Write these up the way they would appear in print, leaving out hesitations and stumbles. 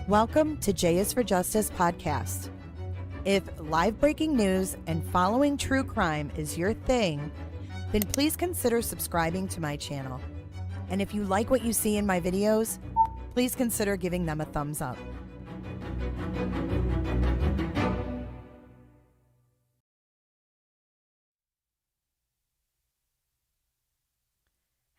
Welcome to J is for Justice podcast. If live breaking news and following true crime is your thing, then please consider subscribing to my channel. And if you like what you see in my videos, please consider giving them a thumbs up.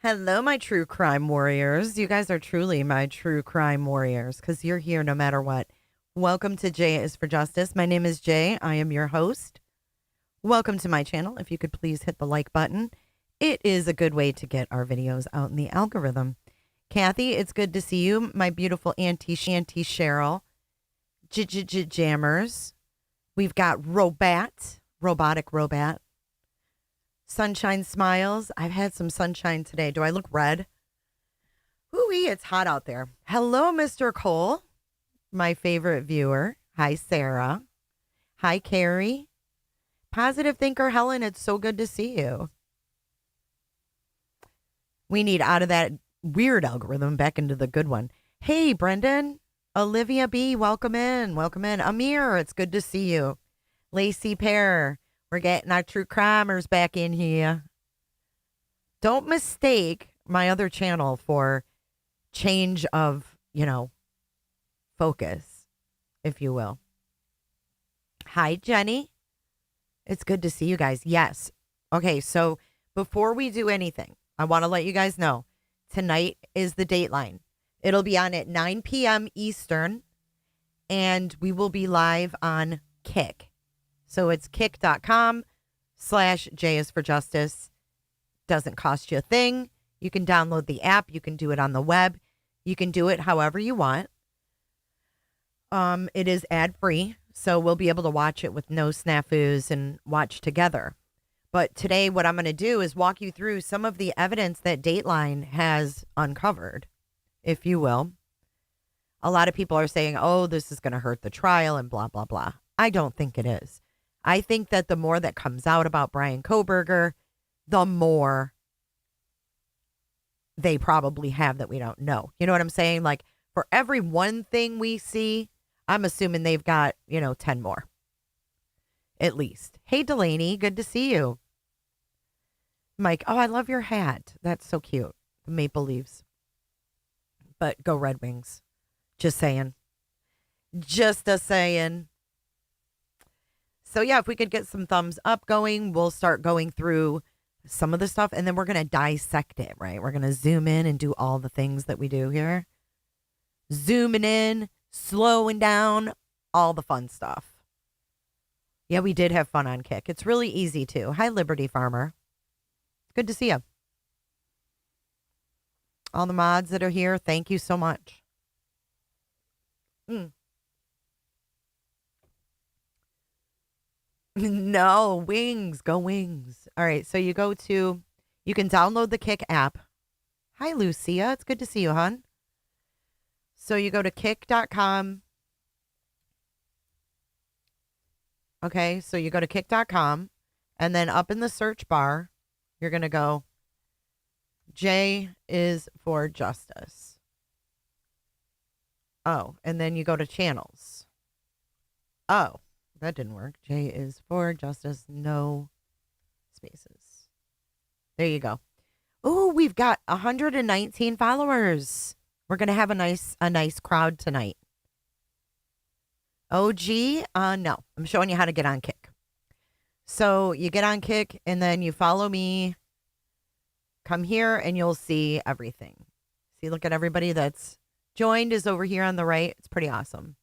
Hello, my true crime warriors. You guys are truly my true crime warriors because you're here no matter what. Welcome to J is for Justice. My name is Jay. I am your host. Welcome to my channel. If you could please hit the like button. It is a good way to get our videos out in the algorithm. Kathy, it's good to see you. My beautiful Auntie Cheryl. Jammers. We've got Robotic Robot. Sunshine Smiles. I've had some sunshine today. Do I look red? Ooh-wee, it's hot out there. Hello, Mr. Cole, my favorite viewer. Hi, Sarah. Hi, Carrie. Positive Thinker Helen, it's so good to see you. We need out of that weird algorithm back into the good one. Hey, Brendan. Olivia B., welcome in. Welcome in. Amir, it's good to see you. Lacey Pear. We're getting our true crimers back in here. Don't mistake my other channel for change of, focus, if you will. Hi, Jenny. It's good to see you guys. Yes. Okay, so before we do anything, I want to let you guys know, tonight is the Dateline. It'll be on at 9 p.m. Eastern, and we will be live on Kick. So it's kick.com/J is for Justice. Doesn't cost you a thing. You can download the app. You can do it on the web. You can do it however you want. It is ad-free, so we'll be able to watch it with no snafus and watch together. But today what I'm going to do is walk you through some of the evidence that Dateline has uncovered, if you will. A lot of people are saying, oh, this is going to hurt the trial and blah, blah, blah. I don't think it is. I think that the more that comes out about Bryan Kohberger, the more they probably have that we don't know. You know what I'm saying? Like, for every one thing we see, I'm assuming they've got, 10 more. At least. Hey, Delaney, good to see you. Mike, oh, I love your hat. That's so cute. The maple leaves. But go Red Wings. Just saying. Just a saying. So, yeah, if we could get some thumbs up going, we'll start going through some of the stuff, and then we're going to dissect it, right? We're going to zoom in and do all the things that we do here. Zooming in, slowing down, all the fun stuff. Yeah, we did have fun on Kick. It's really easy, too. Hi, Liberty Farmer. Good to see you. All the mods that are here, thank you so much. No, Wings. Go Wings. All right, so you can download the Kick app. Hi, Lucia. It's good to see you, hon. So you go to kick.com. Okay, so you go to kick.com, and then up in the search bar, you're going to go, J is for Justice. Oh, and then you go to channels. Oh. That didn't work. J is for Justice, no spaces. There you go. Oh, we've got 119 followers. We're going to have a nice crowd tonight. OG? No. I'm showing you how to get on Kick. So you get on Kick and then you follow me. Come here and you'll see everything. See, look at everybody that's joined is over here on the right. It's pretty awesome.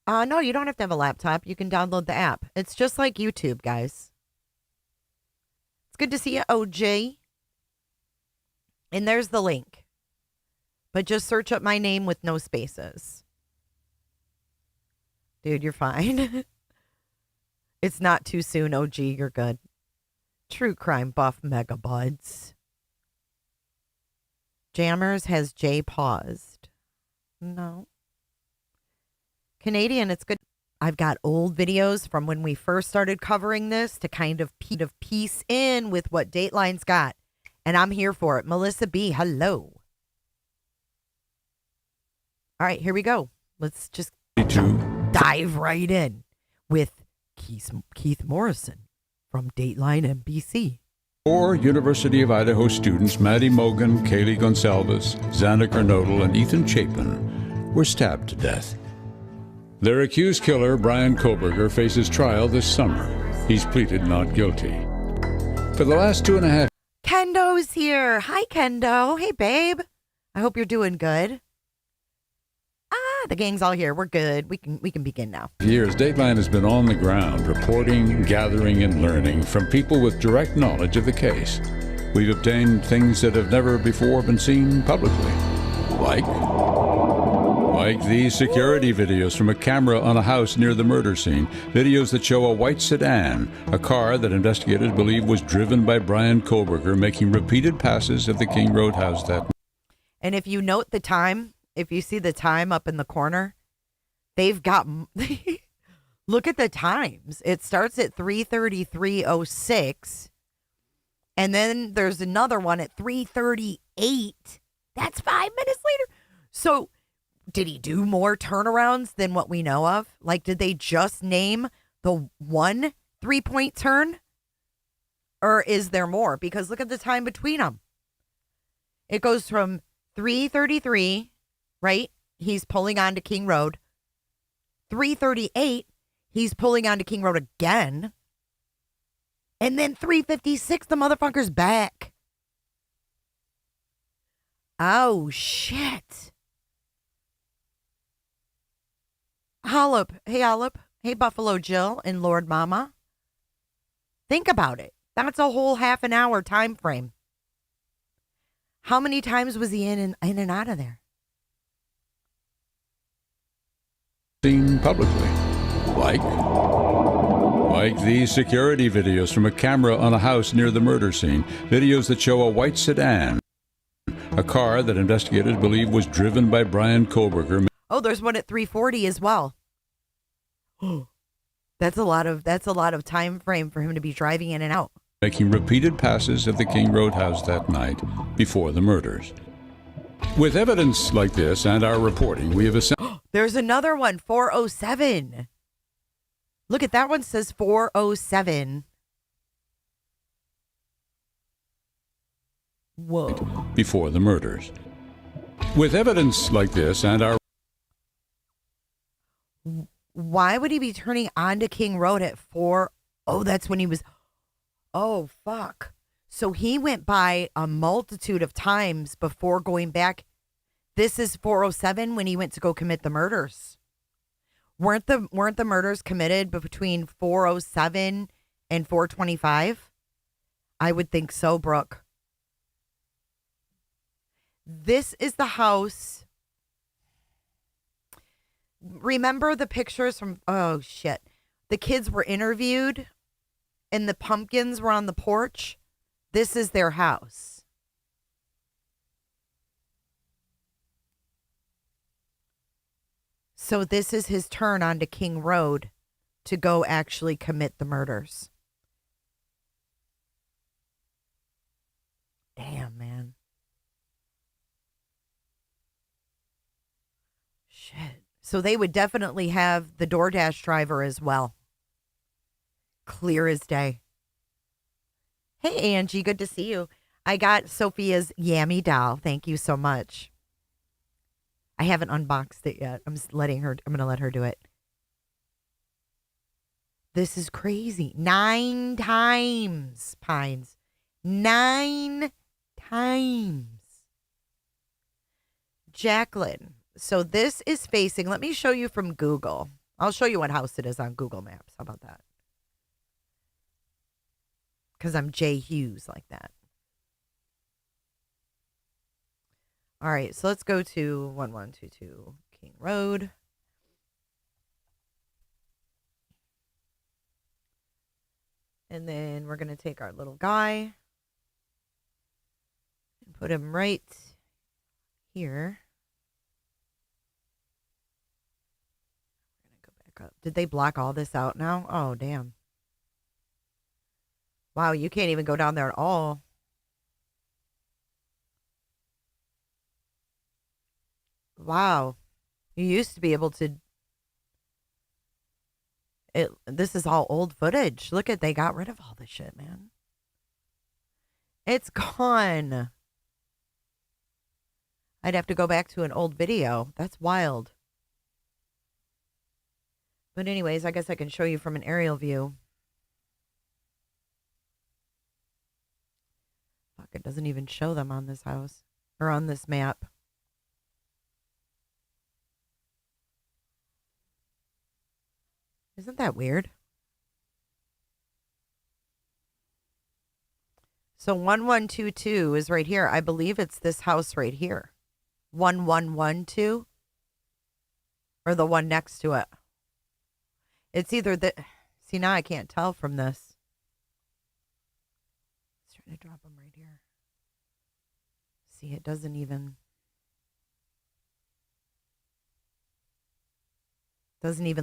No, you don't have to have a laptop. You can download the app. It's just like YouTube, guys. It's good to see you, OJ. And there's the link. But just search up my name with no spaces. Dude, you're fine. It's not too soon, OG. You're good. True crime buff mega buds. Jammers, has J paused? No. Canadian, it's good. I've got old videos from when we first started covering this to kind of piece in with what Dateline's got. And I'm here for it. Melissa B., hello. All right, here we go. Let's just to dive right in with Keith Morrison from Dateline NBC. 4 University of Idaho students, Maddie Mogan, Kaylee Gonsalves, Xana Kernodle, and Ethan Chapin, were stabbed to death. Their accused killer, Bryan Kohberger, faces trial this summer. He's pleaded not guilty. For the last 2.5 Kendo's here. Hi, Kendo. Hey, babe. I hope you're doing good. The gang's all here. We're good. We can begin now. years, Dateline has been on the ground, reporting, gathering, and learning from people with direct knowledge of the case. We've obtained things that have never before been seen publicly, like these security videos from a camera on a house near the murder scene. Videos that show a white sedan, a car that investigators believe was driven by Bryan Kohberger, making repeated passes at the King Road house that night. And if you note the time, if you see the time up in the corner, they've got, look at the times. It starts at 3:33:06. And then there's another one at 3:38. That's 5 minutes later. So did he do more turnarounds than what we know of? Like, did they just name the one 3-point turn? Or is there more? Because look at the time between them. It goes from 3:33, right? He's pulling onto King Road. 3:38, he's pulling onto King Road again. And then 3:56, the motherfucker's back. Oh, shit. Hollop. Hey, Hollop. Hey, Buffalo Jill and Lord Mama. Think about it. That's a whole half an hour time frame. How many times was he in and out of there? Seen publicly, like these security videos from a camera on a house near the murder scene. Videos that show a white sedan, a car that investigators believe was driven by Bryan Kohberger. Oh, there's one at 3:40 as well. That's a lot of time frame for him to be driving in and out. Making repeated passes at the King Road house that night before the murders. With evidence like this and our reporting, we have assembled. There's another one, 407. Look at that one, says 407. Whoa. Before the murders. With evidence like this and our. Why would he be turning onto King Road at 4? Oh, that's when he was. Oh, fuck. So he went by a multitude of times before going back. This is 407 when he went to go commit the murders. Weren't the murders committed between 407 and 425? I would think so, Brooke. This is the house. Remember the pictures from, oh shit. The kids were interviewed and the pumpkins were on the porch. This is their house. So this is his turn onto King Road to go actually commit the murders. Damn, man. Shit. So they would definitely have the DoorDash driver as well. Clear as day. Hey, Angie, good to see you. I got Sophia's Yammy doll. Thank you so much. I haven't unboxed it yet. I'm going to let her do it. This is crazy. 9 times, Pines. 9 times. Jacqueline. So this is facing, let me show you from Google. I'll show you what house it is on Google Maps. How about that? Because I'm Jay Hughes like that. All right, so let's go to 1122 King Road. And then we're going to take our little guy and put him right here. We're going to go back up. Did they block all this out now? Oh, damn. Wow, you can't even go down there at all. Wow. You used to be able to. This is all old footage. Look at, they got rid of all this shit, man. It's gone. I'd have to go back to an old video. That's wild. But anyways, I guess I can show you from an aerial view. Fuck, it doesn't even show them on this house or on this map. Isn't that weird? So 1122 is right here. I believe it's this house right here. 1112 or the one next to it. It's either the. See, now I can't tell from this. Let's try to drop them right here. See, it doesn't even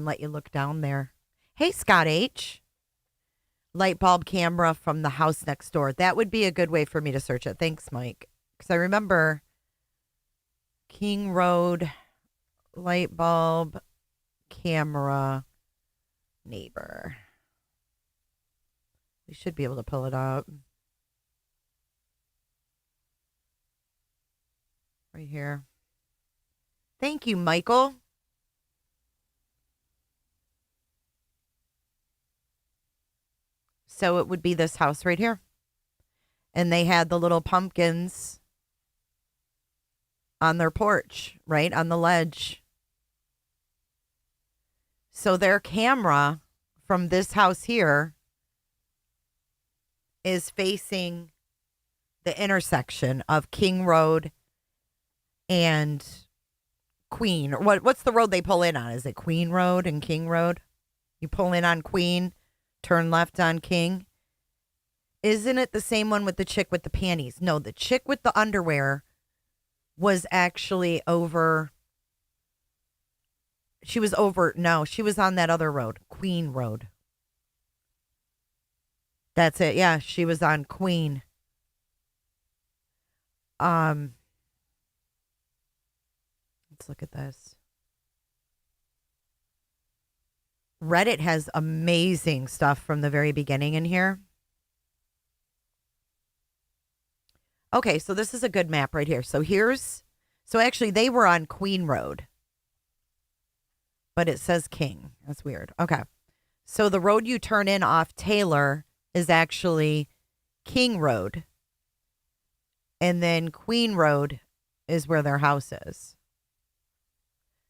let you look down there. Hey, Scott H. Light bulb camera from the house next door. That would be a good way for me to search it. Thanks, Mike. Because I remember King Road light bulb camera neighbor. We should be able to pull it up. Right here. Thank you, Michael. So it would be this house right here. And they had the little pumpkins on their porch, right? On the ledge. So their camera from this house here is facing the intersection of King Road and Queen. What's the road they pull in on? Is it Queen Road and King Road? You pull in on Queen, turn left on King. Isn't it the same one with the chick with the panties? No, the chick with the underwear was actually over. She was on that other road, Queen Road. That's it. Yeah, she was on Queen. Let's look at this. Reddit has amazing stuff from the very beginning in here. Okay, so this is a good map right here. So actually they were on Queen Road, but it says King. That's weird. Okay. So the road you turn in off Taylor is actually King Road. And then Queen Road is where their house is.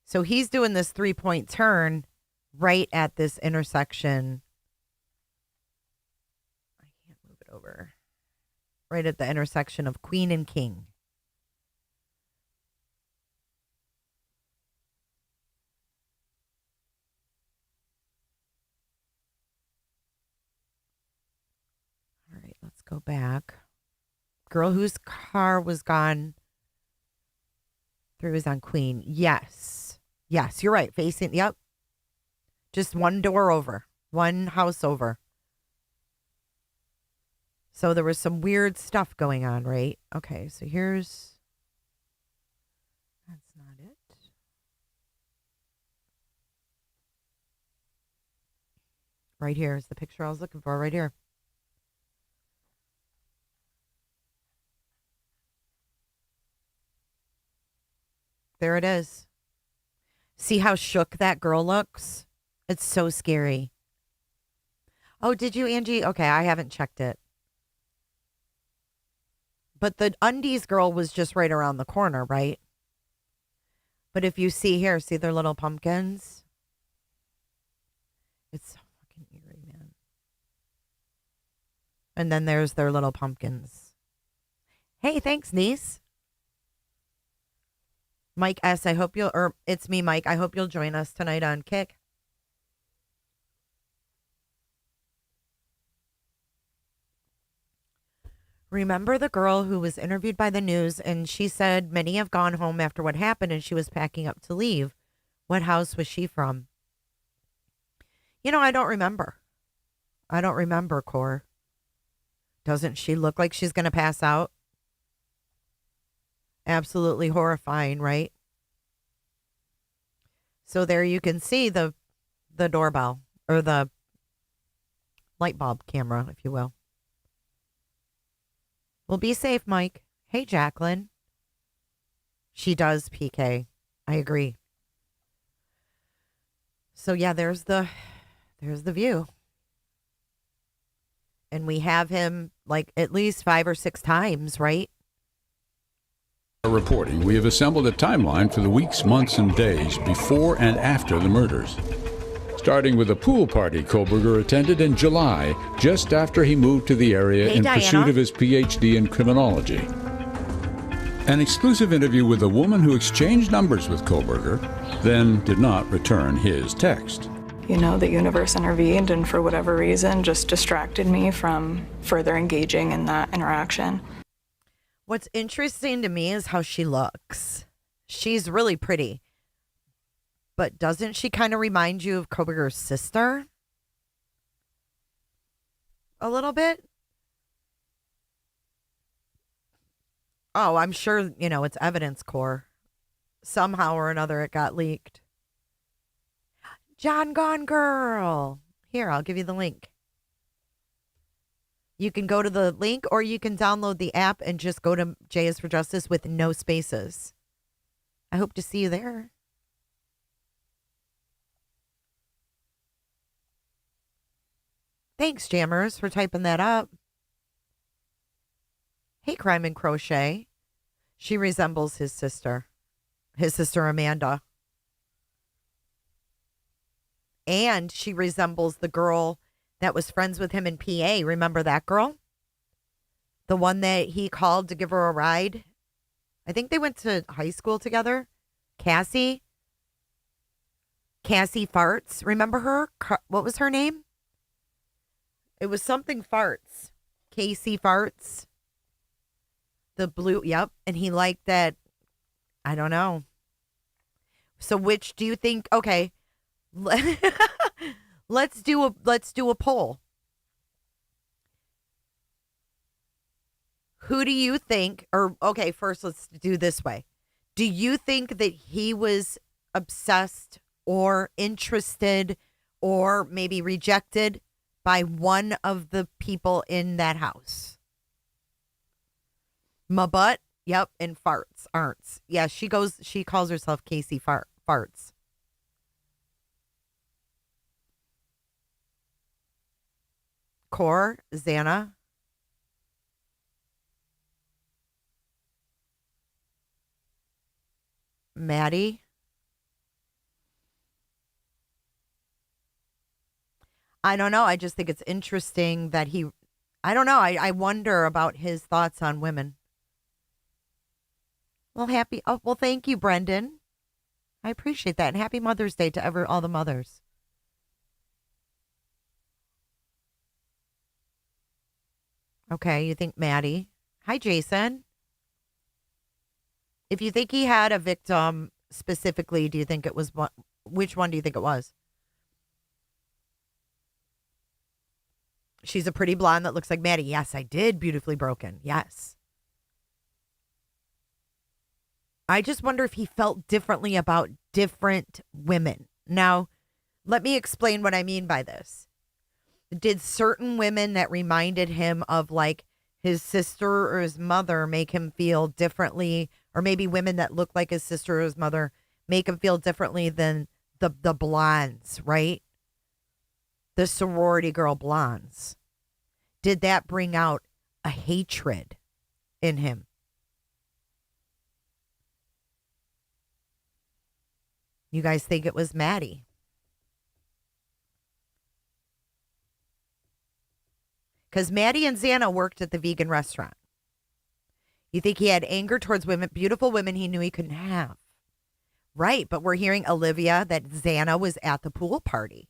So he's doing this 3-point turn right at this intersection. I can't move it over. Right at the intersection of Queen and King. All right, let's go back. Girl whose car was gone through is on Queen. Yes. Yes, you're right. Facing, yep. Just one door over. One house over. So there was some weird stuff going on, right? Okay, so here's... That's not it. Right here is the picture I was looking for, right here. There it is. See how shook that girl looks? It's so scary. Oh, did you, Angie? Okay, I haven't checked it. But the undies girl was just right around the corner, right? But if you see here, see their little pumpkins? It's so fucking eerie, man. And then there's their little pumpkins. Hey, thanks, niece. Mike S., I hope it's me, Mike. I hope you'll join us tonight on Kick. Remember the girl who was interviewed by the news and she said many have gone home after what happened and she was packing up to leave. What house was she from? You know, I don't remember. I don't remember, Cor. Doesn't she look like she's going to pass out? Absolutely horrifying, right? So there you can see the doorbell or the light bulb camera, if you will. Well, be safe, Mike. Hey, Jacqueline. She does, PK. I agree. So yeah, there's the view. And we have him like at least 5 or 6 times, right? Reporting, we have assembled a timeline for the weeks, months, and days before and after the murders. Starting with a pool party Kohberger attended in July, just after he moved to the area in pursuit of his PhD in criminology. An exclusive interview with a woman who exchanged numbers with Kohberger, then did not return his text. You know, the universe intervened and for whatever reason just distracted me from further engaging in that interaction. What's interesting to me is how she looks. She's really pretty. But doesn't she kind of remind you of Kohberger's sister? A little bit? Oh, I'm sure, it's evidence core. Somehow or another it got leaked. John Gone Girl. Here, I'll give you the link. You can go to the link or you can download the app and just go to J is for Justice with no spaces. I hope to see you there. Thanks, Jammers, for typing that up. Hey, Crime and Crochet. She resembles his sister Amanda. And she resembles the girl that was friends with him in PA. Remember that girl? The one that he called to give her a ride? I think they went to high school together. Cassie Farts. Remember her? What was her name? It was something Farts. Casey Farts. The blue, yep. And he liked that. I don't know. So which do you think? Okay. Let's do a poll. Who do you think, or okay, first let's do this way. Do you think that he was obsessed or interested or maybe rejected by one of the people in that house? My butt, yep, and farts, aren't. Yeah, she calls herself Casey Farts. Core, Xana. Maddie. I don't know. I just think it's interesting that I don't know. I wonder about his thoughts on women. Well, thank you, Brendan. I appreciate that. And happy Mother's Day to all the mothers. Okay, you think Maddie. Hi, Jason. If you think he had a victim specifically, do you think it was which one do you think it was? She's a pretty blonde that looks like Maddie. Yes, I did. Beautifully Broken. Yes. I just wonder if he felt differently about different women. Now, let me explain what I mean by this. Did certain women that reminded him of like his sister or his mother make him feel differently? Or maybe women that look like his sister or his mother make him feel differently than the blondes, right? The sorority girl blondes. Did that bring out a hatred in him? You guys think it was Maddie? Because Maddie and Xana worked at the vegan restaurant. You think he had anger towards women, beautiful women he knew he couldn't have. Right, but we're hearing Olivia that Xana was at the pool party.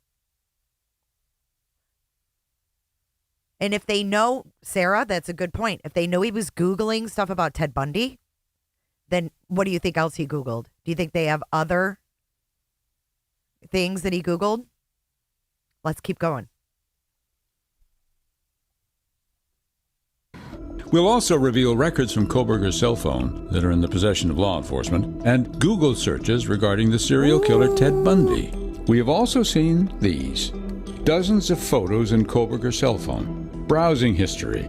And if they know, Sarah, that's a good point. If they know he was Googling stuff about Ted Bundy, then what do you think else he Googled? Do you think they have other things that he Googled? Let's keep going. We'll also reveal records from Kohberger's cell phone that are in the possession of law enforcement and Google searches regarding the serial killer Ted Bundy. We have also seen these. Dozens of photos in Kohberger's cell phone, browsing history,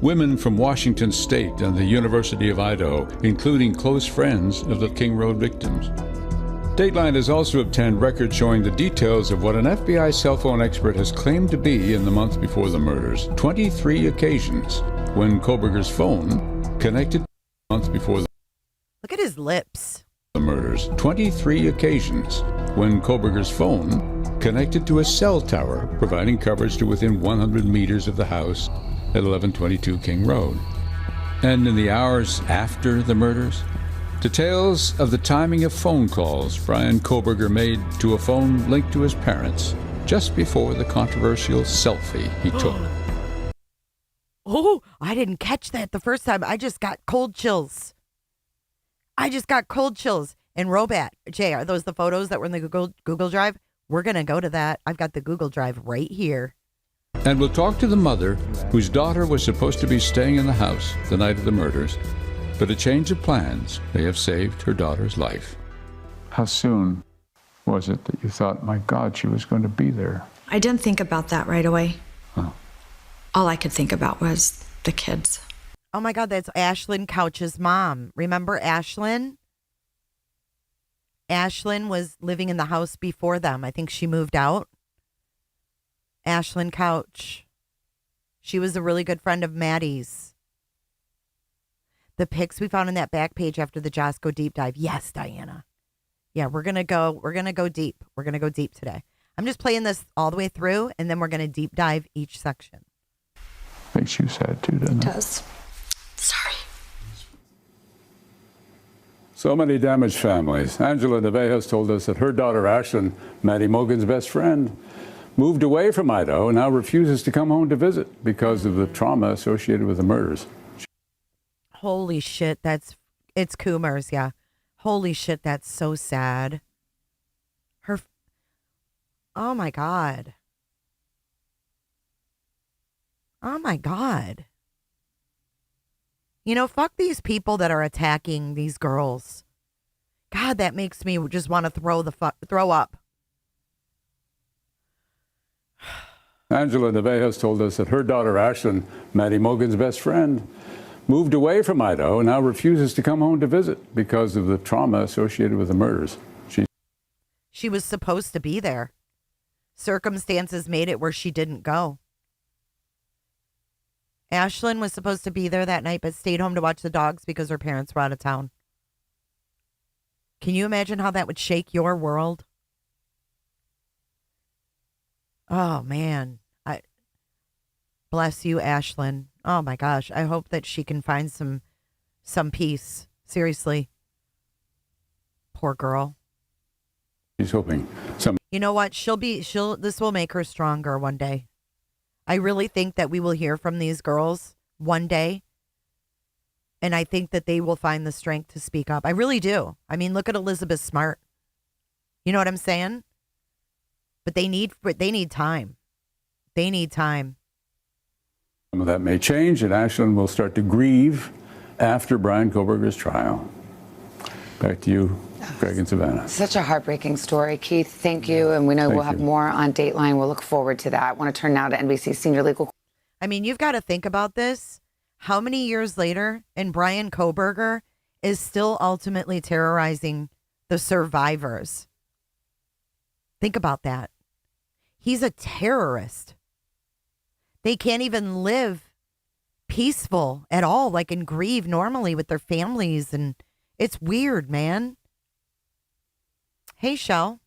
women from Washington State and the University of Idaho, including close friends of the King Road victims. Dateline has also obtained records showing the details of what an FBI cell phone expert has claimed to be in the months before the murders. 23 occasions when Kohberger's phone connected months before the Look at his lips. murders. 23 occasions when Kohberger's phone connected to a cell tower, providing coverage to within 100 meters of the house at 1122 King Road. And in the hours after the murders, details of the timing of phone calls Bryan Kohberger made to a phone linked to his parents just before the controversial selfie he took. Oh, I didn't catch that the first time. I just got cold chills. And Robat, Jay, are those the photos that were in the Google Drive? We're going to go to that. I've got the Google Drive right here. And we'll talk to the mother whose daughter was supposed to be staying in the house the night of the murders, but a change of plans may have saved her daughter's life. How soon was it that you thought, my God, she was going to be there? I didn't think about that right away. Oh. All I could think about was the kids. Oh my God, that's Ashlyn Couch's mom. Remember Ashlyn? Ashlyn was living in the house before them. I think she moved out. Ashlyn Couch. She was a really good friend of Maddie's. The pics we found in that back page after the Josco deep dive. Yes, Diana. Yeah, we're gonna go deep. We're gonna go deep today. I'm just playing this all the way through, and then we're gonna deep dive each section. Makes you sad too, doesn't it? It does. Sorry. So many damaged families. Angela Nevejas told us that her daughter Ashlyn, Maddie Mogan's best friend, moved away from Idaho and now refuses to come home to visit because of the trauma associated with the murders. Holy shit, it's Coomers, yeah. Holy shit, that's so sad. Oh my God. Oh my God. You know, fuck these people that are attacking these girls. God, that makes me just want to throw up. Angela Nevejas told us that her daughter Ashlyn, Maddie Mogan's best friend, moved away from Idaho and now refuses to come home to visit because of the trauma associated with the murders. She was supposed to be there. Circumstances made it where she didn't go. Ashlyn was supposed to be there that night, but stayed home to watch the dogs because her parents were out of town. Can you imagine how that would shake your world? Oh, man. Bless you, Ashlyn. Oh, my gosh. I hope that she can find some peace. Seriously. Poor girl. She's hoping some. You know what? This will make her stronger one day. I really think that we will hear from these girls one day. And I think that they will find the strength to speak up. I really do. I mean, look at Elizabeth Smart. You know what I'm saying? But they need time. They need time. Some of that may change, and Ashlyn will start to grieve after Bryan Kohberger's trial. Back to you, Greg and Savannah. Such a heartbreaking story, Keith. Thank you. And we know we'll have more on Dateline. We'll look forward to that. I want to turn now to NBC senior legal. I mean, you've got to think about this. How many years later, and Bryan Kohberger is still ultimately terrorizing the survivors. Think about that. He's a terrorist. They can't even live peaceful at all, like and grieve normally with their families. And it's weird, man. Hey, Shell.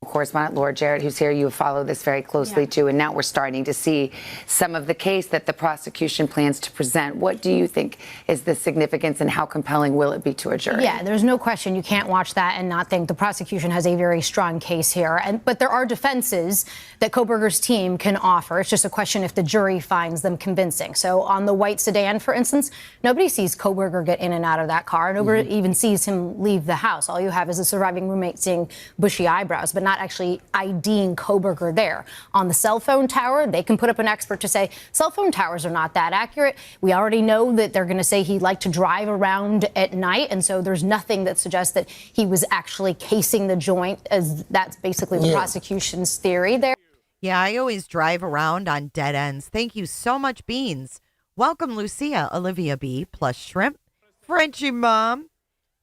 Correspondent Laura Jarrett, who's here, you follow this very closely too, and now we're starting to see some of the case that the prosecution plans to present. What do you think is the significance, and how compelling will it be to a jury? Yeah, there's no question you can't watch that and not think the prosecution has a very strong case here. But there are defenses that Kohberger's team can offer. It's just a question if the jury finds them convincing. So on the white sedan, for instance, nobody sees Kohberger get in and out of that car. Nobody even sees him leave the house. All you have is a surviving roommate seeing bushy eyebrows, but not actually IDing Kohberger there. On the cell phone tower, they can put up an expert to say cell phone towers are not that accurate. We already know that they're going to say he liked to drive around at night, and so there's nothing that suggests that he was actually casing the joint, as that's basically the prosecution's theory there. Yeah, I always drive around on dead ends. Thank you so much, Beans. Welcome, Lucia, Olivia B, plus Shrimp, Frenchie Mom,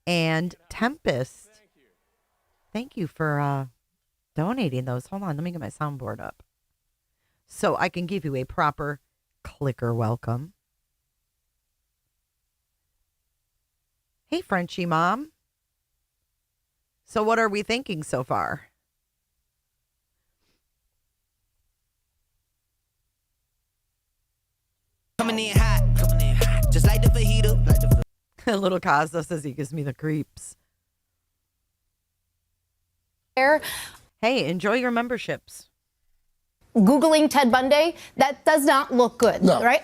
and Tempest. Thank you for donating those. Hold on, let me get my soundboard up so I can give you a proper clicker welcome. Hey, Frenchie Mom. So what are we thinking so far? Coming in hot, just like the fajita. Little Casa says he gives me the creeps. Hey, enjoy your memberships. Googling Ted Bundy, that does not look good, right?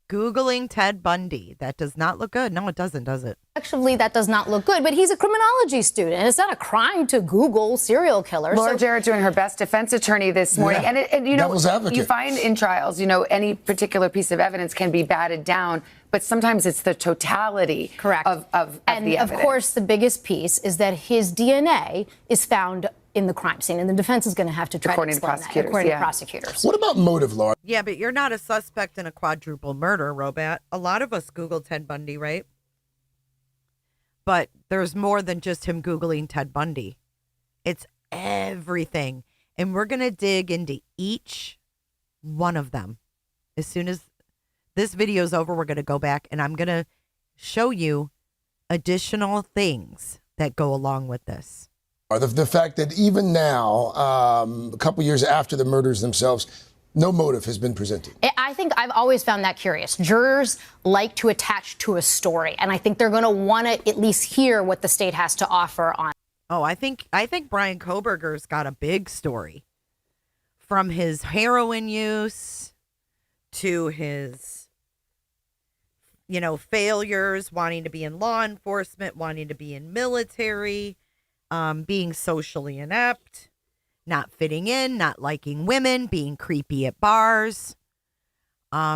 Googling Ted Bundy. That does not look good. No, it doesn't, does it? Actually, that does not look good, but he's a criminology student, and it's not a crime to Google serial killers. Laura Jarrett doing her best defense attorney this morning. Yeah. And you know, Devil's advocate. you find in trials, you know, any particular piece of evidence can be batted down, but sometimes it's the totality Correct. of the evidence. Of course, the biggest piece is that his DNA is found in the crime scene, and the defense is going to have to try to explain that, according to prosecutors. What about motive, Laura? Yeah, but you're not a suspect in a quadruple murder, Robat. A lot of us Googled Ted Bundy, right? But there's more than just him Googling Ted Bundy. It's everything. And we're going to dig into each one of them. As soon as this video is over, we're going to go back and I'm going to show you additional things that go along with this. The fact that even now, a couple years after the murders themselves, no motive has been presented. I think I've always found that curious. Jurors like to attach to a story, and I think they're going to want to at least hear what the state has to offer on. Oh, I think Bryan Kohberger's got a big story. From his heroin use to his, failures, wanting to be in law enforcement, wanting to be in military, being socially inept, not fitting in, not liking women, being creepy at bars,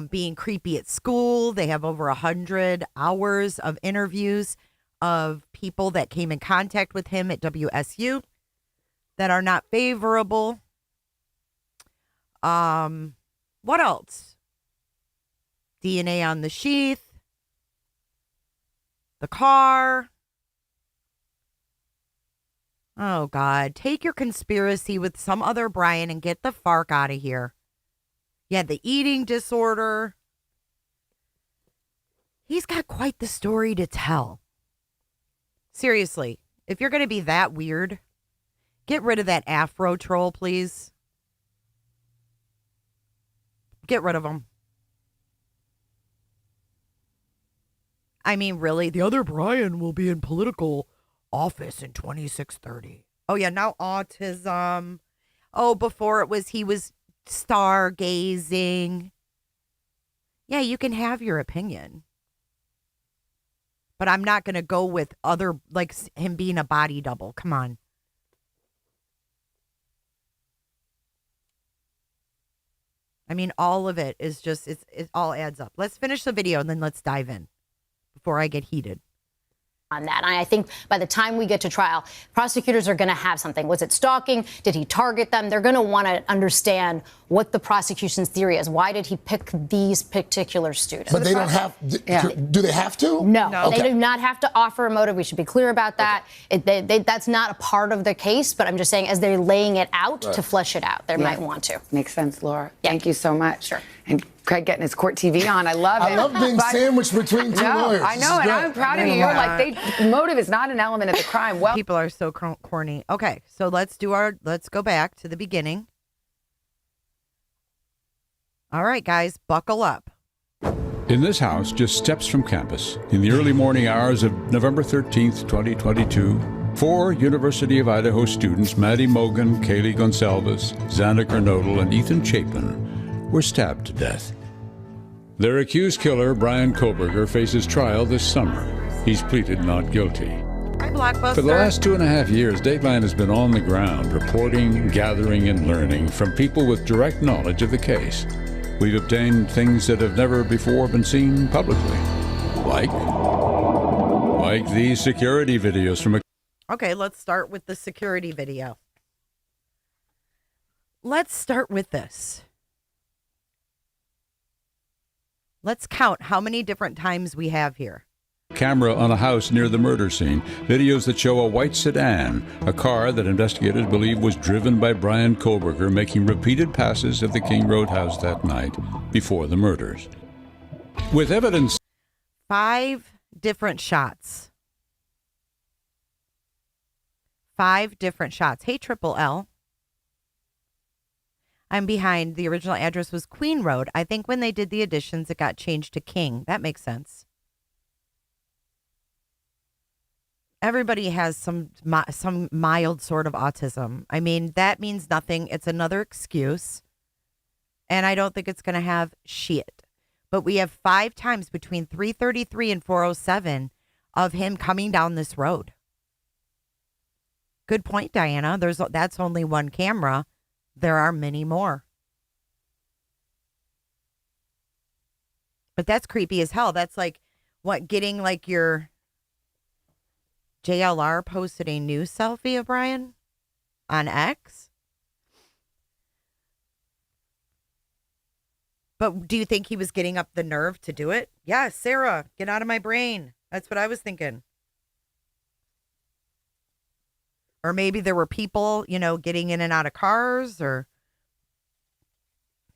being creepy at school. They have over 100 hours of interviews of people that came in contact with him at WSU that are not favorable. What else? DNA on the sheath, the car. Oh, God. Take your conspiracy with some other Bryan and get the fark out of here. Yeah, the eating disorder. He's got quite the story to tell. Seriously, if you're going to be that weird, get rid of that afro troll, please. Get rid of him. I mean, really, the other Bryan will be in political office in 2630. Oh, yeah, now autism. Oh, before he was stargazing. Yeah, you can have your opinion. But I'm not going to go with like him being a body double. Come on. I mean, all of it is just, it all adds up. Let's finish the video and then let's dive in before I get heated. On that. And I think by the time we get to trial, prosecutors are going to have something. Was it stalking? Did he target them? They're going to want to understand what the prosecution's theory is. Why did he pick these particular students? But they don't have, do they have to? No, Okay. They do not have to offer a motive. We should be clear about that. That's not a part of the case, but I'm just saying as they're laying it out to flesh it out, they might want to. Makes sense, Laura. Thank you so much. Sure. And Craig getting his court TV on. I love it. I love being sandwiched between two lawyers. I know, and I'm proud of you. Like, motive is not an element of the crime. Well, people are so corny. Okay, so let's go back to the beginning. All right, guys, buckle up. In this house, just steps from campus, in the early morning hours of November 13th, 2022, 4 University of Idaho students, Maddie Mogan, Kaylee Gonsalves, Xana Kernodle, and Ethan Chapin, were stabbed to death. Their accused killer, Bryan Kohberger, faces trial this summer. He's pleaded not guilty. Hi, Blockbuster. For the last 2.5 years, Dateline has been on the ground, reporting, gathering, and learning from people with direct knowledge of the case. We've obtained things that have never before been seen publicly, like these security videos from a... Okay, let's start with the security video. Let's start with this. Let's count how many different times we have here. camera on a house near the murder scene. Videos that show a white sedan, a car that investigators believe was driven by Bryan Kohberger, making repeated passes of the King Road house that night before the murders. With evidence... 5 different shots. 5 different shots. Hey, Triple L. I'm behind. The original address was Queen Road. I think when they did the additions, it got changed to King. That makes sense. Everybody has some mild sort of autism. I mean, that means nothing. It's another excuse. And I don't think it's going to have shit. But we have 5 times between 333 and 407 of him coming down this road. Good point, Diana. That's only one camera. There are many more. But that's creepy as hell. That's like what, getting like your... JLR posted a new selfie of Bryan on X. But do you think he was getting up the nerve to do it? Yeah, Sarah, get out of my brain. That's what I was thinking. Or maybe there were people, getting in and out of cars, or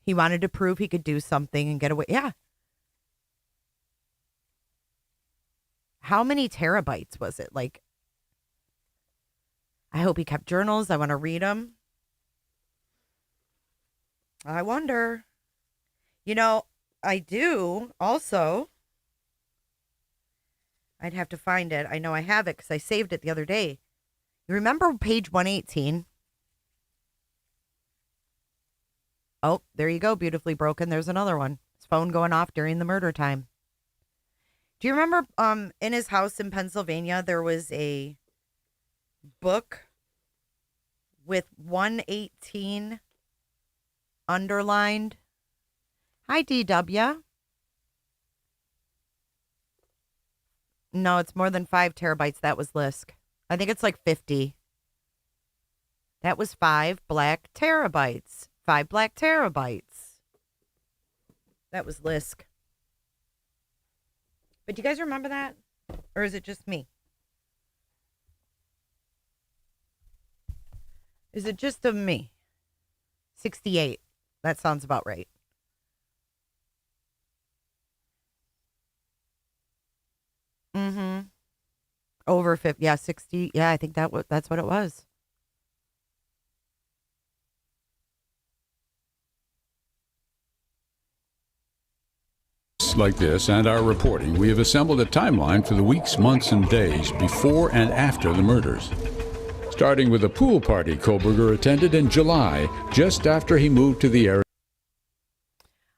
he wanted to prove he could do something and get away. Yeah. How many terabytes was it? Like, I hope he kept journals. I want to read them. I wonder. I do also. I'd have to find it. I know I have it because I saved it the other day. You remember page 118? Oh, there you go. Beautifully broken. There's another one. His phone going off during the murder time. Do you remember in his house in Pennsylvania, there was a book with 118 underlined? Hi, DW. No, it's more than 5 terabytes. That was Lisk. I think it's like 50. That was 5 black terabytes. 5 black terabytes. That was Lisk. But do you guys remember that? Or is it just me? Is it just of me? 68. That sounds about right. Mm-hmm. Over 50. Yeah, 60. Yeah, I think that's what it was. Like this and our reporting, we have assembled a timeline for the weeks, months, and days before and after the murders. Starting with a pool party Kohberger attended in July, just after he moved to the area.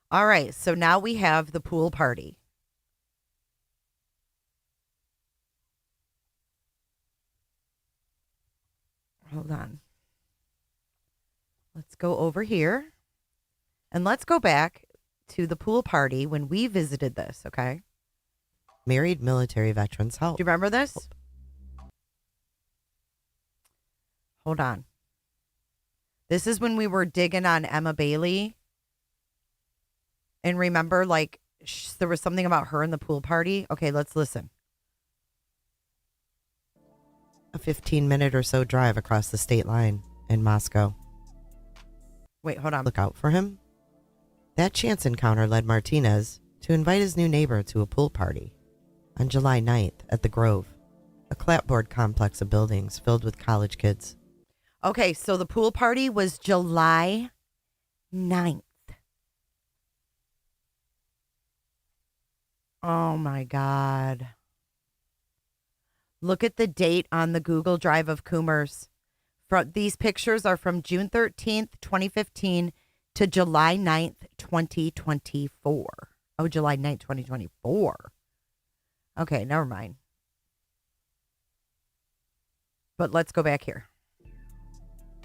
All right, so now we have the pool party. Hold on. Let's go over here. And let's go back to the pool party when we visited this, okay? Married military veterans help. Do you remember this? Hold on. This is when we were digging on Emma Bailey. And remember, like, there was something about her in the pool party. Okay, let's listen. A 15-minute or so drive across the state line in Moscow. Wait, hold on. Look out for him. That chance encounter led Martinez to invite his new neighbor to a pool party on July 9th at the Grove, a clapboard complex of buildings filled with college kids. Okay, so the pool party was July 9th. Oh my God. Look at the date on the Google Drive of Coomers. These pictures are from June 13th, 2015 to July 9th, 2024. Oh, July 9th, 2024. Okay, never mind. But let's go back here.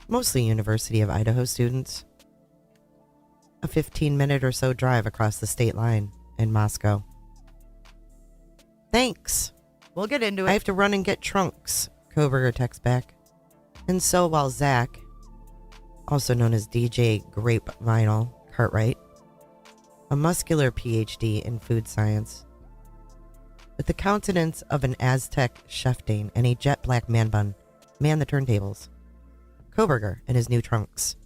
Mostly University of Idaho students. A 15-minute or so drive across the state line in Moscow. Thanks. We'll get into it. I have to run and get trunks, Kohberger texts back. And so while Zach, also known as DJ Grape Vinyl Cartwright, a muscular PhD in food science, with the countenance of an Aztec chef Dane and a jet black man bun, manned the turntables. Kohberger and his new trunks,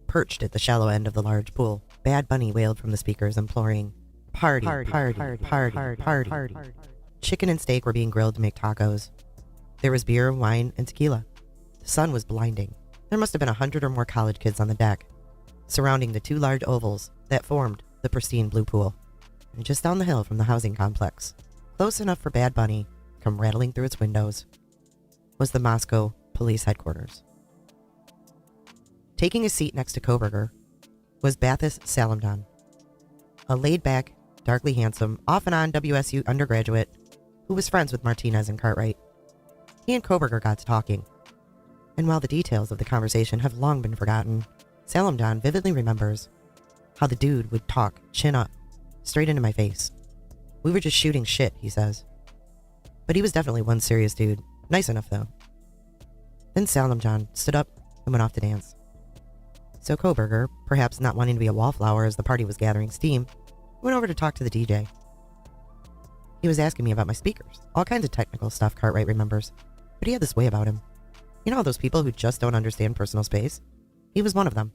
perched at the shallow end of the large pool. Bad Bunny wailed from the speakers, imploring, party, party, party, party, party, party. Chicken and steak were being grilled to make tacos. There was beer, wine, and tequila. The sun was blinding. There must have been 100 or more college kids on the deck, surrounding the 2 large ovals that formed the pristine blue pool. And just down the hill from the housing complex, close enough for Bad Bunny to come rattling through its windows, was the Moscow police headquarters. Taking a seat next to Kohberger was Bathis Salamdan, a laid-back, darkly handsome, off-and-on WSU undergraduate who was friends with Martinez and Cartwright. He and Kohberger got to talking, and while the details of the conversation have long been forgotten, Salamdan vividly remembers how the dude would talk chin up, straight into my face. We were just shooting shit, he says. But he was definitely one serious dude. Nice enough, though. Then Salamdan stood up and went off to dance. So Kohberger, perhaps not wanting to be a wallflower as the party was gathering steam, went over to talk to the DJ. He was asking me about my speakers, all kinds of technical stuff, Cartwright remembers. But he had this way about him. You know those people who just don't understand personal space? He was one of them.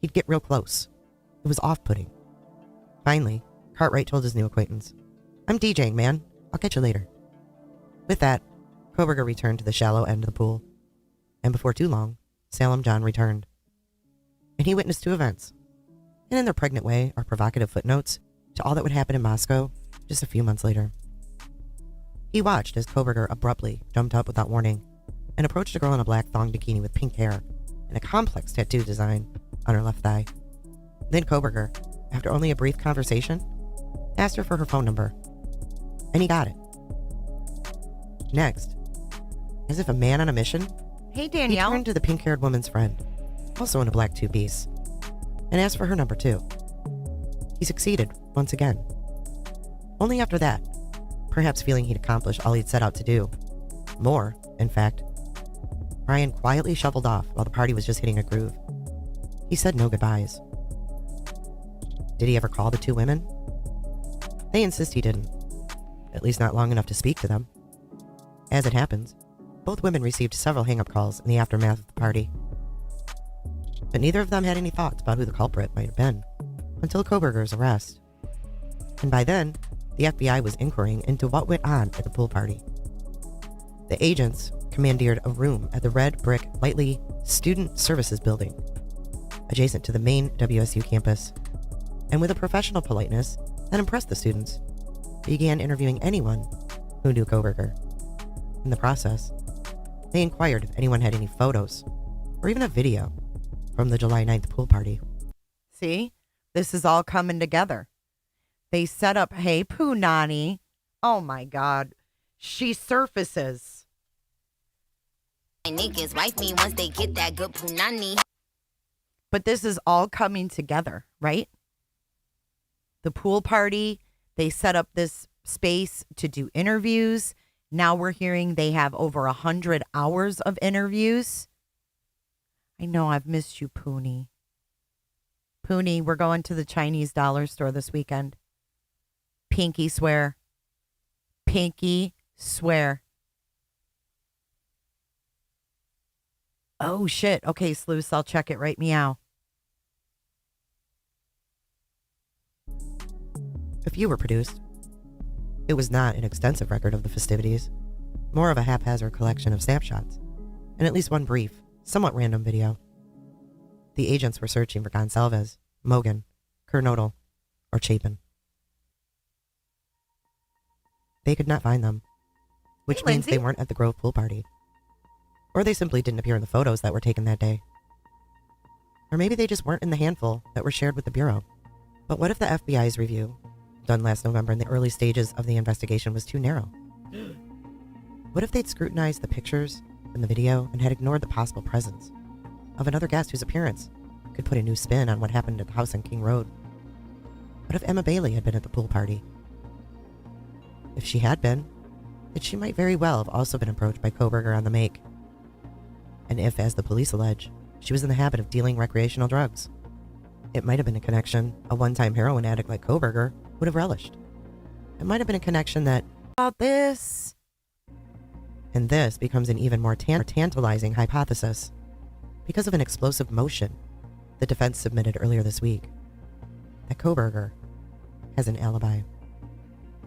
He'd get real close. It was off-putting. Finally, Cartwright told his new acquaintance, I'm DJing, man. I'll catch you later. With that, Kohberger returned to the shallow end of the pool. And before too long, Salamdan returned. And he witnessed 2 events, and in their pregnant way are provocative footnotes to all that would happen in Moscow just a few months later. He watched as Kohberger abruptly jumped up without warning and approached a girl in a black thong bikini with pink hair and a complex tattoo design on her left thigh. Then Kohberger, after only a brief conversation, asked her for her phone number, and he got it. Next, as if a man on a mission, Hey, Danielle. he turned to the pink-haired woman's friend, also in a black two-piece, and asked for her number too. He succeeded once again. Only after that, perhaps feeling he'd accomplished all he'd set out to do. More, in fact. Bryan quietly shuffled off while the party was just hitting a groove. He said no goodbyes. Did he ever call the 2 women? They insist he didn't. At least not long enough to speak to them. As it happens, both women received several hang-up calls in the aftermath of the party. But neither of them had any thoughts about who the culprit might have been until Kohberger's arrest. And by then, the FBI was inquiring into what went on at the pool party. The agents commandeered a room at the red brick Lightly Student Services Building, adjacent to the main WSU campus, and with a professional politeness that impressed the students, began interviewing anyone who knew Kohberger. In the process, they inquired if anyone had any photos or even a video from the July 9th pool party. See, this is all coming together. They set up, hey, Punani. Oh my God. She surfaces. Niggas wife me once they get that good punani. But this is all coming together, right? The pool party, they set up this space to do interviews. Now we're hearing they have over 100 hours of interviews. I know I've missed you, Poonie. Poonie, we're going to the Chinese dollar store this weekend. Pinky swear. Pinky swear. Oh, shit. Okay, Sleuth, I'll check it right meow. A few were produced. It was not an extensive record of the festivities, more of a haphazard collection of snapshots, and at least one brief, somewhat random video. The agents were searching for Gonsalves, Mogan, Kernodle, or Chapin. They could not find them, which means Lindsay? they weren't at the Grove pool party. Or they simply didn't appear in the photos that were taken that day. Or maybe they just weren't in the handful that were shared with the Bureau. But what if the FBI's review, done last November in the early stages of the investigation, was too narrow? What if they'd scrutinized the pictures from the video and had ignored the possible presence of another guest whose appearance could put a new spin on what happened at the house on King Road. What if Emma Bailey had been at the pool party? If she had been, then she might very well have also been approached by Kohberger on the make. And if, as the police allege, she was in the habit of dealing recreational drugs, it might have been a connection a one-time heroin addict like Kohberger would have relished. It might have been a connection that, about this. And this becomes an even more tantalizing hypothesis because of an explosive motion the defense submitted earlier this week that Kohberger has an alibi.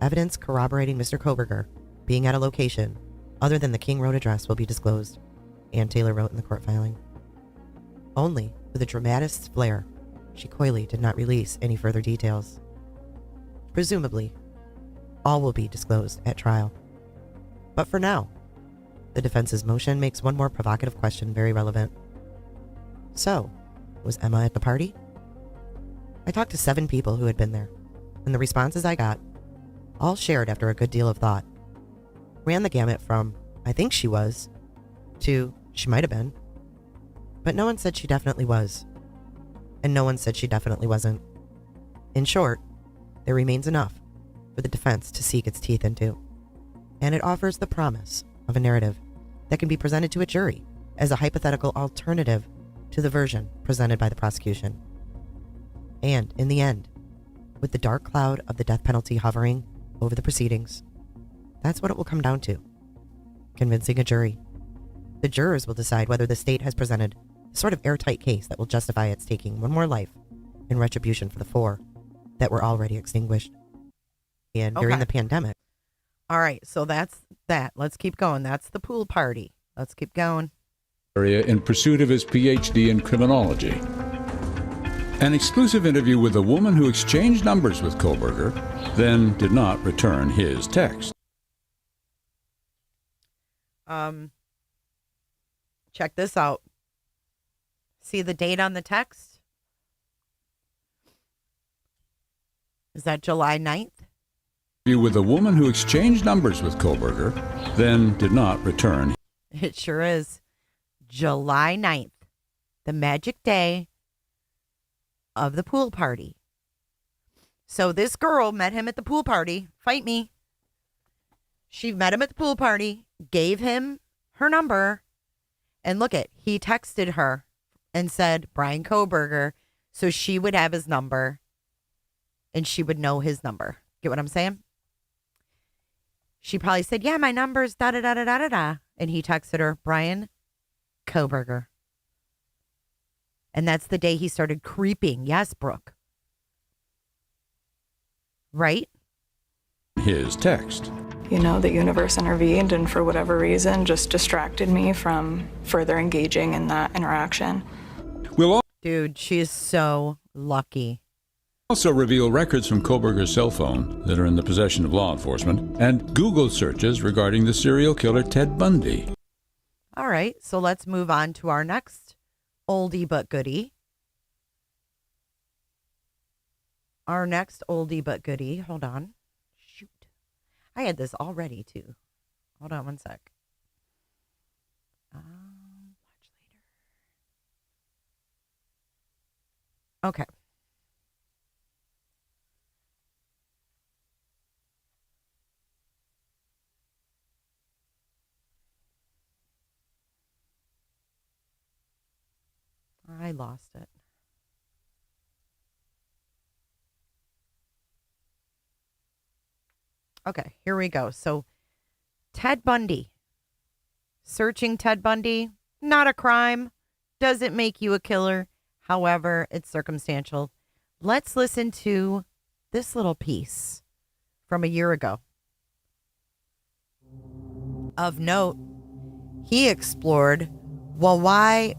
Evidence corroborating Mr. Kohberger being at a location other than the King Road address will be disclosed, Ann Taylor wrote in the court filing. Only with a dramatis flair, she coyly did not release any further details. Presumably, all will be disclosed at trial. But for now, the defense's motion makes one more provocative question very relevant. So, was Emma at the party? I talked to 7 people who had been there, and the responses I got, all shared after a good deal of thought, ran the gamut from, I think she was, to, she might have been. But no one said she definitely was, and no one said she definitely wasn't. In short, there remains enough for the defense to sink its teeth into, and it offers the promise of a narrative that can be presented to a jury as a hypothetical alternative to the version presented by the prosecution. And in the end, with the dark cloud of the death penalty hovering over the proceedings, that's what it will come down to: convincing a jury. The jurors will decide whether the state has presented a sort of airtight case that will justify its taking one more life in retribution for the 4 that were already extinguished. And during the pandemic. All right, so that's that. Let's keep going. That's the pool party. Let's keep going. Area in pursuit of his PhD in criminology. An exclusive interview with a woman who exchanged numbers with Kohberger, then did not return his text. Check this out. See the date on the text? Is that July 9th? With a woman who exchanged numbers with Kohberger, then did not return. It sure is. July 9th, the magic day of the pool party. So this girl met him at the pool party. Fight me. She met him at the pool party, gave him her number, and look it, he texted her and said Bryan Kohberger, so she would have his number and she would know his number. Get what I'm saying? She probably said, yeah, my number's da-da-da-da-da-da. And he texted her, Bryan Kohberger. And that's the day he started creeping. Yes, Brooke. Right? His text. You know, the universe intervened and for whatever reason just distracted me from further engaging in that interaction. Dude, she is so lucky. Also reveal records from Kohberger's cell phone that are in the possession of law enforcement and Google searches regarding the serial killer Ted Bundy. All right, so let's move on to our next oldie but goodie. Our next oldie but goodie. Hold on. Shoot. I had this all ready too. Hold on one sec. Watch later. Okay. I lost it. Okay, here we go. So, Ted Bundy. Searching Ted Bundy, not a crime. Doesn't make you a killer. However, it's circumstantial. Let's listen to this little piece from a year ago. Of note, he explored, well, why?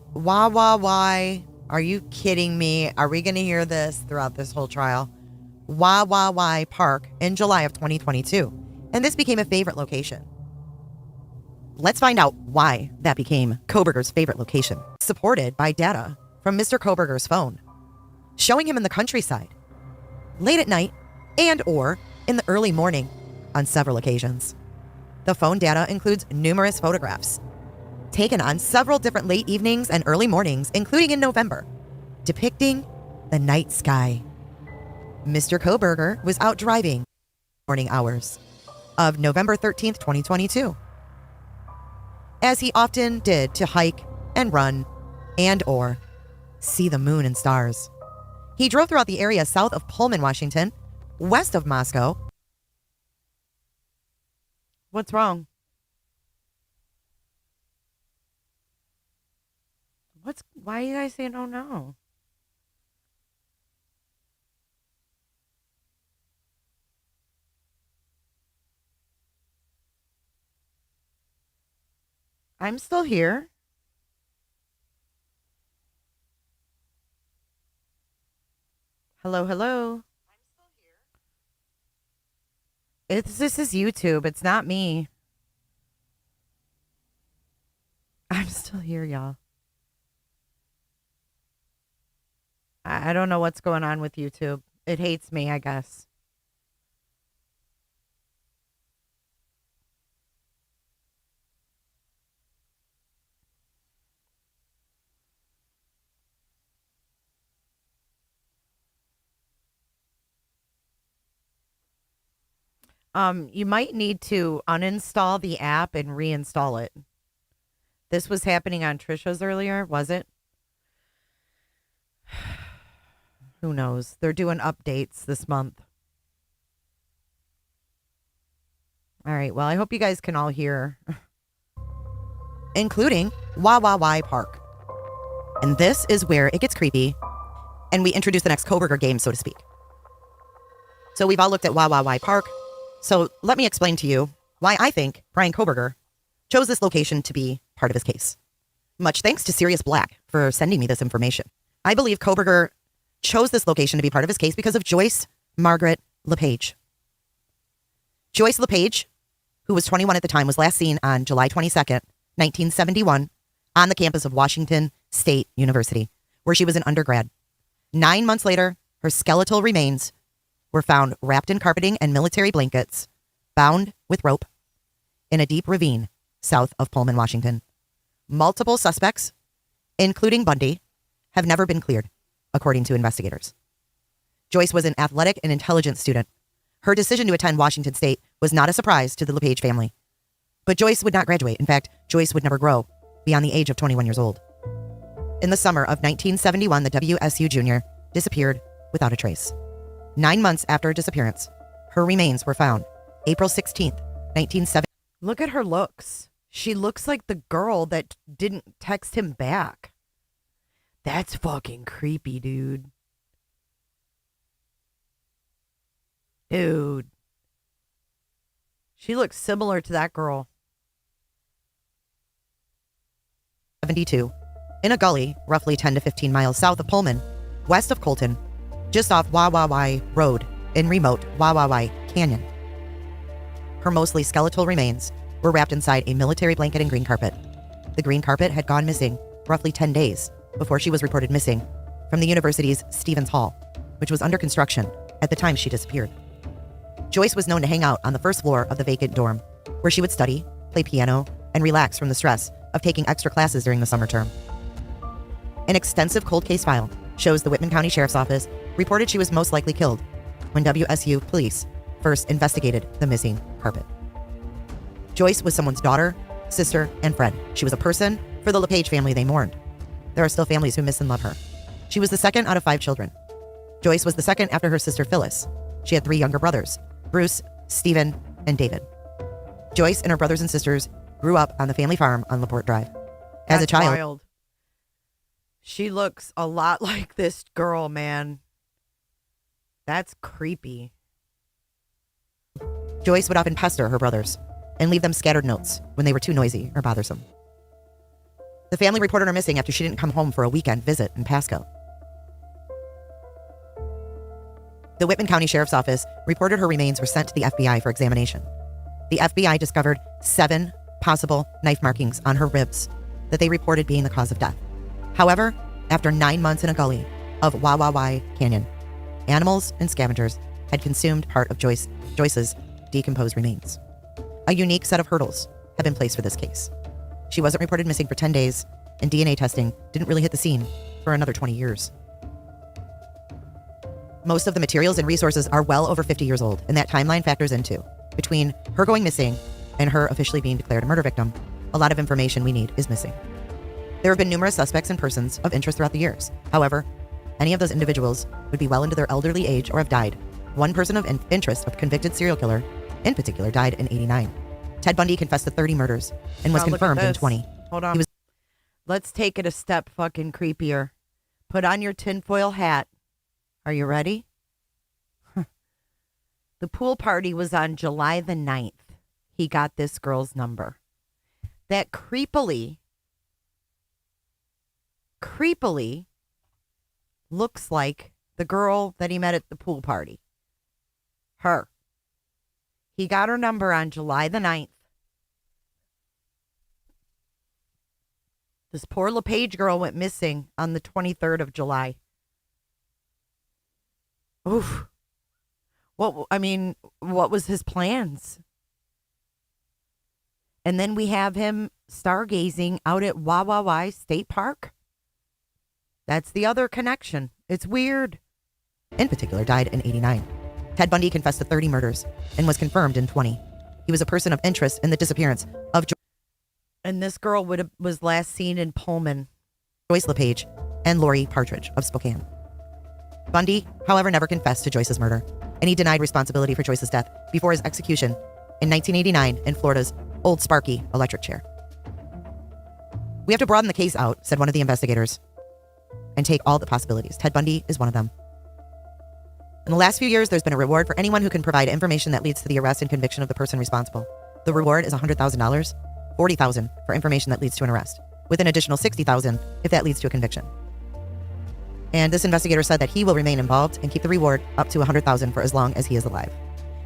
Are you kidding me? Are we going to hear this throughout this whole trial? Why Park in July of 2022. And this became a favorite location. Let's find out why that became Kohberger's favorite location. Supported by data from Mr. Kohberger's phone, showing him in the countryside, late at night, and or in the early morning on several occasions. The phone data includes numerous photographs taken on several different late evenings and early mornings, including in November, depicting the night sky. Mr. Kohberger was out driving morning hours of November 13th, 2022, as he often did to hike and run and or see the moon and stars. He drove throughout the area south of Pullman, Washington, west of Moscow. What's wrong? Why are you guys saying, oh no? I'm still here. Hello, hello. This is YouTube. It's not me. I'm still here, y'all. I don't know what's going on with YouTube. It hates me, I guess. You might need to uninstall the app and reinstall it. This was happening on Trisha's earlier, was it? Who knows? They're doing updates this month. All right, well, I hope you guys can all hear. Including Wah Park. And this is where it gets creepy, and we introduce the next Kohberger game, so to speak. So we've all looked at Wah Park. So let me explain to you why I think Bryan Kohberger chose this location to be part of his case. Much thanks to Sirius Black for sending me this information. I believe Kohberger chose this location to be part of his case because of Joyce Margaret LePage. Joyce LePage, who was 21 at the time, was last seen on July 22nd, 1971, on the campus of Washington State University, where she was an undergrad. 9 months later, her skeletal remains were found wrapped in carpeting and military blankets, bound with rope, in a deep ravine south of Pullman, Washington. Multiple suspects, including Bundy, have never been cleared, according to investigators. Joyce was an athletic and intelligent student. Her decision to attend Washington State was not a surprise to the LePage family. But Joyce would not graduate. In fact, Joyce would never grow beyond the age of 21 years old. In the summer of 1971, the WSU junior disappeared without a trace. 9 months after her disappearance, her remains were found April 16th, 1970. Look at her looks. She looks like the girl that didn't text him back. That's fucking creepy, dude. Dude. She looks similar to that girl. 72. In a gully, roughly 10 to 15 miles south of Pullman, west of Colton, just off Wah Road in remote Wah Canyon. Her mostly skeletal remains were wrapped inside a military blanket and green carpet. The green carpet had gone missing roughly 10 days before she was reported missing from the university's Stevens Hall, which was under construction at the time she disappeared. Joyce was known to hang out on the first floor of the vacant dorm, where she would study, play piano, and relax from the stress of taking extra classes during the summer term. An extensive cold case file shows the Whitman County Sheriff's Office reported she was most likely killed when WSU police first investigated the missing carpet. Joyce was someone's daughter, sister, and friend. She was a person for the LePage family they mourned. There are still families who miss and love her. She was the second out of 5 children. Joyce was the second after her sister Phyllis. She had 3 younger brothers, Bruce, Stephen, and David. Joyce and her brothers and sisters grew up on the family farm on LaPorte Drive. As a child, wild. She looks a lot like this girl, man. That's creepy. Joyce would often pester her brothers and leave them scattered notes when they were too noisy or bothersome. The family reported her missing after she didn't come home for a weekend visit in Pasco. The Whitman County Sheriff's Office reported her remains were sent to the FBI for examination. The FBI discovered 7 possible knife markings on her ribs that they reported being the cause of death. However, after 9 months in a gully of Wah Canyon, animals and scavengers had consumed part of Joyce's decomposed remains. A unique set of hurdles have been placed for this case. She wasn't reported missing for 10 days, and DNA testing didn't really hit the scene for another 20 years. Most of the materials and resources are well over 50 years old, and that timeline factors into, between her going missing and her officially being declared a murder victim, a lot of information we need is missing. There have been numerous suspects and persons of interest throughout the years. However, any of those individuals would be well into their elderly age or have died. One person of interest, a convicted serial killer, in particular, died in 89. Ted Bundy confessed to 30 murders and was confirmed in 20. Hold on. Let's take it a step fucking creepier. Put on your tinfoil hat. Are you ready? The pool party was on July the 9th. He got this girl's number. That creepily looks like the girl that he met at the pool party. Her. He got her number on July the 9th. This poor LePage girl went missing on the 23rd of July. Oof. What was his plans? And then we have him stargazing out at Wawa State Park. That's the other connection. It's weird. In particular, died in 89. Ted Bundy confessed to 30 murders and was confirmed in 20. He was a person of interest in the disappearance of and this girl was last seen in Pullman. Joyce LePage and Lori Partridge of Spokane. Bundy, however, never confessed to Joyce's murder, and he denied responsibility for Joyce's death before his execution in 1989 in Florida's Old Sparky electric chair. We have to broaden the case out, said one of the investigators, and take all the possibilities. Ted Bundy is one of them. In the last few years, there's been a reward for anyone who can provide information that leads to the arrest and conviction of the person responsible. The reward is $100,000, $40,000 for information that leads to an arrest, with an additional $60,000 if that leads to a conviction. And this investigator said that he will remain involved and keep the reward up to $100,000 for as long as he is alive.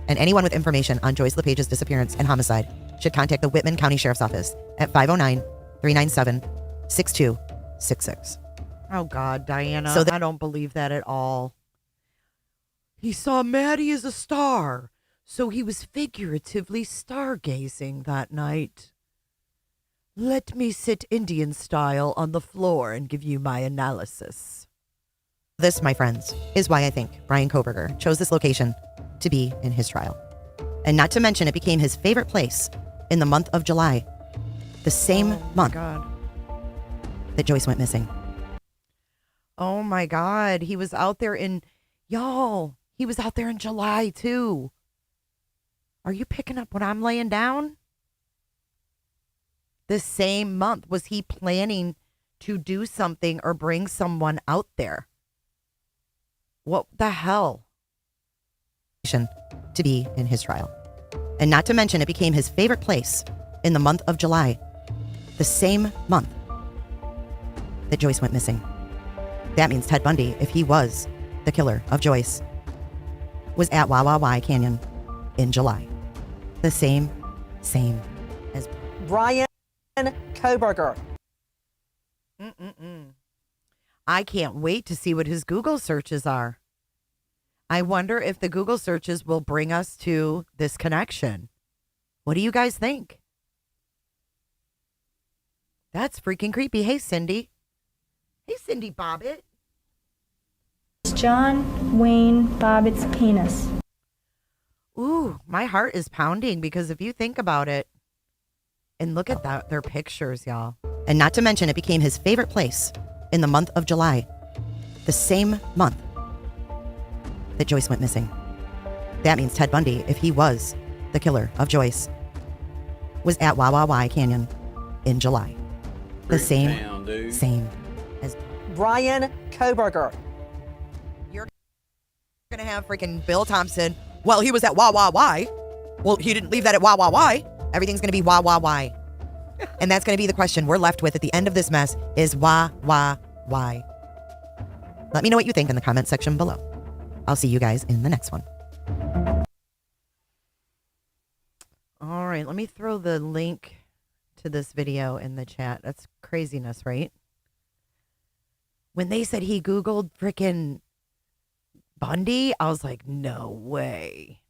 And anyone with information on Joyce LePage's disappearance and homicide should contact the Whitman County Sheriff's Office at 509-397-6266. Oh, God, Diana. I don't believe that at all. He saw Maddie as a star, so he was figuratively stargazing that night. Let me sit Indian style on the floor and give you my analysis. This, my friends, is why I think Bryan Kohberger chose this location to be in his trial. And not to mention, it became his favorite place in the month of July, the same month that Joyce went missing. Oh, my God. He was out there in July, too. Are you picking up what I'm laying down? The same month. Was he planning to do something or bring someone out there? What the hell? To be in his trial. And not to mention, it became his favorite place in the month of July, the same month that Joyce went missing. That means Ted Bundy, if he was the killer of Joyce, was at Wawa Canyon in July. The same as Bryan Kohberger. I can't wait to see what his Google searches are. I wonder if the Google searches will bring us to this connection. What do you guys think? That's freaking creepy. Hey, Cindy. Hey, Cindy Bobbitt. John Wayne Bobbitt's penis. Ooh, my heart is pounding because if you think about it, and look at that, their pictures, y'all. And not to mention, it became his favorite place in the month of July, the same month that Joyce went missing. That means Ted Bundy, if he was the killer of Joyce, was at Wawa Canyon in July. The same as Bryan Kohberger. You're going to have freaking Bill Thompson. Well, he was at Wawa. Well, he didn't leave that at Wawa. Everything's going to be why. And that's going to be the question we're left with at the end of this mess is why. Let me know what you think in the comment section below. I'll see you guys in the next one. All right, let me throw the link to this video in the chat. That's craziness, right? When they said he Googled freaking Bundy, I was like, no way.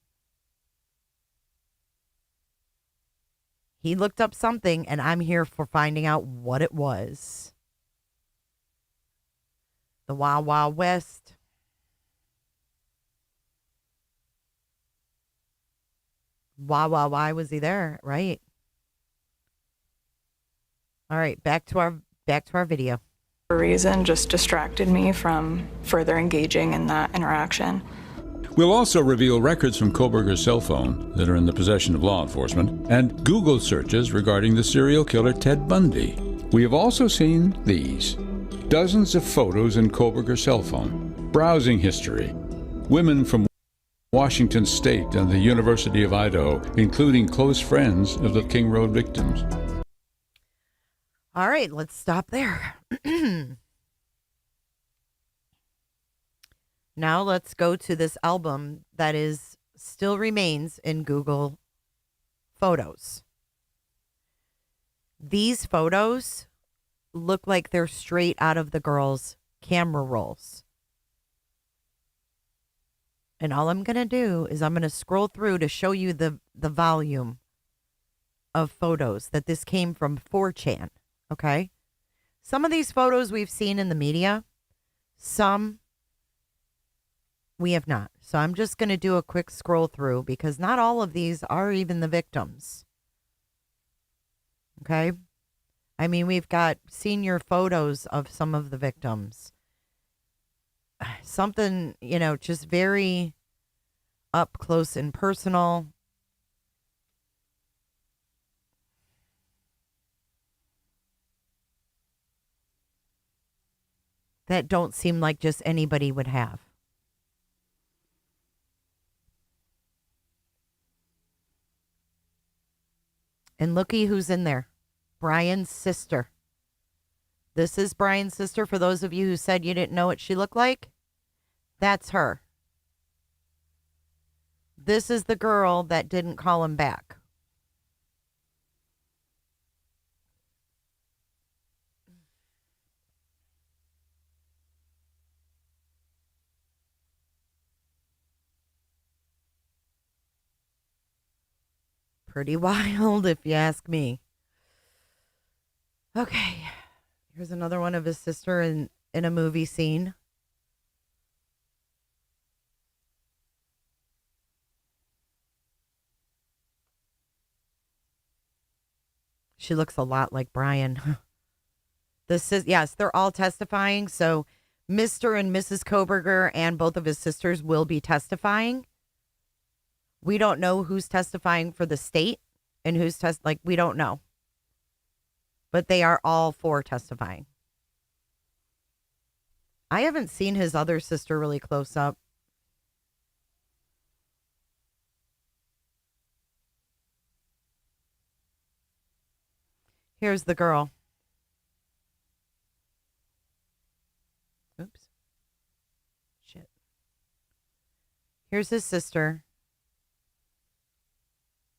He looked up something, and I'm here for finding out what it was. The Wild Wild West. Why was he there? Right. All right, back to our video. For a reason just distracted me from further engaging in that interaction. We'll also reveal records from Kohberger's cell phone that are in the possession of law enforcement and Google searches regarding the serial killer Ted Bundy. We have also seen these. Dozens of photos in Kohberger's cell phone, browsing history, women from Washington State and the University of Idaho, including close friends of the King Road victims. All right, let's stop there. Now let's go to this album that still remains in Google Photos. These photos look like they're straight out of the girls' camera rolls. And all I'm going to do is I'm going to scroll through to show you the volume of photos that this came from 4chan, okay? Some of these photos we've seen in the media, some we have not. So I'm just going to do a quick scroll through because not all of these are even the victims. Okay? I mean, we've got senior photos of some of the victims. Something, just very up close and personal. That don't seem like just anybody would have. And looky who's in there. Bryan's sister. This is Bryan's sister. For those of you who said you didn't know what she looked like, that's her. This is the girl that didn't call him back. Pretty wild, if you ask me. Okay. Here's another one of his sister in a movie scene. She looks a lot like Bryan. Yes, they're all testifying. So Mr. and Mrs. Kohberger and both of his sisters will be testifying. We don't know who's testifying for the state and who's we don't know. But they are all four testifying. I haven't seen his other sister really close up. Here's the girl. Oops. Shit. Here's his sister.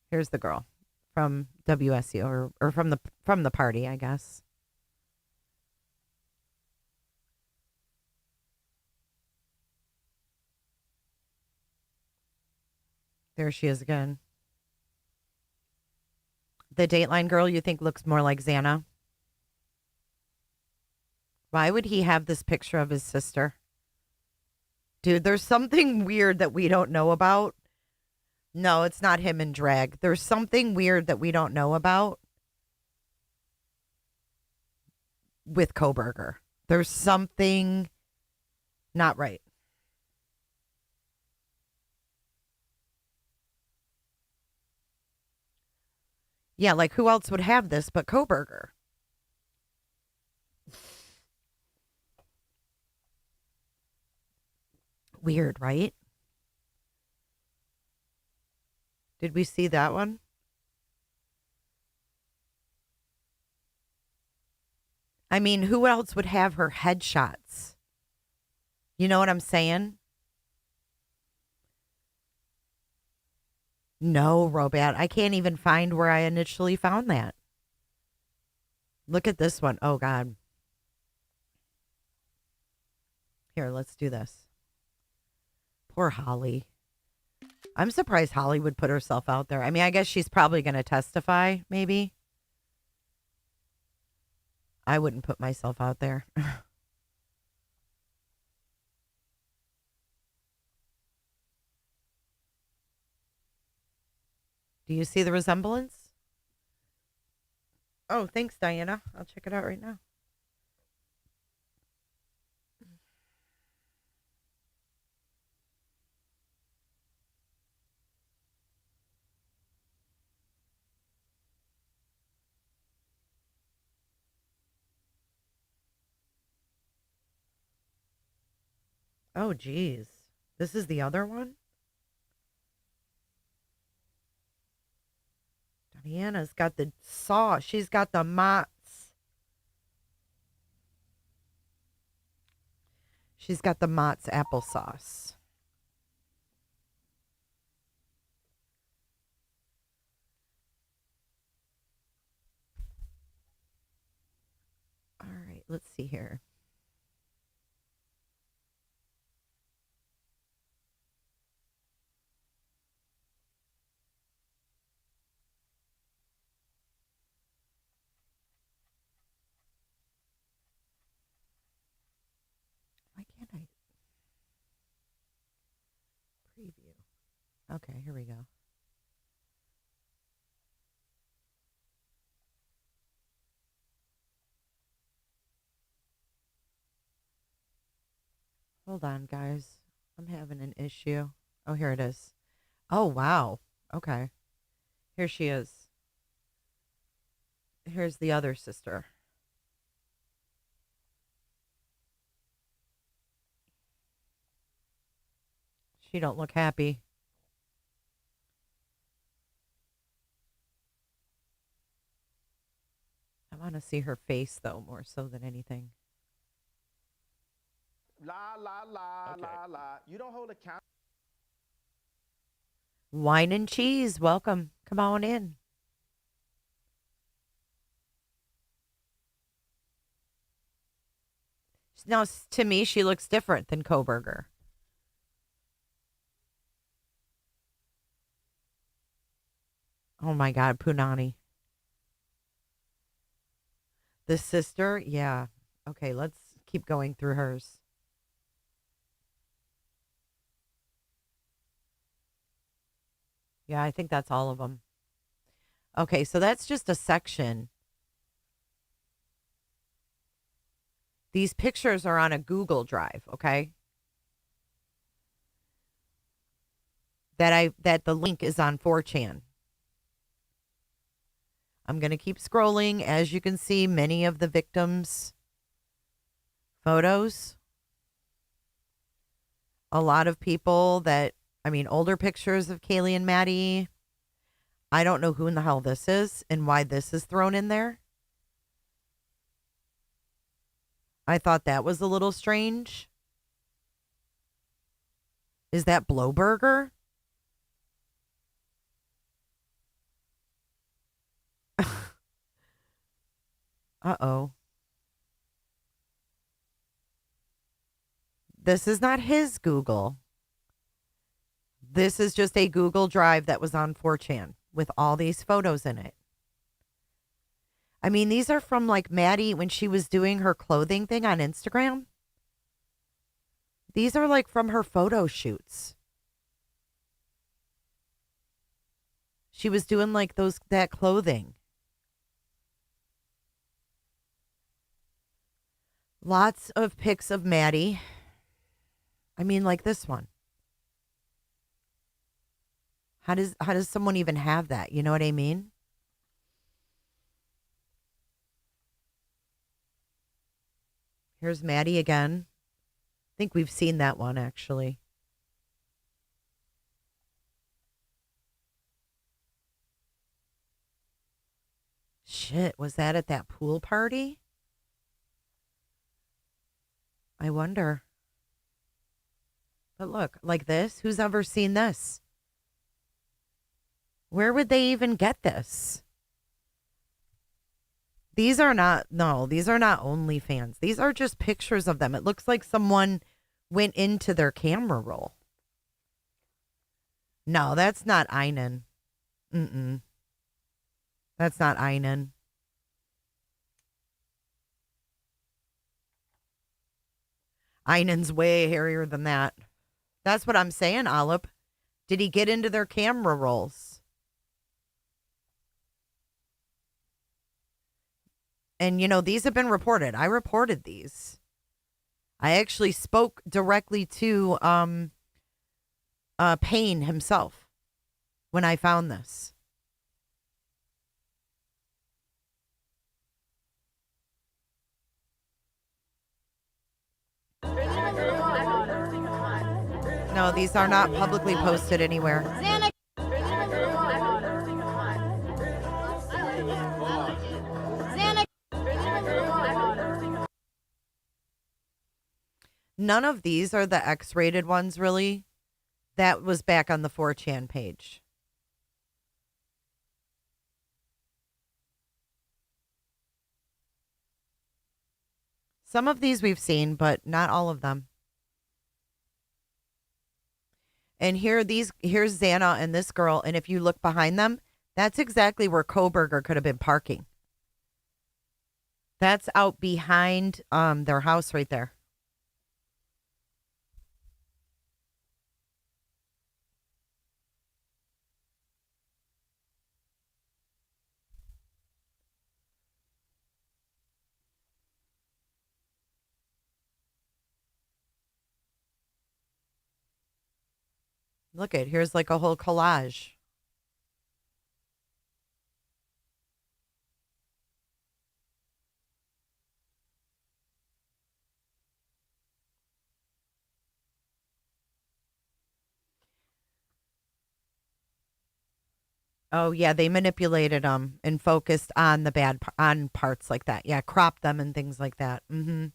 Here's the girl from WSU or from the party, I guess. There she is again. The Dateline girl you think looks more like Xana? Why would he have this picture of his sister? Dude, there's something weird that we don't know about. No, it's not him in drag. There's something weird that we don't know about with Kohberger. There's something not right. Yeah, like who else would have this but Kohberger? Weird, right? Did we see that one? I mean, who else would have her headshots? You know what I'm saying? No, Robat. I can't even find where I initially found that. Look at this one. Oh, God. Here, let's do this. Poor Holly. I'm surprised Holly would put herself out there. I mean, I guess she's probably going to testify, maybe. I wouldn't put myself out there. Do you see the resemblance? Oh, thanks, Diana. I'll check it out right now. Oh, geez. This is the other one? Diana's got the sauce. She's got the Mott's. She's got the Mott's applesauce. All right, let's see here. Why can't I preview? Okay, here we go. Hold on, guys. I'm having an issue. Oh, here it is. Oh, wow. Okay. Here she is. Here's the other sister. She don't look happy. I want to see her face, though, more so than anything. La, la, la, la, la. You don't hold account. Wine and cheese. Welcome. Come on in. Now, to me, she looks different than Kohberger. Oh, my God. Punani. The sister? Yeah. Okay, let's keep going through hers. Yeah, I think that's all of them. Okay, so that's just a section. These pictures are on a Google Drive, okay? That the link is on 4chan. I'm going to keep scrolling. As you can see, many of the victims' photos. A lot of people older pictures of Kaylee and Maddie. I don't know who in the hell this is and why this is thrown in there. I thought that was a little strange. Is that Blowburger? Uh-oh. This is not his Google. This is just a Google Drive that was on 4chan with all these photos in it. I mean, these are from like Maddie when she was doing her clothing thing on Instagram. These are like from her photo shoots. She was doing like that clothing. Lots of pics of Maddie. I mean, like this one. How does someone even have that? You know what I mean? Here's Maddie again. I think we've seen that one, actually. Shit, was that at that pool party? I wonder. But look, like this, who's ever seen this? Where would they even get this? These are not OnlyFans. These are just pictures of them. It looks like someone went into their camera roll. No, that's not Einen. Mm-mm. That's not Einen. Einen's way hairier than that. That's what I'm saying, Olive. Did he get into their camera rolls? And, these have been reported. I reported these. I actually spoke directly to Payne himself when I found this. No, these are not publicly posted anywhere. None of these are the X-rated ones, really. That was back on the 4chan page. Some of these we've seen, but not all of them. And here's Xana and this girl, and if you look behind them, that's exactly where Kohberger could have been parking. That's out behind their house right there. Look here's like a whole collage. Oh yeah, they manipulated them and focused on the on parts like that. Yeah, cropped them and things like that. Mm-hmm.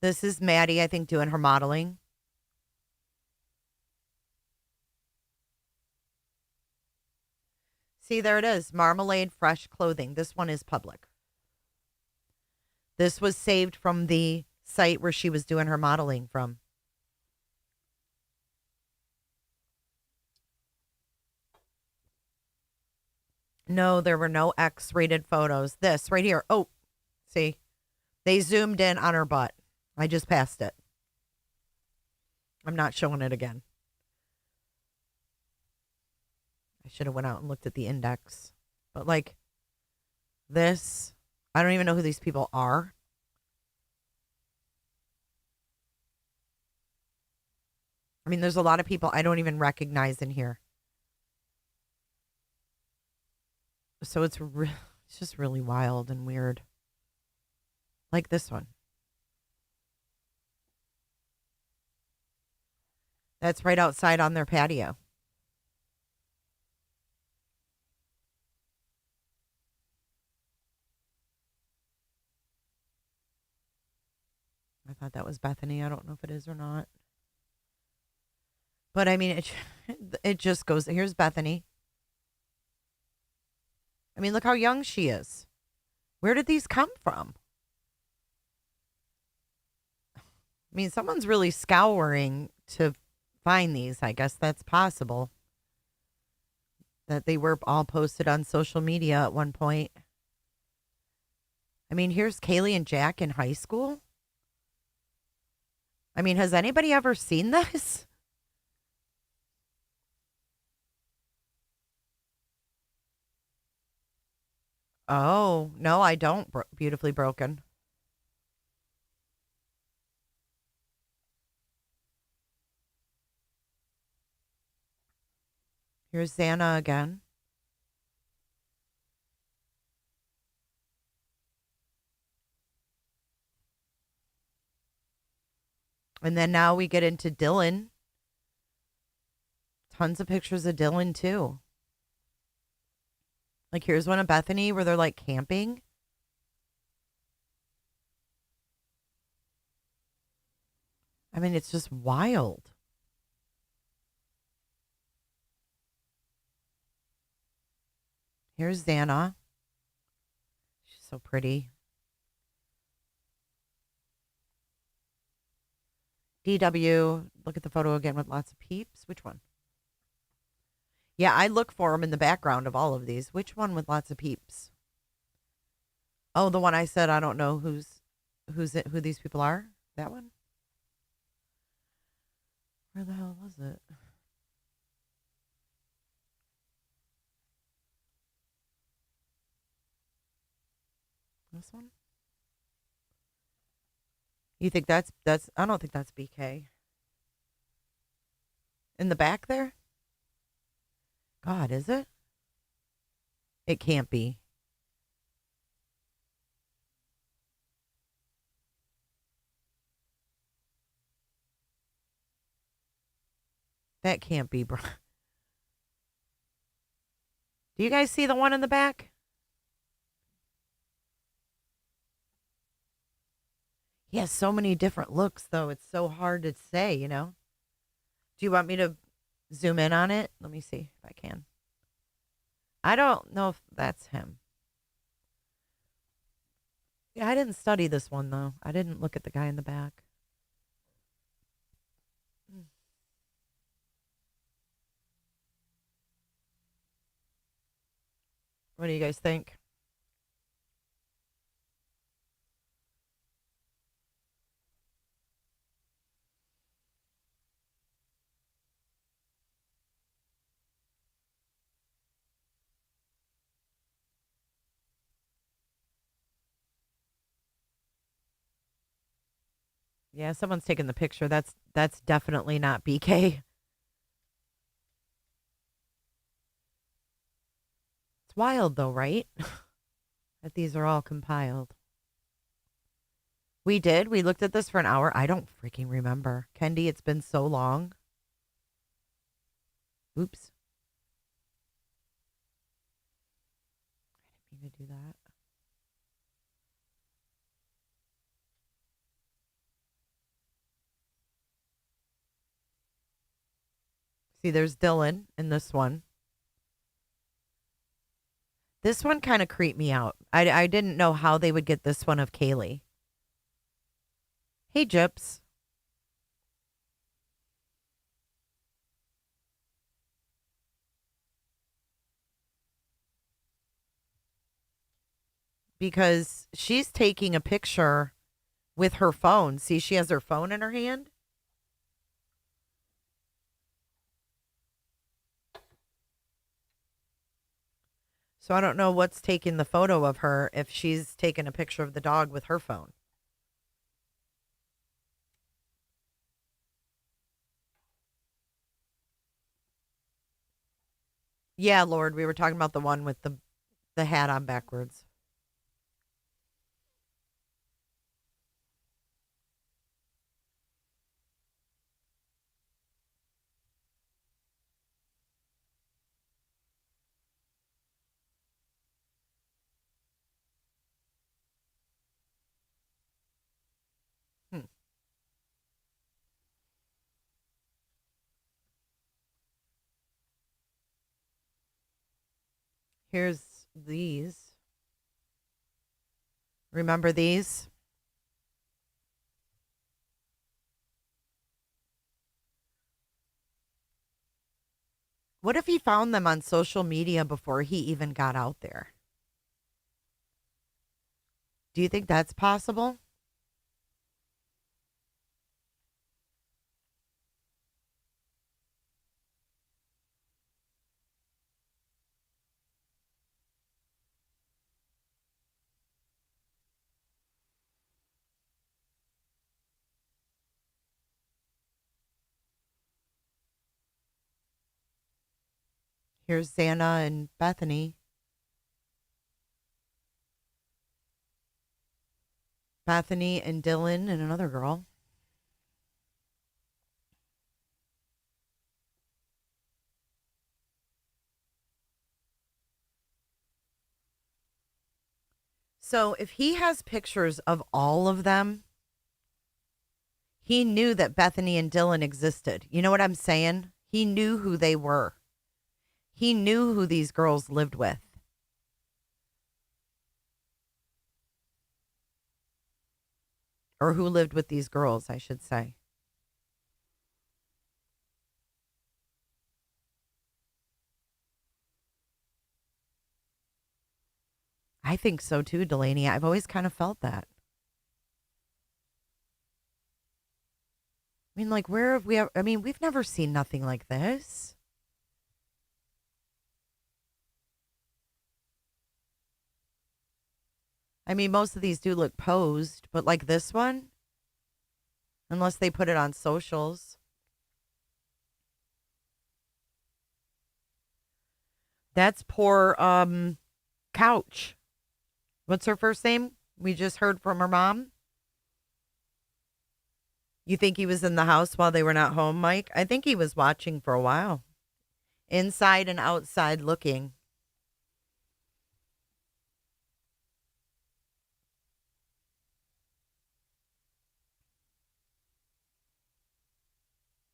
This is Maddie, I think, doing her modeling. See, there it is. Marmalade Fresh Clothing. This one is public. This was saved from the site where she was doing her modeling from. No, there were no X-rated photos. This right here. Oh, see? They zoomed in on her butt. I just passed it. I'm not showing it again. I should have went out and looked at the index. But like this, I don't even know who these people are. I mean, there's a lot of people I don't even recognize in here. So it's just really wild and weird. Like this one. That's right outside on their patio. I thought that was Bethany. I don't know if it is or not. But I mean, it just goes. Here's Bethany. I mean, look how young she is. Where did these come from? I mean, someone's really scouring to find these. I guess that's possible. That they were all posted on social media at one point. I mean, here's Kaylee and Jack in high school. I mean, has anybody ever seen this? Oh, no, I don't. Beautifully Broken. Here's Xana again. And then now we get into Dylan. Tons of pictures of Dylan, too. Like, here's one of Bethany where they're, like, camping. I mean, it's just wild. Here's Xana. She's so pretty. DW, look at the photo again with lots of peeps. Which one? Yeah, I look for them in the background of all of these. Which one with lots of peeps? Oh, the one I said I don't know who these people are. That one? Where the hell was it? This one? You think that's I don't think that's BK. In the back there? God, is it? It can't be. That can't be, bro. Do you guys see the one in the back? He has so many different looks, though. It's so hard to say, you know? Do you want me to zoom in on it? Let me see if I can. I don't know if that's him. Yeah, I didn't study this one, though. I didn't look at the guy in the back. What do you guys think? Yeah, someone's taking the picture. That's definitely not BK. It's wild though, right? That these are all compiled. We did. We looked at this for an hour. I don't freaking remember. Kendi, it's been so long. Oops. I didn't mean to do that. See, there's Dylan in this one. This one kind of creeped me out. I didn't know how they would get this one of Kaylee. Hey, Gyps. Because she's taking a picture with her phone. See, she has her phone in her hand. So I don't know what's taking the photo of her if she's taking a picture of the dog with her phone. Yeah, Lord, we were talking about the one with the hat on backwards. Here's these. Remember these? What if he found them on social media before he even got out there? Do you think that's possible? Here's Xana and Bethany. Bethany and Dylan and another girl. So if he has pictures of all of them, he knew that Bethany and Dylan existed. You know what I'm saying? He knew who they were. He knew who these girls lived with. Or who lived with these girls, I should say. I think so too, Delaney. I've always kind of felt that. I mean, like, where have we ever, I mean, we've never seen nothing like this. I mean, most of these do look posed, but like this one, unless they put it on socials. That's poor Couch. What's her first name? We just heard from her mom. You think he was in the house while they were not home, Mike? I think he was watching for a while. Inside and outside looking.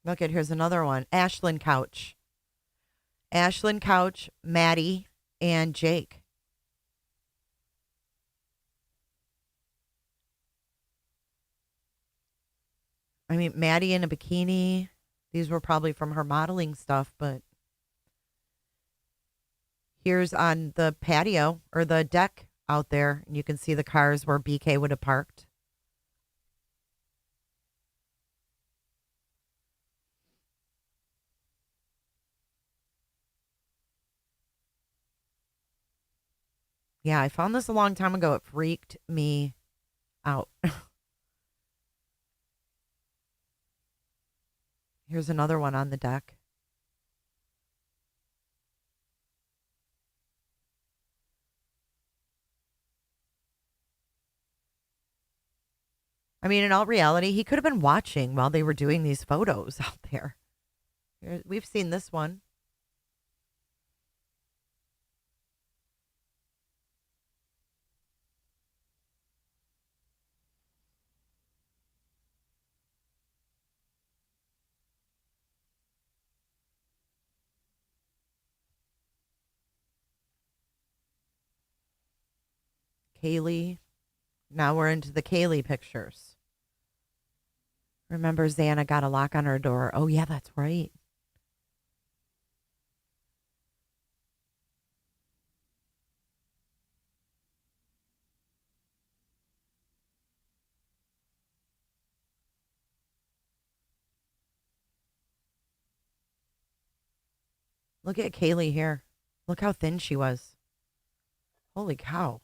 Look at, here's another one. Ashlyn Couch. Ashlyn Couch, Maddie, and Jake. I mean, Maddie in a bikini. These were probably from her modeling stuff, but here's on the patio or the deck out there, and you can see the cars where BK would have parked. Yeah, I found this a long time ago. It freaked me out. Here's another one on the deck. I mean, in all reality, he could have been watching while they were doing these photos out there. We've seen this one. Kaylee. Now we're into the Kaylee pictures. Remember, Xana got a lock on her door. Oh, yeah, that's right. Look at Kaylee here. Look how thin she was. Holy cow.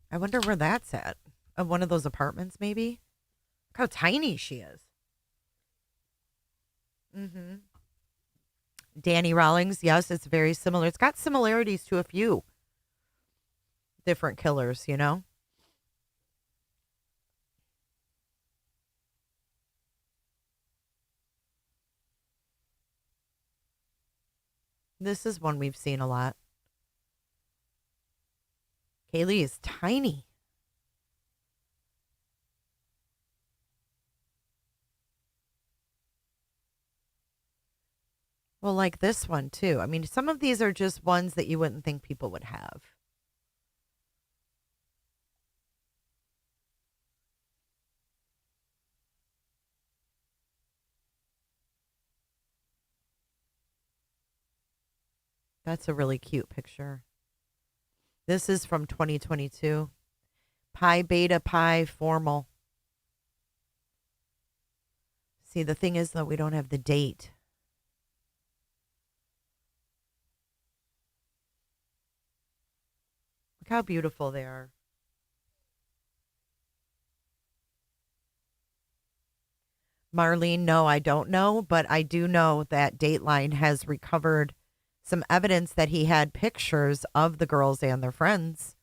I wonder where that's at. One of those apartments, maybe? Look how tiny she is. Mm-hmm. Danny Rawlings, yes, it's very similar. It's got similarities to a few different killers, you know? This is one we've seen a lot. Kaylee is tiny. Well, like this one, too. I mean, some of these are just ones that you wouldn't think people would have. That's a really cute picture. This is from 2022. Pi Beta Pi Formal. See, the thing is, though, we don't have the date. Look how beautiful they are. Marlene, no, I don't know, but I do know that Dateline has recovered some evidence that he had pictures of the girls and their friends.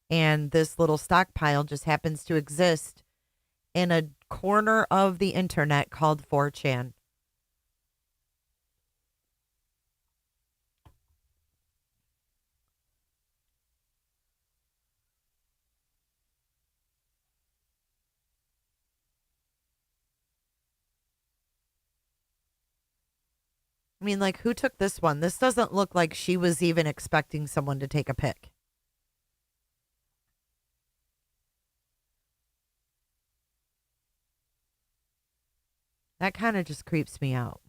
And this little stockpile just happens to exist in a corner of the internet called 4chan. I mean, like, who took this one? This doesn't look like she was even expecting someone to take a pic. That kind of just creeps me out.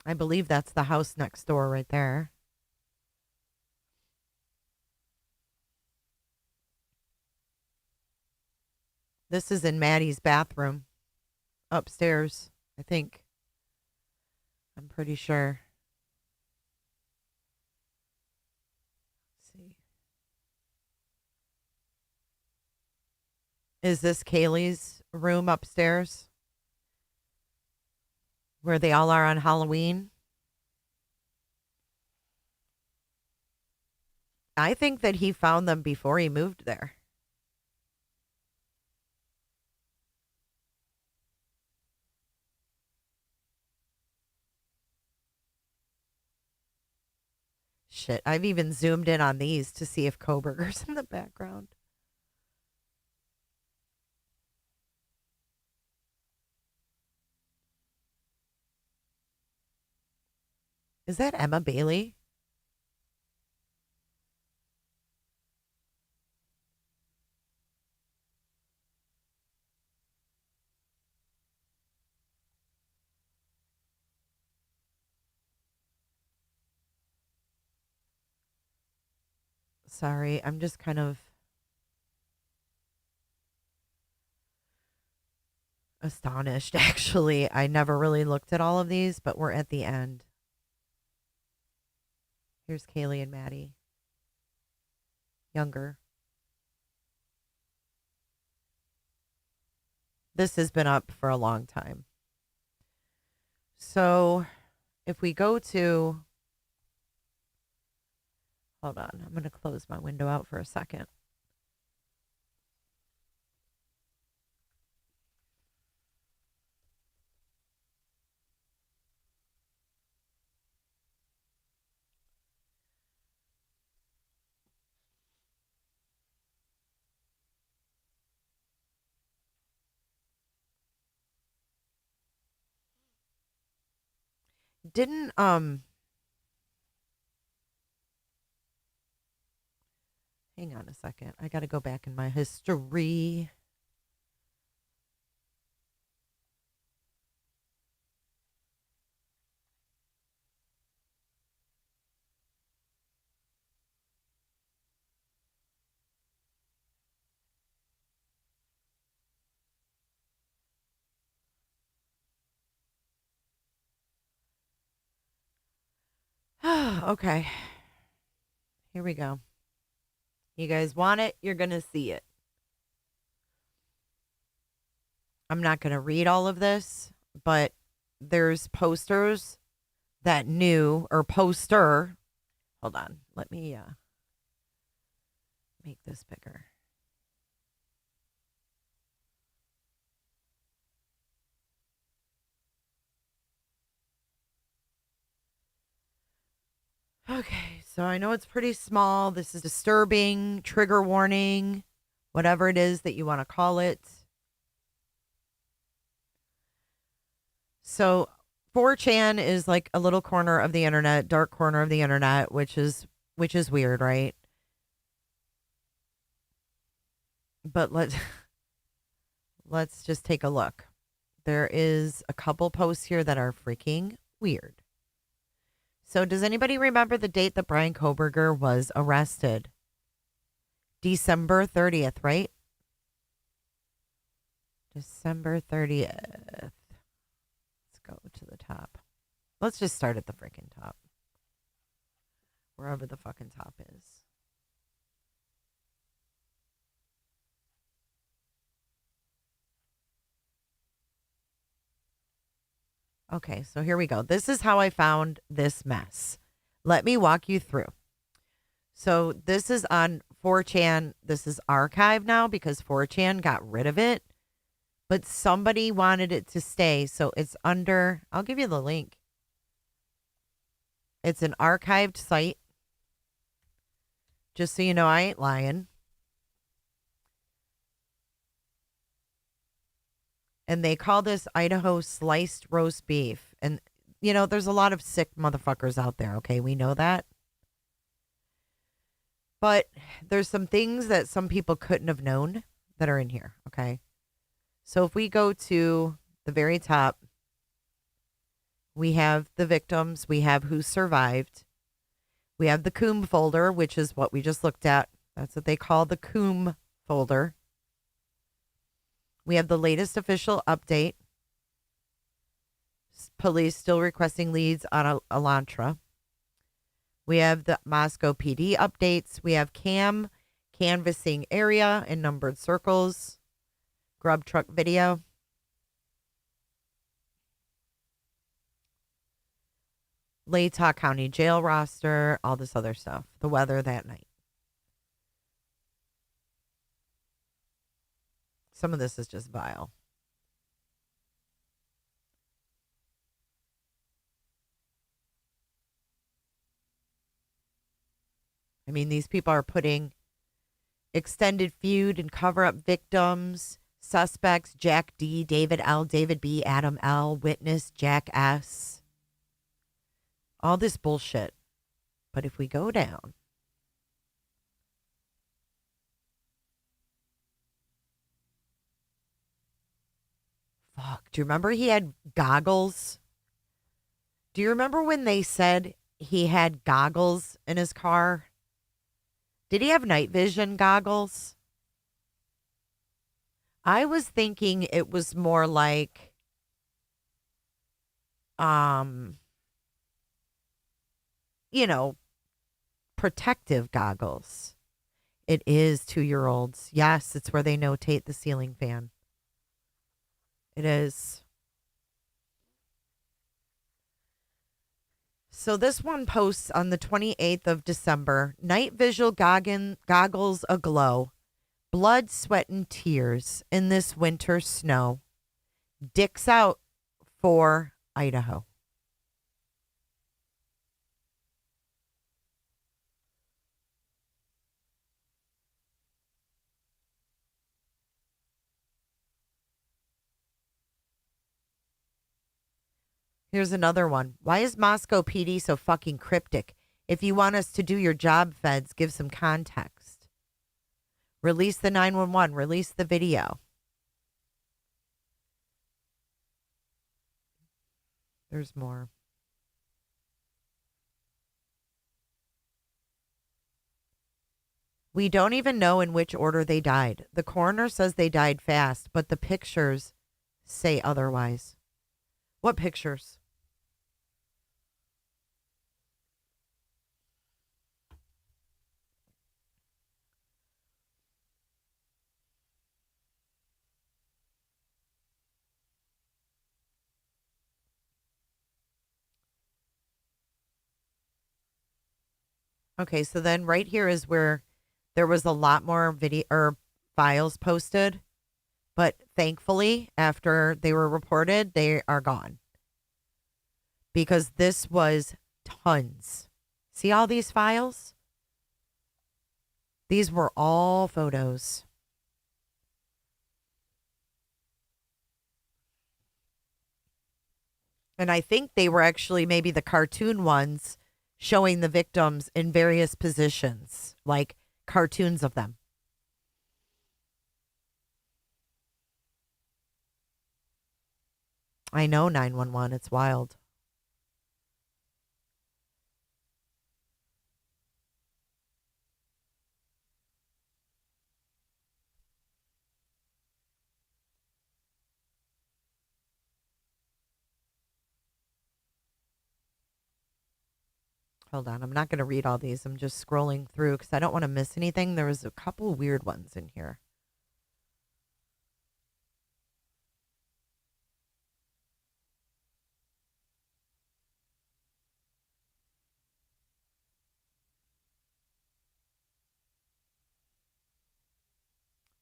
I believe that's the house next door right there. This is in Maddie's bathroom upstairs, I think. I'm pretty sure. Let's see. Is this Kaylee's room upstairs? Where they all are on Halloween? I think that he found them before he moved there. Shit, I've even zoomed in on these to see if Kohberger's in the background. Is that Emma Bailey? Sorry, I'm just kind of astonished, actually. I never really looked at all of these, but we're at the end. Here's Kaylee and Maddie. Younger. This has been up for a long time. So if we go to... Hold on. I'm going to close my window out for a second. Didn't, hang on a second. I got to go back in my history. Okay. Here we go. You guys want it? You're going to see it. I'm not going to read all of this, but there's posters that knew, or poster. Hold on. Let me make this bigger. Okay, so I know it's pretty small. This is disturbing, trigger warning, whatever it is that you want to call it. So 4chan is like a little corner of the internet, dark corner of the internet, which is weird, right? But let's just take a look. There is a couple posts here that are freaking weird. So does anybody remember the date that Bryan Kohberger was arrested? December 30th, right? December 30th. Let's go to the top. Let's just start at the freaking top. Wherever the fucking top is. Okay, so here we go. This is how I found this mess. Let me walk you through. So this is on 4chan. This is archived now because 4chan got rid of it. But somebody wanted it to stay. So it's under, I'll give you the link. It's an archived site. Just so you know, I ain't lying. And they call this Idaho sliced roast beef. And, you know, there's a lot of sick motherfuckers out there, okay? We know that. But there's some things that some people couldn't have known that are in here, okay? So if we go to the very top, We have the victims. We have who survived. We have the Coombe folder, which is what we just looked at. That's what they call the Coombe folder. We have the latest official update. Police still requesting leads on Elantra. We have the Moscow PD updates. We have Cam canvassing area in numbered circles. Grub truck video. Latah County Jail roster, all this other stuff. The weather that night. Some of this is just vile. I mean, these people are putting extended feud and cover-up victims, suspects, Jack D, David L, David B, Adam L, witness, Jack S. All this bullshit. But if we go down, fuck, do you remember he had goggles? Do you remember when they said he had goggles in his car? Did he have night vision goggles? I was thinking it was more like, protective goggles. It is 2-year-olds. Yes, it's where they notate the ceiling fan. It is. So this one posts on the 28th of December. Night visual goggles aglow. Blood, sweat, and tears in this winter snow. Dicks out for Idaho. Here's another one. Why is Moscow PD so fucking cryptic? If you want us to do your job, feds, give some context. Release the 911. Release the video. There's more. We don't even know in which order they died. The coroner says they died fast, but the pictures say otherwise. What pictures? Okay, so then right here is where there was a lot more video or files posted, but thankfully after they were reported, they are gone. Because this was tons. See all these files? These were all photos. And I think they were actually maybe the cartoon ones showing the victims in various positions, like cartoons of them. I know 911. It's wild. Hold on. I'm not going to read all these. I'm just scrolling through because I don't want to miss anything. There was a couple weird ones in here.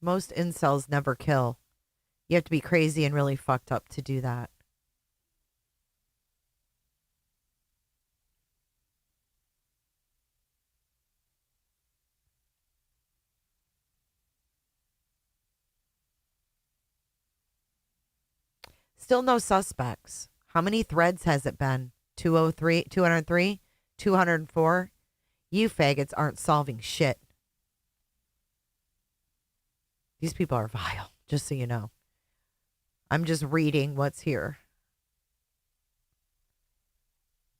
Most incels never kill. You have to be crazy and really fucked up to do that. Still no suspects. How many threads has it been? 203, 203, 204? You faggots aren't solving shit. These people are vile, just so you know. I'm just reading what's here.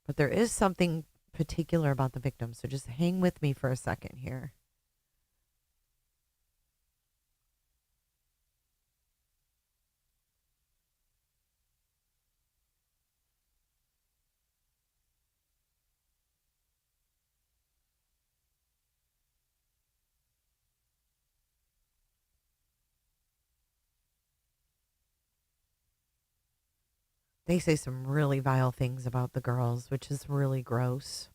But there is something particular about the victim, so just hang with me for a second here. They say some really vile things about the girls, which is really gross.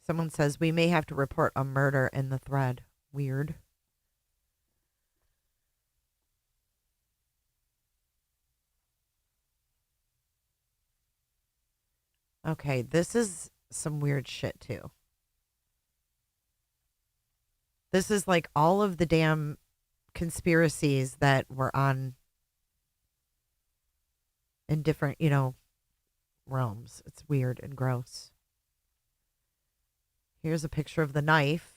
Someone says we may have to report a murder in the thread. Weird. Okay, this is some weird shit too. This is like all of the damn conspiracies that were on in different, realms. It's weird and gross. Here's a picture of the knife.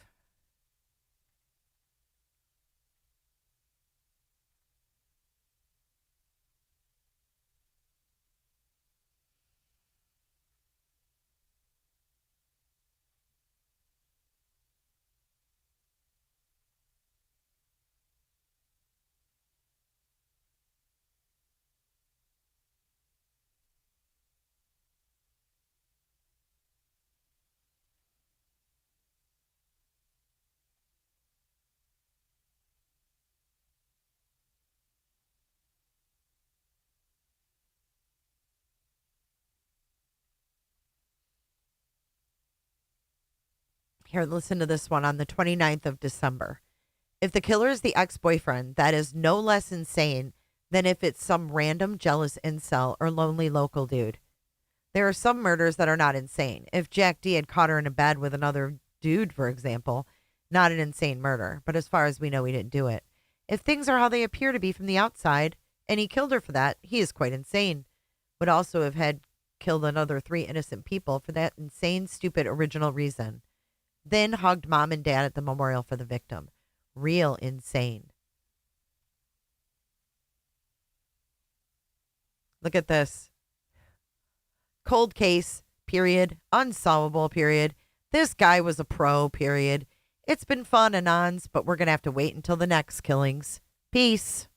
Here, listen to this one on the 29th of December. If the killer is the ex-boyfriend, that is no less insane than if it's some random jealous incel or lonely local dude. There are some murders that are not insane. If Jack D had caught her in a bed with another dude, for example, not an insane murder. But as far as we know, he didn't do it. If things are how they appear to be from the outside, and he killed her for that, he is quite insane. Would also have had killed another 3 innocent people for that insane, stupid, original reason. Then hugged mom and dad at the memorial for the victim. Real insane. Look at this. Cold case, period. Unsolvable, period. This guy was a pro, period. It's been fun, Anons, but we're going to have to wait until the next killings. Peace.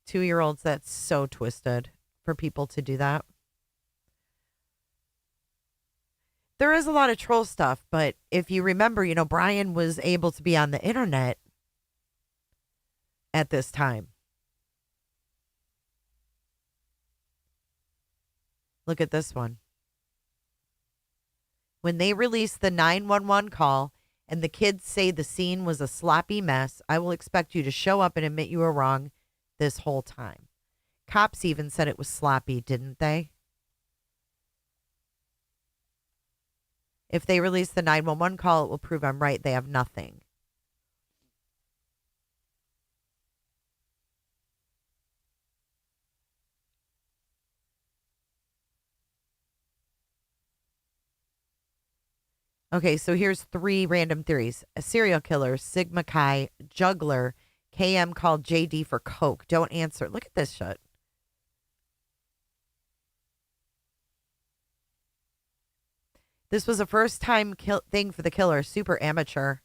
Two-year-olds, that's so twisted for people to do that. There is a lot of troll stuff, but if you remember, Bryan was able to be on the internet at this time. Look at this one. When they released the 911 call and the kids say the scene was a sloppy mess, I will expect you to show up and admit you were wrong this whole time. Cops even said it was sloppy, didn't they? If they release the 911 call, it will prove I'm right. They have nothing. Okay, so here's 3 random theories. A serial killer, Sigma Chi, juggler, KM called JD for coke. Don't answer. Look at this shit. This was a first time thing for the killer. Super amateur.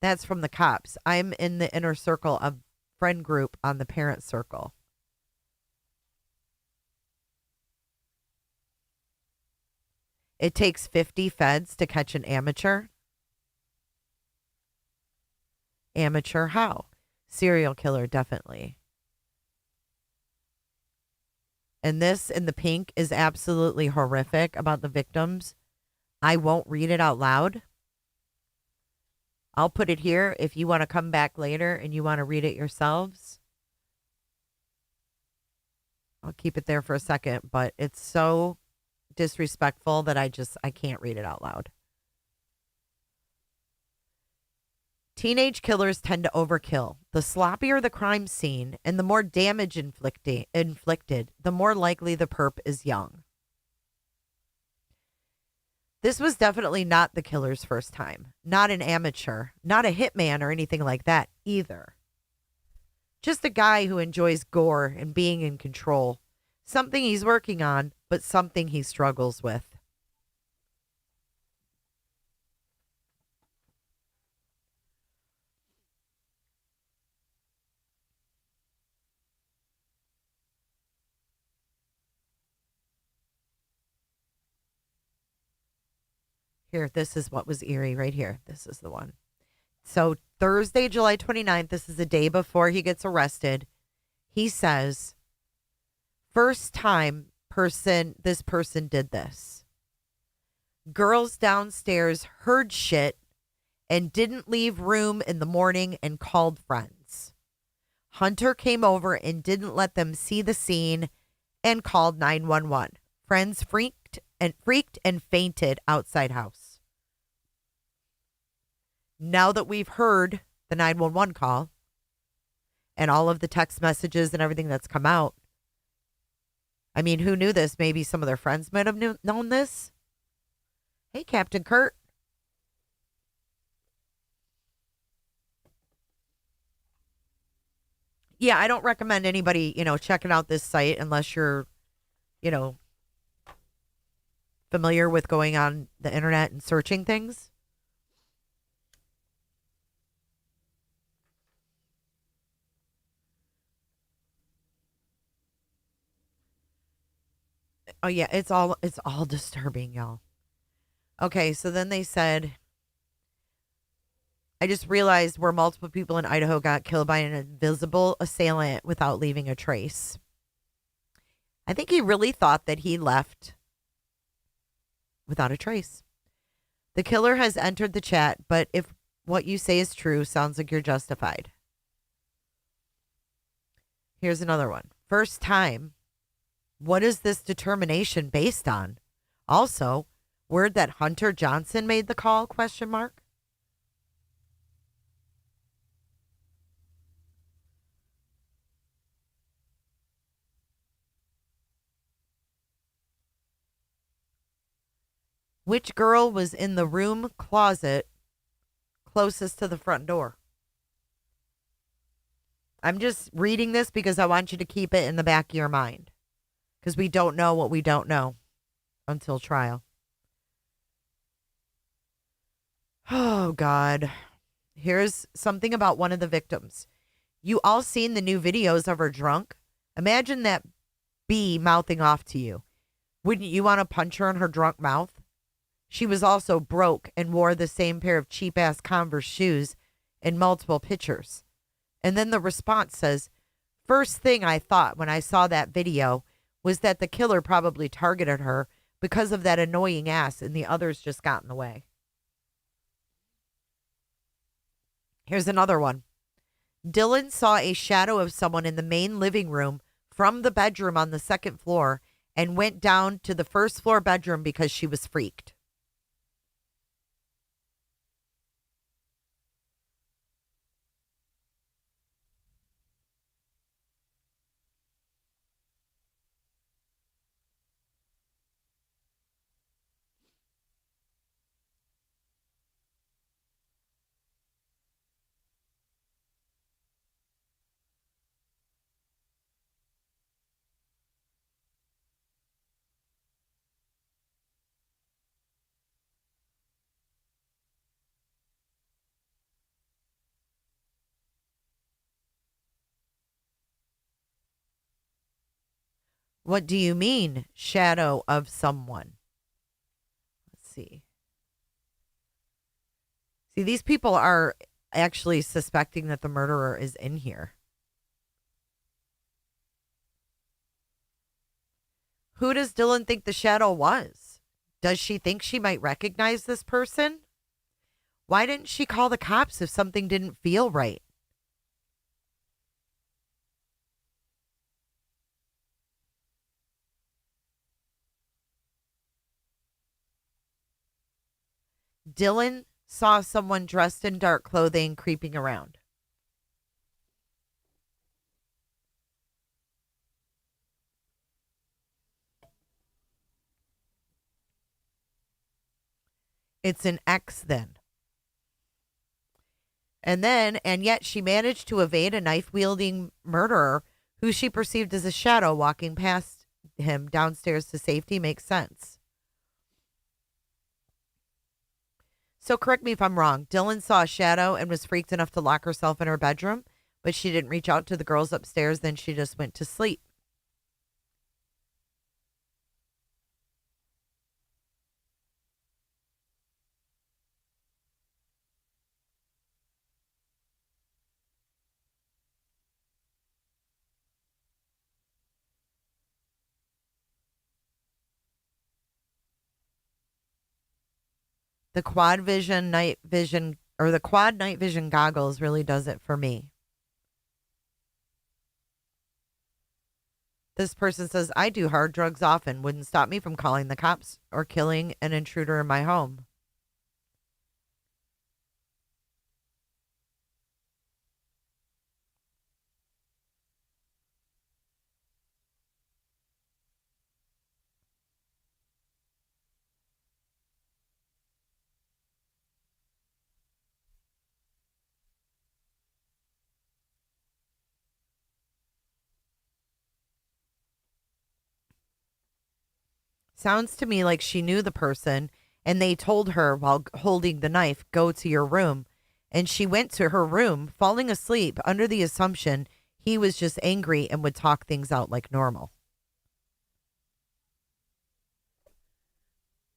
That's from the cops. I'm in the inner circle of friend group on the parent circle. It takes 50 feds to catch an amateur. Amateur how? Serial killer, definitely. And this in the pink is absolutely horrific about the victims. I won't read it out loud. I'll put it here if you want to come back later and you want to read it yourselves. I'll keep it there for a second, but it's so disrespectful that I can't read it out loud. Teenage killers tend to overkill. The sloppier the crime scene and the more damage inflicted, the more likely the perp is young. This was definitely not the killer's first time. Not an amateur, not a hitman or anything like that either. Just a guy who enjoys gore and being in control. Something he's working on, but something he struggles with. Here, this is what was eerie right here. This is the one. So Thursday, July 29th, this is the day before he gets arrested. He says, first time this person did this. Girls downstairs heard shit and didn't leave room in the morning and called friends. Hunter came over and didn't let them see the scene and called 911. Friends freaked and fainted outside house. Now that we've heard the 911 call and all of the text messages and everything that's come out, I mean, who knew this? Maybe some of their friends might have known this. Hey, Captain Kurt. Yeah, I don't recommend anybody, checking out this site unless you're, familiar with going on the internet and searching things. Oh yeah, it's all disturbing, y'all. Okay, so then they said, I just realized where multiple people in Idaho got killed by an invisible assailant without leaving a trace. I think he really thought that he left without a trace. The killer has entered the chat, but if what you say is true, sounds like you're justified. Here's another one. First time. What is this determination based on? Also, word that Hunter Johnson made the call, ? Which girl was in the room closet closest to the front door? I'm just reading this because I want you to keep it in the back of your mind. Because we don't know what we don't know until trial. Oh, God. Here's something about one of the victims. You all seen the new videos of her drunk? Imagine that bee mouthing off to you. Wouldn't you want to punch her in her drunk mouth? She was also broke and wore the same pair of cheap-ass Converse shoes in multiple pictures. And then the response says, first thing I thought when I saw that video was that the killer probably targeted her because of that annoying ass and the others just got in the way. Here's another one. Dylan saw a shadow of someone in the main living room from the bedroom on the second floor and went down to the first floor bedroom because she was freaked. What do you mean, shadow of someone? Let's see. See, these people are actually suspecting that the murderer is in here. Who does Dylan think the shadow was? Does she think she might recognize this person? Why didn't she call the cops if something didn't feel right? Dylan saw someone dressed in dark clothing creeping around. It's an X then. And yet she managed to evade a knife-wielding murderer who she perceived as a shadow walking past him downstairs to safety. Makes sense. So correct me if I'm wrong. Dylan saw a shadow and was freaked enough to lock herself in her bedroom, but she didn't reach out to the girls upstairs. Then she just went to sleep. The quad night vision goggles really does it for me. This person says, I do hard drugs often. Wouldn't stop me from calling the cops or killing an intruder in my home. Sounds to me like she knew the person and they told her while holding the knife, go to your room. And she went to her room, falling asleep under the assumption he was just angry and would talk things out like normal.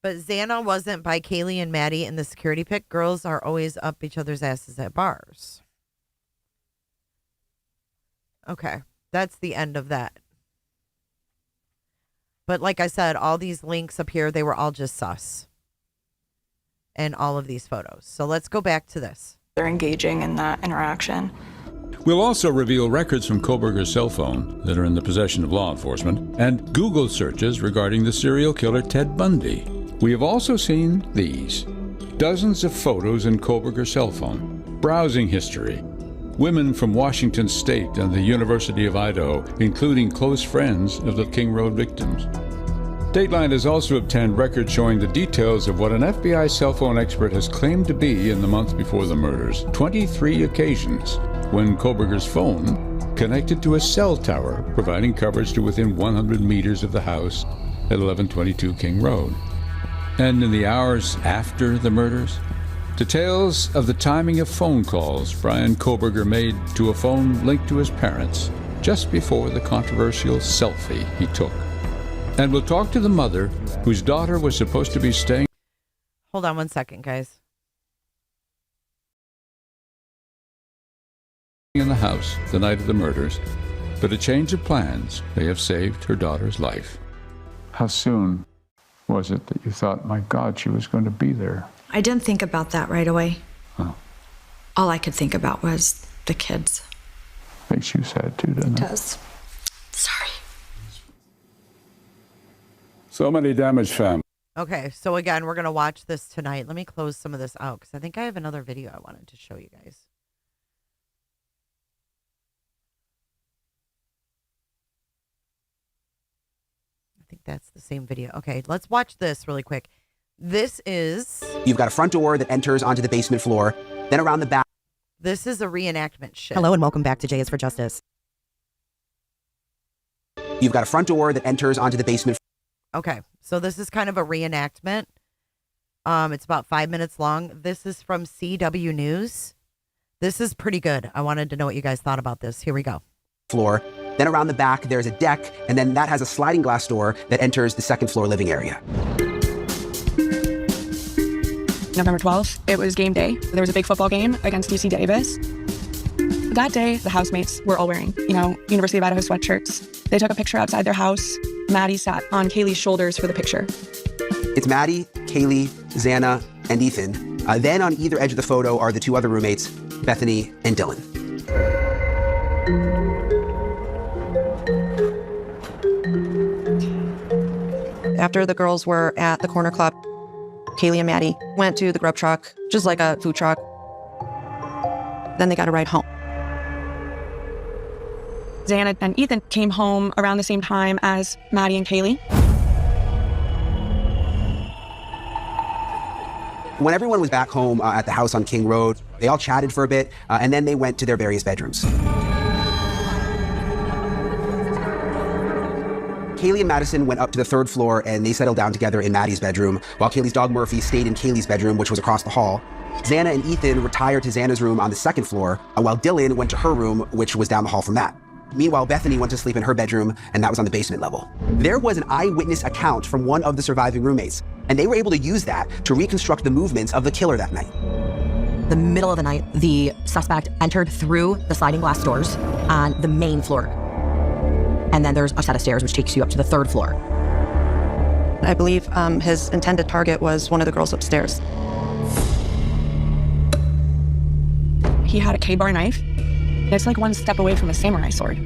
But Xana wasn't by Kaylee and Maddie in the security pic. Girls are always up each other's asses at bars. Okay, that's the end of that. But like I said, all these links up here, they were all just sus. And all of these photos. So let's go back to this. They're engaging in that interaction. We'll also reveal records from Kohberger's cell phone that are in the possession of law enforcement and Google searches regarding the serial killer Ted Bundy. We have also seen these. Dozens of photos in Kohberger's cell phone. Browsing history. Women from Washington State and the University of Idaho, including close friends of the King Road victims. Dateline has also obtained records showing the details of what an FBI cell phone expert has claimed to be in the months before the murders. 23 occasions when Kohberger's phone connected to a cell tower, providing coverage to within 100 meters of the house at 1122 King Road. And in the hours after the murders, details of the timing of phone calls Bryan Kohberger made to a phone linked to his parents just before the controversial selfie he took. And we'll talk to the mother whose daughter was supposed to be staying. Hold on one second, guys. In the house the night of the murders, but a change of plans may have saved her daughter's life. How soon was it that you thought, my God, she was going to be there? I didn't think about that right away. Oh. All I could think about was the kids. Makes you sad too, doesn't it? It does. Sorry. So many damaged families. Okay, so again, we're going to watch this tonight. Let me close some of this out because I think I have another video I wanted to show you guys. I think that's the same video. Okay, let's watch this really quick. This is... You've got a front door that enters onto the basement floor, then around the back. This is a reenactment shit. Hello and welcome back to J is for Justice. You've got a front door that enters onto the basement. Okay, so this is kind of a reenactment. It's about 5 minutes long. This is from CW News. This is pretty good. I wanted to know what you guys thought about this. Here we go. Floor. Then around the back, there's a deck, and then that has a sliding glass door that enters the second floor living area. November 12th, it was game day. There was a big football game against UC Davis. That day, the housemates were all wearing, University of Idaho sweatshirts. They took a picture outside their house. Maddie sat on Kaylee's shoulders for the picture. It's Maddie, Kaylee, Xana, and Ethan. Then on either edge of the photo are the two other roommates, Bethany and Dylan. After the girls were at the corner club, Kaylee and Maddie went to the grub truck, just like a food truck. Then they got a ride home. Xana and Ethan came home around the same time as Maddie and Kaylee. When everyone was back home at the house on King Road, they all chatted for a bit, and then they went to their various bedrooms. Kaylee and Madison went up to the third floor and they settled down together in Maddie's bedroom, while Kaylee's dog Murphy stayed in Kaylee's bedroom, which was across the hall. Xana and Ethan retired to Xana's room on the second floor, while Dylan went to her room, which was down the hall from that. Meanwhile, Bethany went to sleep in her bedroom, and that was on the basement level. There was an eyewitness account from one of the surviving roommates, and they were able to use that to reconstruct the movements of the killer that night. The middle of the night, the suspect entered through the sliding glass doors on the main floor. And then there's a set of stairs which takes you up to the third floor. I believe his intended target was one of the girls upstairs. He had a K-bar knife. It's like one step away from a samurai sword.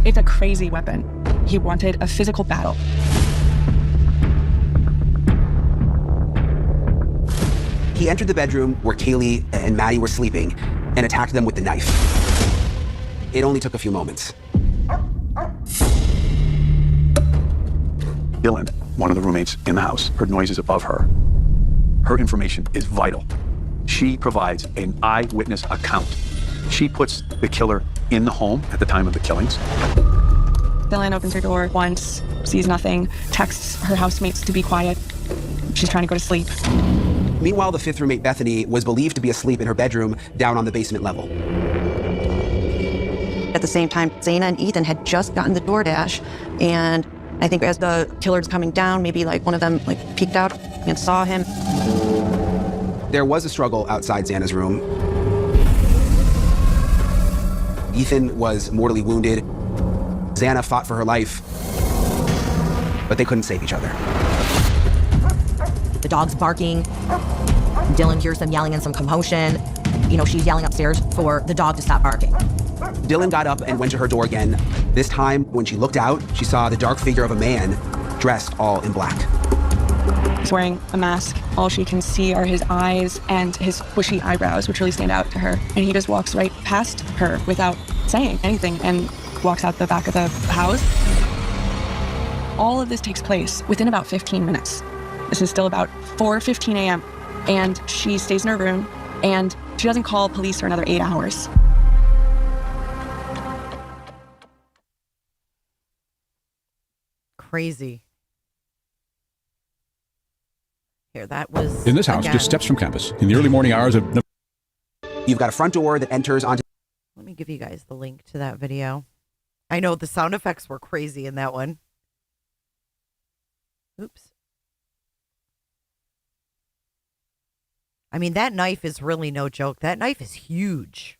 It's a crazy weapon. He wanted a physical battle. He entered the bedroom where Kaylee and Maddie were sleeping and attacked them with the knife. It only took a few moments. Dylan, one of the roommates in the house, heard noises above her. Her information is vital. She provides an eyewitness account. She puts the killer in the home at the time of the killings. Dylan opens her door once, sees nothing, texts her housemates to be quiet. She's trying to go to sleep. Meanwhile, the fifth roommate, Bethany, was believed to be asleep in her bedroom down on the basement level. At the same time, Xana and Ethan had just gotten the DoorDash, and I think as the killer's coming down, maybe like one of them like peeked out and saw him. There was a struggle outside Xana's room. Ethan was mortally wounded. Xana fought for her life, but they couldn't save each other. The dog's barking. Dylan hears them yelling and some commotion. She's yelling upstairs for the dog to stop barking. Dylan got up and went to her door again. This time, when she looked out, she saw the dark figure of a man dressed all in black. He's wearing a mask. All she can see are his eyes and his bushy eyebrows, which really stand out to her. And he just walks right past her without saying anything and walks out the back of the house. All of this takes place within about 15 minutes. This is still about 4:15 a.m. And she stays in her room and she doesn't call police for another 8 hours. Crazy. Here, that was in this house, again, just steps from campus in the early morning hours of. You've got a front door that enters onto. Let me give you guys the link to that video. I know the sound effects were crazy in that one. Oops. I mean, that knife is really no joke. That knife is huge.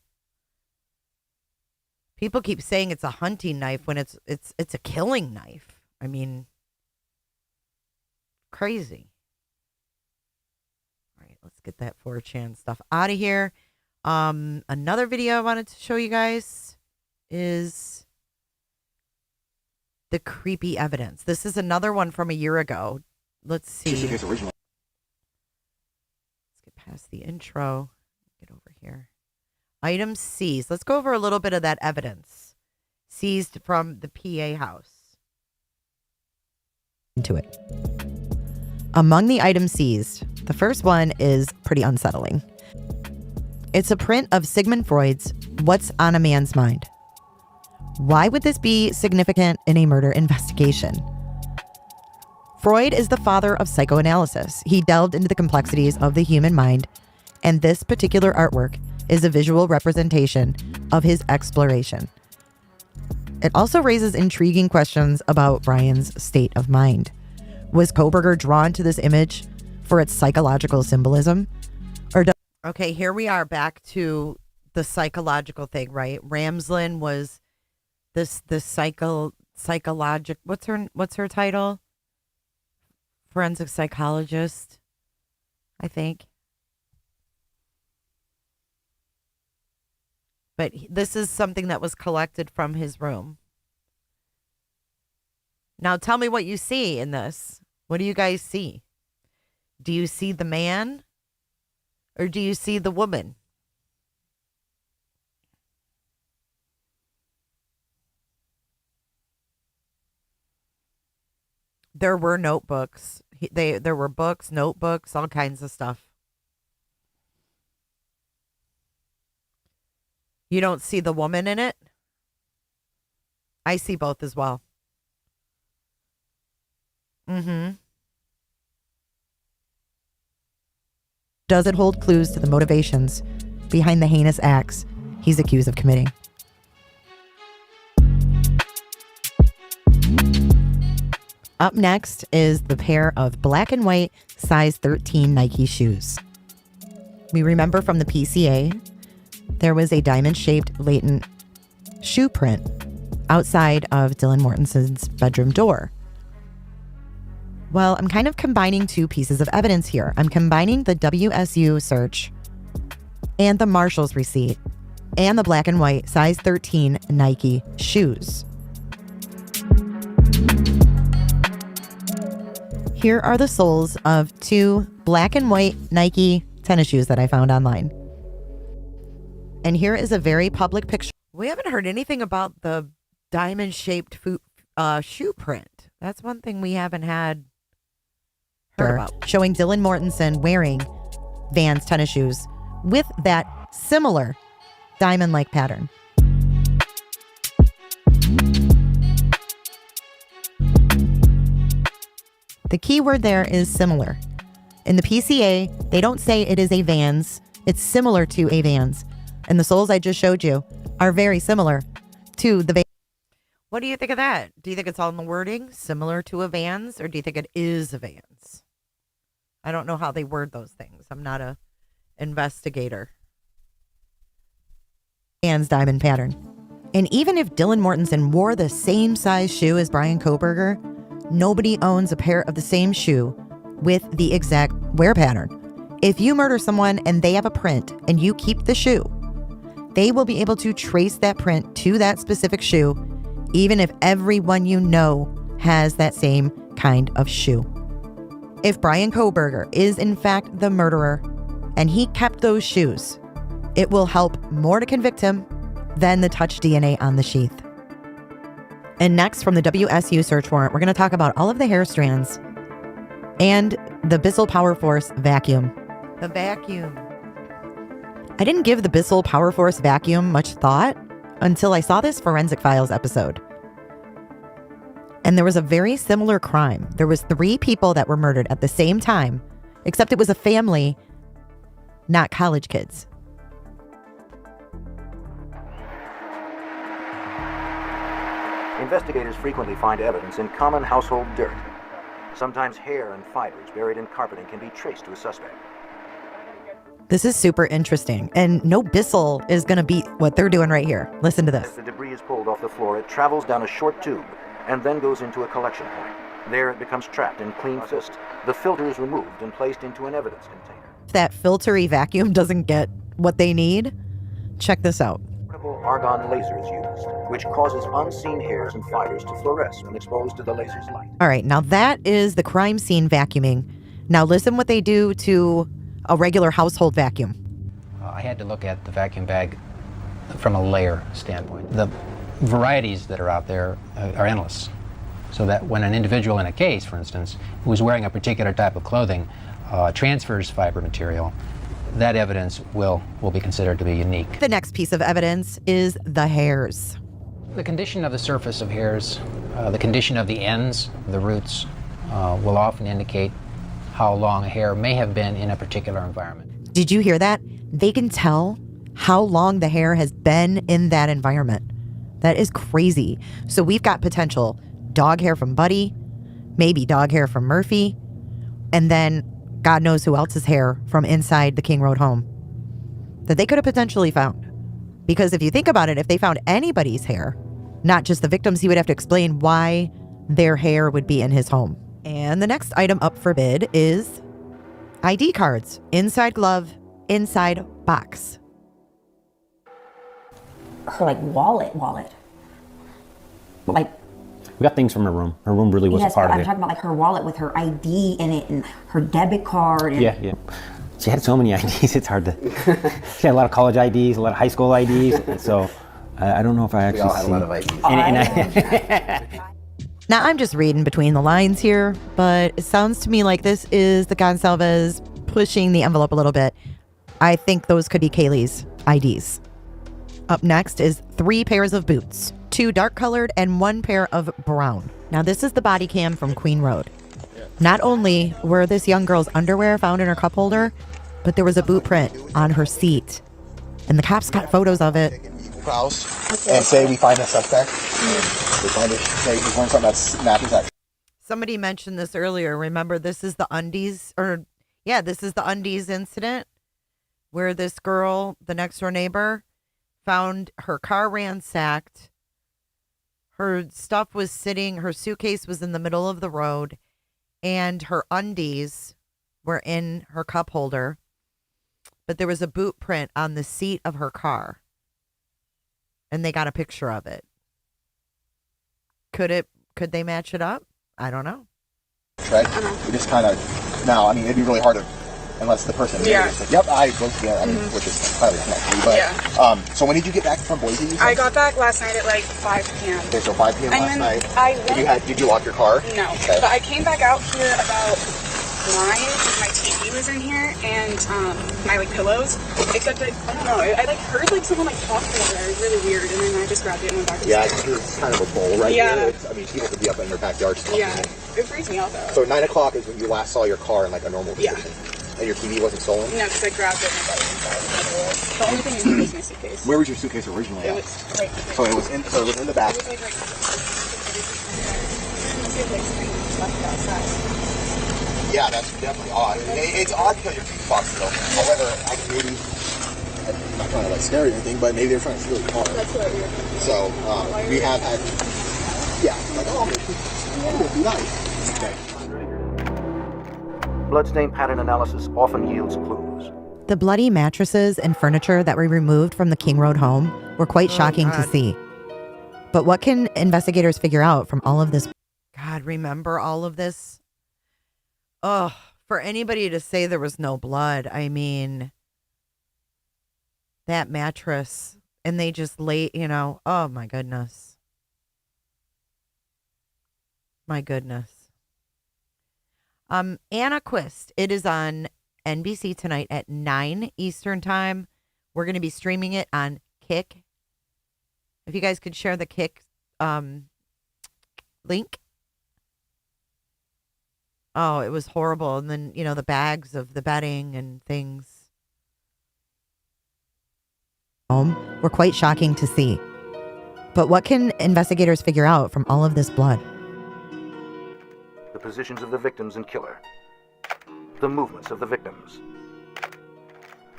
People keep saying it's a hunting knife when it's a killing knife. I mean, crazy. All right, let's get that 4chan stuff out of here. Another video I wanted to show you guys is the creepy evidence. This is another one from a year ago. Let's see. Let's get past the intro. Get over here. Items seized. Let's go over a little bit of that evidence seized from the PA house. Into it. Among the items seized, the first one is pretty unsettling. It's a print of Sigmund Freud's What's on a Man's Mind. Why would this be significant in a murder investigation? Freud is the father of psychoanalysis. He delved into the complexities of the human mind, and this particular artwork is a visual representation of his exploration. It also raises intriguing questions about Bryan's state of mind. Was Kohberger drawn to this image for its psychological symbolism? Okay, here we are back to the psychological thing, right? Ramslin was the psychologic. What's her title? Forensic psychologist, I think. But this is something that was collected from his room. Now tell me what you see in this. What do you guys see? Do you see the man or do you see the woman? There were notebooks. There were books, notebooks, all kinds of stuff. You don't see the woman in it? I see both as well. Mm-hmm. Does it hold clues to the motivations behind the heinous acts he's accused of committing? Up next is the pair of black and white size 13 Nike shoes. We remember from the PCA, there was a diamond-shaped latent shoe print outside of Dylan Mortensen's bedroom door. Well, I'm kind of combining two pieces of evidence here. I'm combining the WSU search and the Marshall's receipt and the black and white size 13 Nike shoes. Here are the soles of two black and white Nike tennis shoes that I found online. And here is a very public picture. We haven't heard anything about the diamond-shaped shoe print. That's one thing we haven't heard about. Showing Dylan Mortensen wearing Vans tennis shoes with that similar diamond-like pattern. The key word there is similar. In the PCA, they don't say it is a Vans. It's similar to a Vans. And the soles I just showed you are very similar to the Vans. What do you think of that? Do you think it's all in the wording, similar to a Vans, or do you think it is a Vans? I don't know how they word those things. I'm not a investigator. Vans diamond pattern. And even if Dylan Mortensen wore the same size shoe as Bryan Kohberger, nobody owns a pair of the same shoe with the exact wear pattern. If you murder someone and they have a print and you keep the shoe, they will be able to trace that print to that specific shoe, even if everyone you know has that same kind of shoe. If Bryan Kohberger is in fact the murderer and he kept those shoes, it will help more to convict him than the touch DNA on the sheath. And next, from the WSU search warrant, we're going to talk about all of the hair strands and the Bissell Power Force vacuum. The vacuum. I didn't give the Bissell Power Force vacuum much thought until I saw this Forensic Files episode. And there was a very similar crime. There was 3 people that were murdered at the same time, except it was a family, not college kids. Investigators frequently find evidence in common household dirt. Sometimes hair and fibers buried in carpeting can be traced to a suspect. This is super interesting, and no Bissell is going to beat what they're doing right here. Listen to this. As the debris is pulled off the floor, it travels down a short tube and then goes into a collection point. There it becomes trapped in clean fist. The filter is removed and placed into an evidence container. If that filtery vacuum doesn't get what they need, check this out. Argon laser is used, which causes unseen hairs and fibers to fluoresce when exposed to the laser's light. All right, now that is the crime scene vacuuming. Now listen what they do to a regular household vacuum. I had to look at the vacuum bag from a layer standpoint. The varieties that are out there are endless. So that when an individual in a case, for instance, who is wearing a particular type of clothing, transfers fiber material, that evidence will be considered to be unique. The next piece of evidence is the hairs. The condition of the surface of hairs, the condition of the ends, the roots, will often indicate how long a hair may have been in a particular environment. Did you hear that? They can tell how long the hair has been in that environment. That is crazy. So we've got potential dog hair from Buddy, maybe dog hair from Murphy, and then God knows who else's hair from inside the King Road home that they could have potentially found. Because if you think about it, if they found anybody's hair, not just the victims, he would have to explain why their hair would be in his home. And the next item up for bid is ID cards. Inside glove, inside box. Her wallet. Like We got things from her room. Her room really was a part of I'm it. talking about like her wallet with her ID in it and her debit card. And Yeah. She had so many IDs, it's hard to... She had a lot of college IDs, a lot of high school IDs, and so I don't know if I actually We all had see... a lot of IDs. Now, I'm just reading between the lines here, but it sounds to me like this is the Gonsalves pushing the envelope a little bit. I think those could be Kaylee's IDs. Up next is 3 pairs of boots, 2 dark colored and 1 pair of brown. Now, this is the body cam from Queen Road. Not only were this young girl's underwear found in her cup holder, but there was a boot print on her seat. And the cops got photos of it. House and say we find a suspect. We find it. Say we find something that's matches that. Somebody mentioned this earlier. Remember, this is the undies, this is the undies incident where this girl, the next door neighbor, found her car ransacked. Her stuff was sitting, her suitcase was in the middle of the road, and her undies were in her cup holder. But there was a boot print on the seat of her car. And they got a picture of it. Could they match it up? I don't know. Right? We just kind of, now, I mean, it'd be really hard to, unless the person is like, yep, I both, yeah, I mean, which is highly unlikely. But, so when did you get back from Boise? I got back last night at like 5 p.m. Okay, so 5 p.m. last night. Did you lock your car? No, okay. But I came back out here about 9 because my TV was in here and my like pillows. Except that I don't know, I like heard like someone like talk to each other. It was really weird, and then I just grabbed it and went back. Yeah, it's kind of a bowl right here. I mean, people could be up in their backyards. Yeah, it freaks me out though. So 9 o'clock is when you last saw your car in like a normal position. And your TV wasn't stolen? No, because I grabbed it and got it inside. The only thing in here was my suitcase. Where was your suitcase originally? It was right here. So it was in the back. It was like right outside. Yeah, that's definitely odd. It's odd because your fuse box is open. However, I'm not trying to like scare you or anything, but maybe they're trying to steal your car. That's what we were. So we have had, like, oh, be nice. Okay. Bloodstain pattern analysis often yields clues. The bloody mattresses and furniture that were removed from the King Road home were quite shocking to see. But what can investigators figure out from all of this? God, remember all of this? Oh, for anybody to say there was no blood, I mean, that mattress, and they just lay, oh my goodness. My goodness. Anna Quist, it is on NBC tonight at 9 Eastern time. We're going to be streaming it on Kick. If you guys could share the Kick link. Oh, it was horrible. And then, the bags of the bedding and things. Were quite shocking to see. But what can investigators figure out from all of this blood? The positions of the victims and killer, the movements of the victims,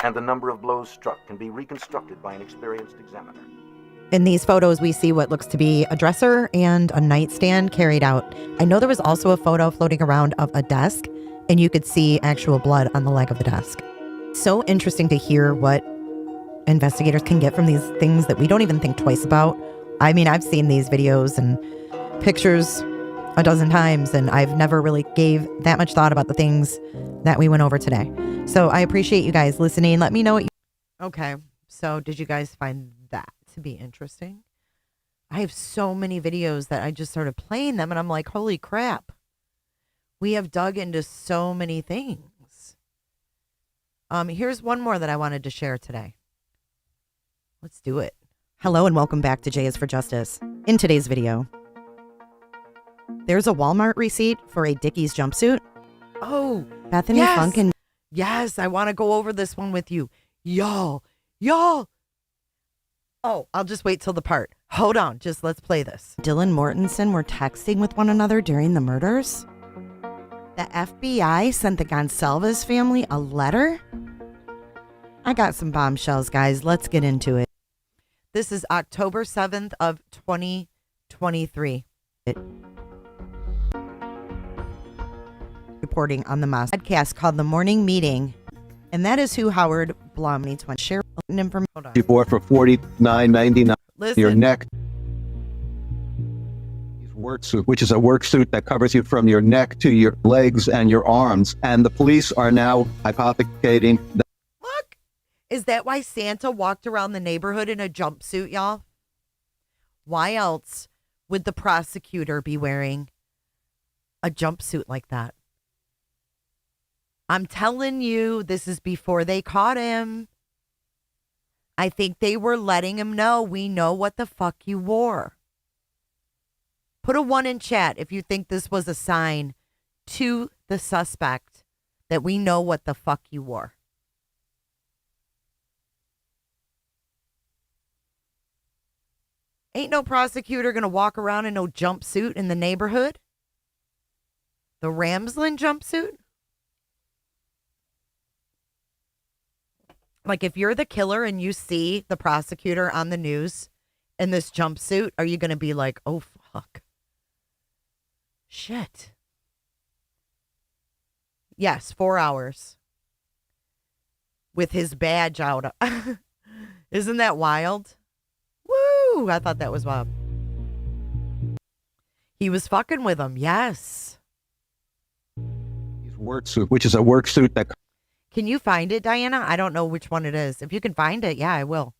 and the number of blows struck can be reconstructed by an experienced examiner. In these photos, we see what looks to be a dresser and a nightstand carried out. I know there was also a photo floating around of a desk, and you could see actual blood on the leg of the desk. So interesting to hear what investigators can get from these things that we don't even think twice about. I mean, I've seen these videos and pictures a dozen times, and I've never really gave that much thought about the things that we went over today. So I appreciate you guys listening. Let me know what you... Okay, so did you guys find that to be interesting? I have so many videos that I just started playing them, and I'm like, holy crap. We have dug into so many things. Here's one more that I wanted to share today. Let's do it. Hello and welcome back to J is for Justice. In today's video, there's a Walmart receipt for a Dickies jumpsuit. Oh, Bethany yes. Funk and... Yes, I want to go over this one with you. Y'all. Oh, I'll just wait till the part. Hold on, just let's play this. Dylan Mortensen were texting with one another during the murders. The FBI sent the Gonsalves family a letter. I got some bombshells, guys. Let's get into it. This is October 7th of 2023. Reporting on the Moss podcast called The Morning Meeting, and that is who Howard Blum needs to share information. Before for $49.99. Listen. Your neck. work suit, which is a work suit that covers you from your neck to your legs and your arms. And the police are now hypothecating that. Look, is that why Santa walked around the neighborhood in a jumpsuit, y'all? Why else would the prosecutor be wearing a jumpsuit like that? I'm telling you, this is before they caught him. I think they were letting him know, we know what the fuck you wore. Put a 1 in chat if you think this was a sign to the suspect that we know what the fuck you wore. Ain't no prosecutor gonna walk around in no jumpsuit in the neighborhood. The Ramsland jumpsuit? Like, if you're the killer and you see the prosecutor on the news in this jumpsuit, are you going to be like, oh, fuck? Shit. Yes, 4 hours. With his badge out. Isn't that wild? Woo! I thought that was wild. He was fucking with him, yes. Work suit, which is a work suit that Can you find it, Diana? I don't know which one it is. If you can find it, yeah, I will.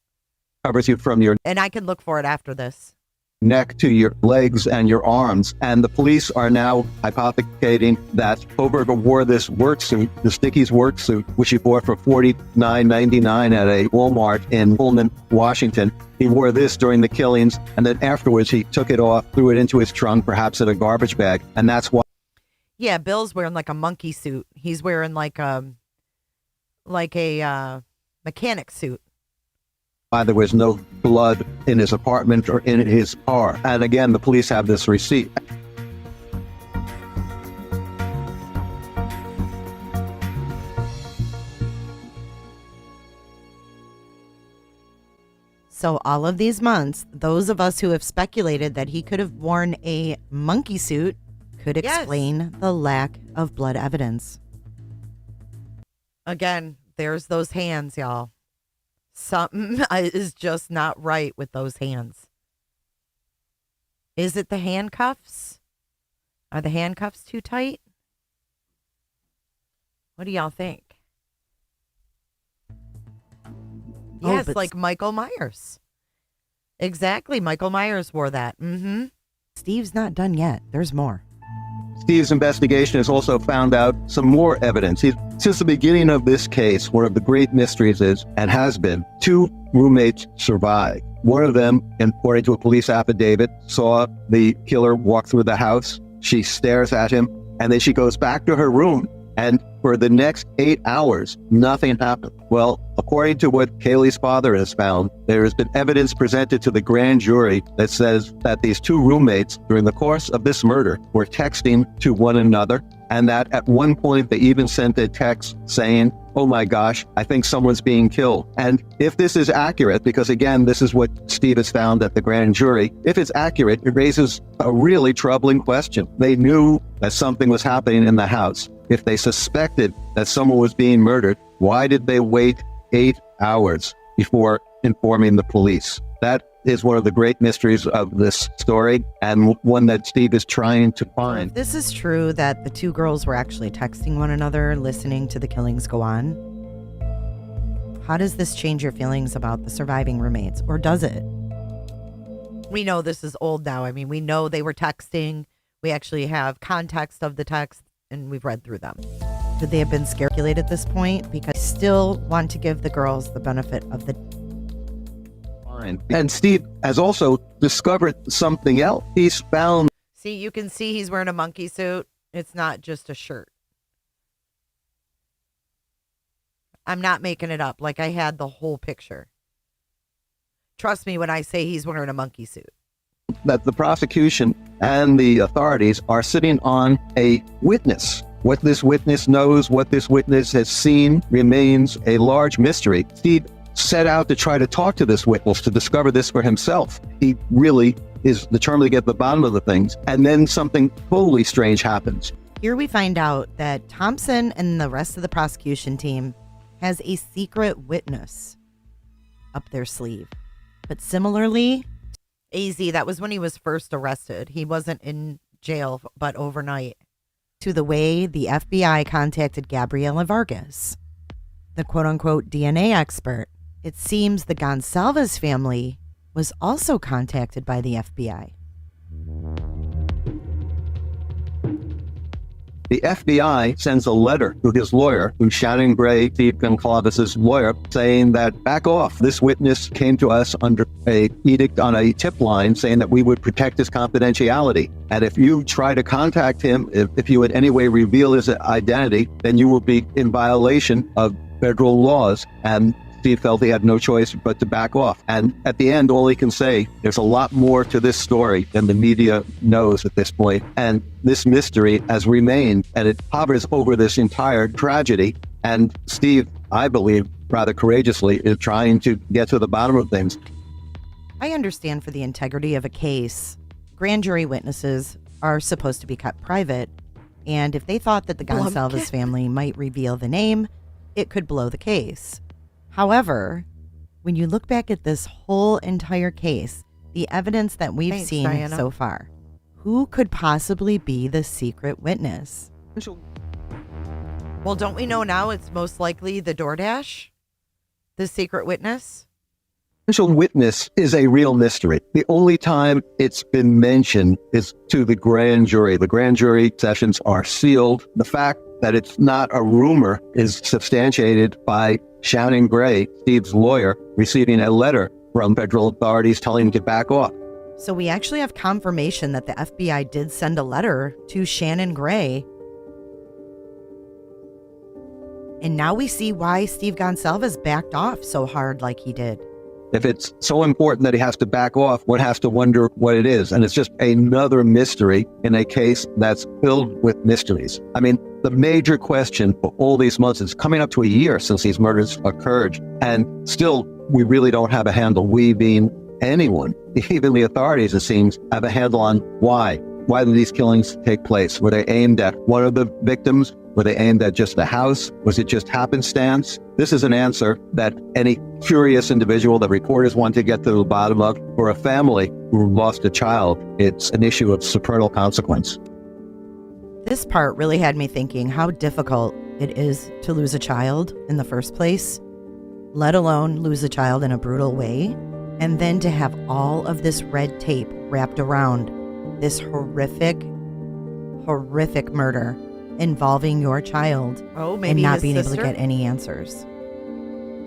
covers you from your And I can look for it after this. neck to your legs and your arms. And the police are now hypothecating that Kohberger wore this work suit, the Dickies work suit, which he bought for $49.99 at a Walmart in Pullman, Washington. He wore this during the killings, and then afterwards he took it off, threw it into his trunk, perhaps in a garbage bag. And that's why. Yeah, Bill's wearing like a monkey suit. He's wearing like a mechanic suit. Why there was no blood in his apartment or in his car. And again, the police have this receipt. So all of these months, those of us who have speculated that he could have worn a monkey suit could explain the lack of blood evidence. Again, there's those hands, y'all. Something is just not right with those hands. Is it the handcuffs? Are the handcuffs too tight? What do y'all think? Yes, like Michael Myers. Exactly. Michael Myers wore that. Mm-hmm. Steve's not done yet. There's more. Steve's investigation has also found out some more evidence. Since the beginning of this case, one of the great mysteries is, and has been, 2 roommates survived. One of them, according to a police affidavit, saw the killer walk through the house. She stares at him, and then she goes back to her room. And for the next 8 hours, nothing happened. Well, according to what Kaylee's father has found, there has been evidence presented to the grand jury that says that these 2 roommates, during the course of this murder, were texting to one another, and that at one point they even sent a text saying, "Oh my gosh, I think someone's being killed." And if this is accurate, because again, this is what Steve has found at the grand jury, if it's accurate, it raises a really troubling question. They knew that something was happening in the house. If they suspected that someone was being murdered, why did they wait 8 hours before informing the police? That is one of the great mysteries of this story, and one that Steve is trying to find. If this is true that the 2 girls were actually texting one another, listening to the killings go on, how does this change your feelings about the surviving roommates, or does it? We know this is old now. I mean, we know they were texting. We actually have context of the text, and we've read through them. Could they have been scared at this point? Because I still want to give the girls the benefit of the... And Steve has also discovered something else. He's found... See, you can see he's wearing a monkey suit. It's not just a shirt. I'm not making it up. Like, I had the whole picture. Trust me when I say he's wearing a monkey suit. That the prosecution and the authorities are sitting on a witness. What this witness knows, what this witness has seen, remains a large mystery. Steve set out to try to talk to this witness to discover this for himself. He really is determined to get to the bottom of the things. And then something totally strange happens. Here we find out that Thompson and the rest of the prosecution team has a secret witness up their sleeve. But similarly... AZ, that was when he was first arrested. He wasn't in jail, but overnight. To the way the FBI contacted Gabriela Vargas, the quote-unquote DNA expert. It seems the Gonsalves family was also contacted by the FBI. The FBI sends a letter to his lawyer, to Shannon Gray, Steve Gonsalves' lawyer, saying that back off. This witness came to us under a edict on a tip line saying that we would protect his confidentiality. And if you try to contact him, if you in any way reveal his identity, then you will be in violation of federal laws. And Steve felt he had no choice but to back off. And at the end, all he can say, there's a lot more to this story than the media knows at this point. And this mystery has remained, and it hovers over this entire tragedy. And Steve, I believe, rather courageously, is trying to get to the bottom of things. I understand for the integrity of a case, grand jury witnesses are supposed to be kept private. And if they thought that the Gonsalves family might reveal the name, it could blow the case. However, when you look back at this whole entire case, the evidence that we've seen Diana. so far, who could possibly be the secret witness? Well, don't we know now it's most likely the DoorDash? The secret witness? Potential witness is a real mystery. The only time it's been mentioned is to the grand jury. The grand jury sessions are sealed. The fact that it's not a rumor is substantiated by Shannon Gray, Steve's lawyer, receiving a letter from federal authorities telling him to back off. So we actually have confirmation that the FBI did send a letter to Shannon Gray. And now we see why Steve Gonsalves backed off so hard like he did. If it's so important that he has to back off, one has to wonder what it is. And it's just another mystery in a case that's filled with mysteries. I mean, the major question for all these months is coming up to a year since these murders occurred. And still, we really don't have a handle. We being anyone, even the authorities, it seems, have a handle on why. Why did these killings take place? Were they aimed at one of the victims? Were they aimed at just the house? Was it just happenstance? This is an answer that any curious individual that reporters want to get to the bottom of. For a family who lost a child, it's an issue of supernal consequence. This part really had me thinking how difficult it is to lose a child in the first place, let alone lose a child in a brutal way, and then to have all of this red tape wrapped around this horrific murder involving your child and not being able to get any answers.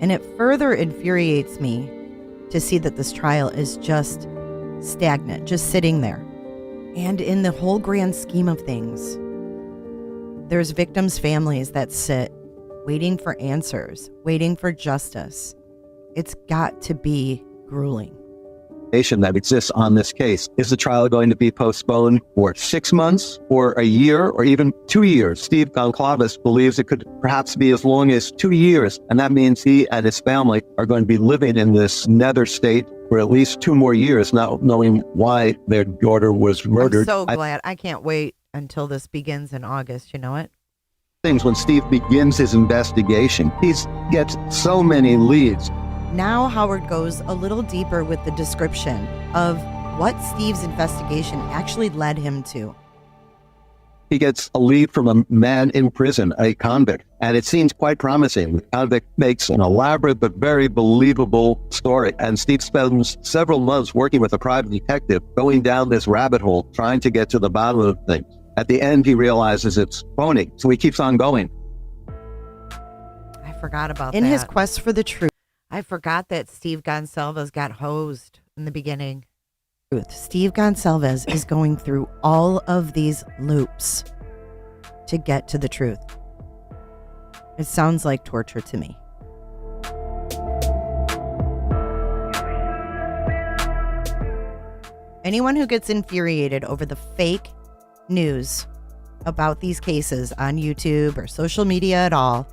And it further infuriates me to see that this trial is just stagnant, just sitting there. And in the whole grand scheme of things, there's victims' families that sit waiting for answers, waiting for justice. It's got to be grueling. That exists on this case. Is the trial going to be postponed for 6 months or a year or even 2 years? Steve Gonsalves believes it could perhaps be as long as 2 years. And that means he and his family are going to be living in this nether state for at least 2 more years, not knowing why their daughter was murdered. I'm so glad. I can't wait until this begins in August. You know it? Things when Steve begins his investigation, he gets so many leads. Now Howard goes a little deeper with the description of what Steve's investigation actually led him to. He gets a lead from a man in prison, a convict, and it seems quite promising. The convict makes an elaborate but very believable story, and Steve spends several months working with a private detective, going down this rabbit hole, trying to get to the bottom of things. At the end, he realizes it's phony, so he keeps on going. I forgot about In that. his quest for the truth, I forgot that Steve Gonsalves got hosed in the beginning. Steve Gonsalves is going through all of these loops to get to the truth. It sounds like torture to me. Anyone who gets infuriated over the fake news about these cases on YouTube or social media at all,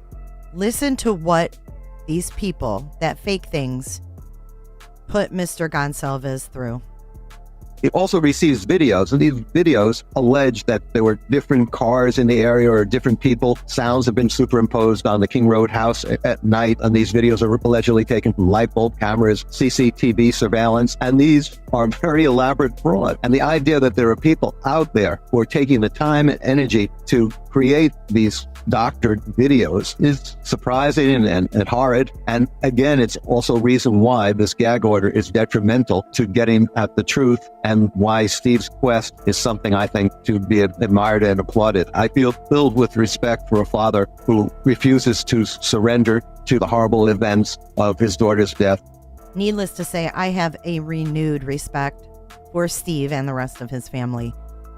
listen to what these people that fake things put Mr. Gonsalves through. He also receives videos, and these videos allege that there were different cars in the area or different people. Sounds have been superimposed on the King Road house at night, and these videos are allegedly taken from light bulb cameras, CCTV surveillance, and these are very elaborate fraud. And the idea that there are people out there who are taking the time and energy to create these doctored videos is surprising and horrid. And again, it's also a reason why this gag order is detrimental to getting at the truth, and why Steve's quest is something I think to be admired and applauded. I feel filled with respect for a father who refuses to surrender to the horrible events of his daughter's death. Needless to say, I have a renewed respect for Steve and the rest of his family.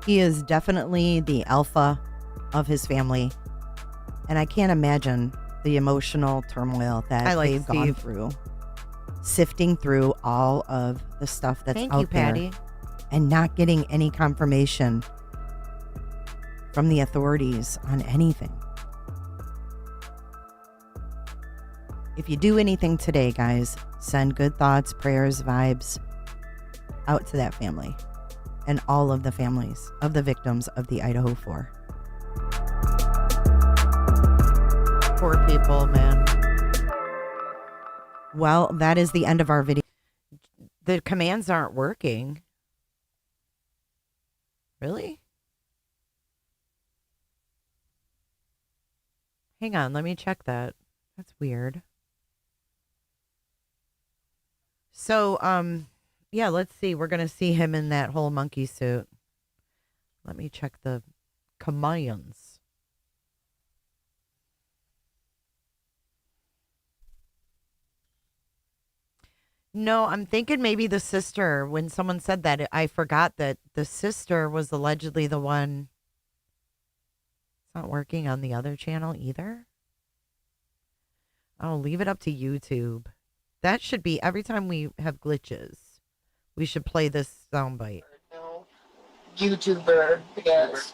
He is definitely the alpha of his family. And I can't imagine the emotional turmoil that they've gone through, sifting through all of the stuff that's out there. Patty. And not getting any confirmation from the authorities on anything. If you do anything today, guys, send good thoughts, prayers, vibes out to that family and all of the families of the victims of the Idaho 4. Poor people, man. Well, that is the end of our video. The commands aren't working. Really? Hang on, let me check that. That's weird. So, yeah, let's see. We're going to see him in that whole monkey suit. Let me check the commands. No, I'm thinking maybe the sister. When someone said that, I forgot that the sister was allegedly the one. It's not working on the other channel either. Oh, leave it up to YouTube. That should be every time we have glitches. We should play this soundbite. No YouTuber, because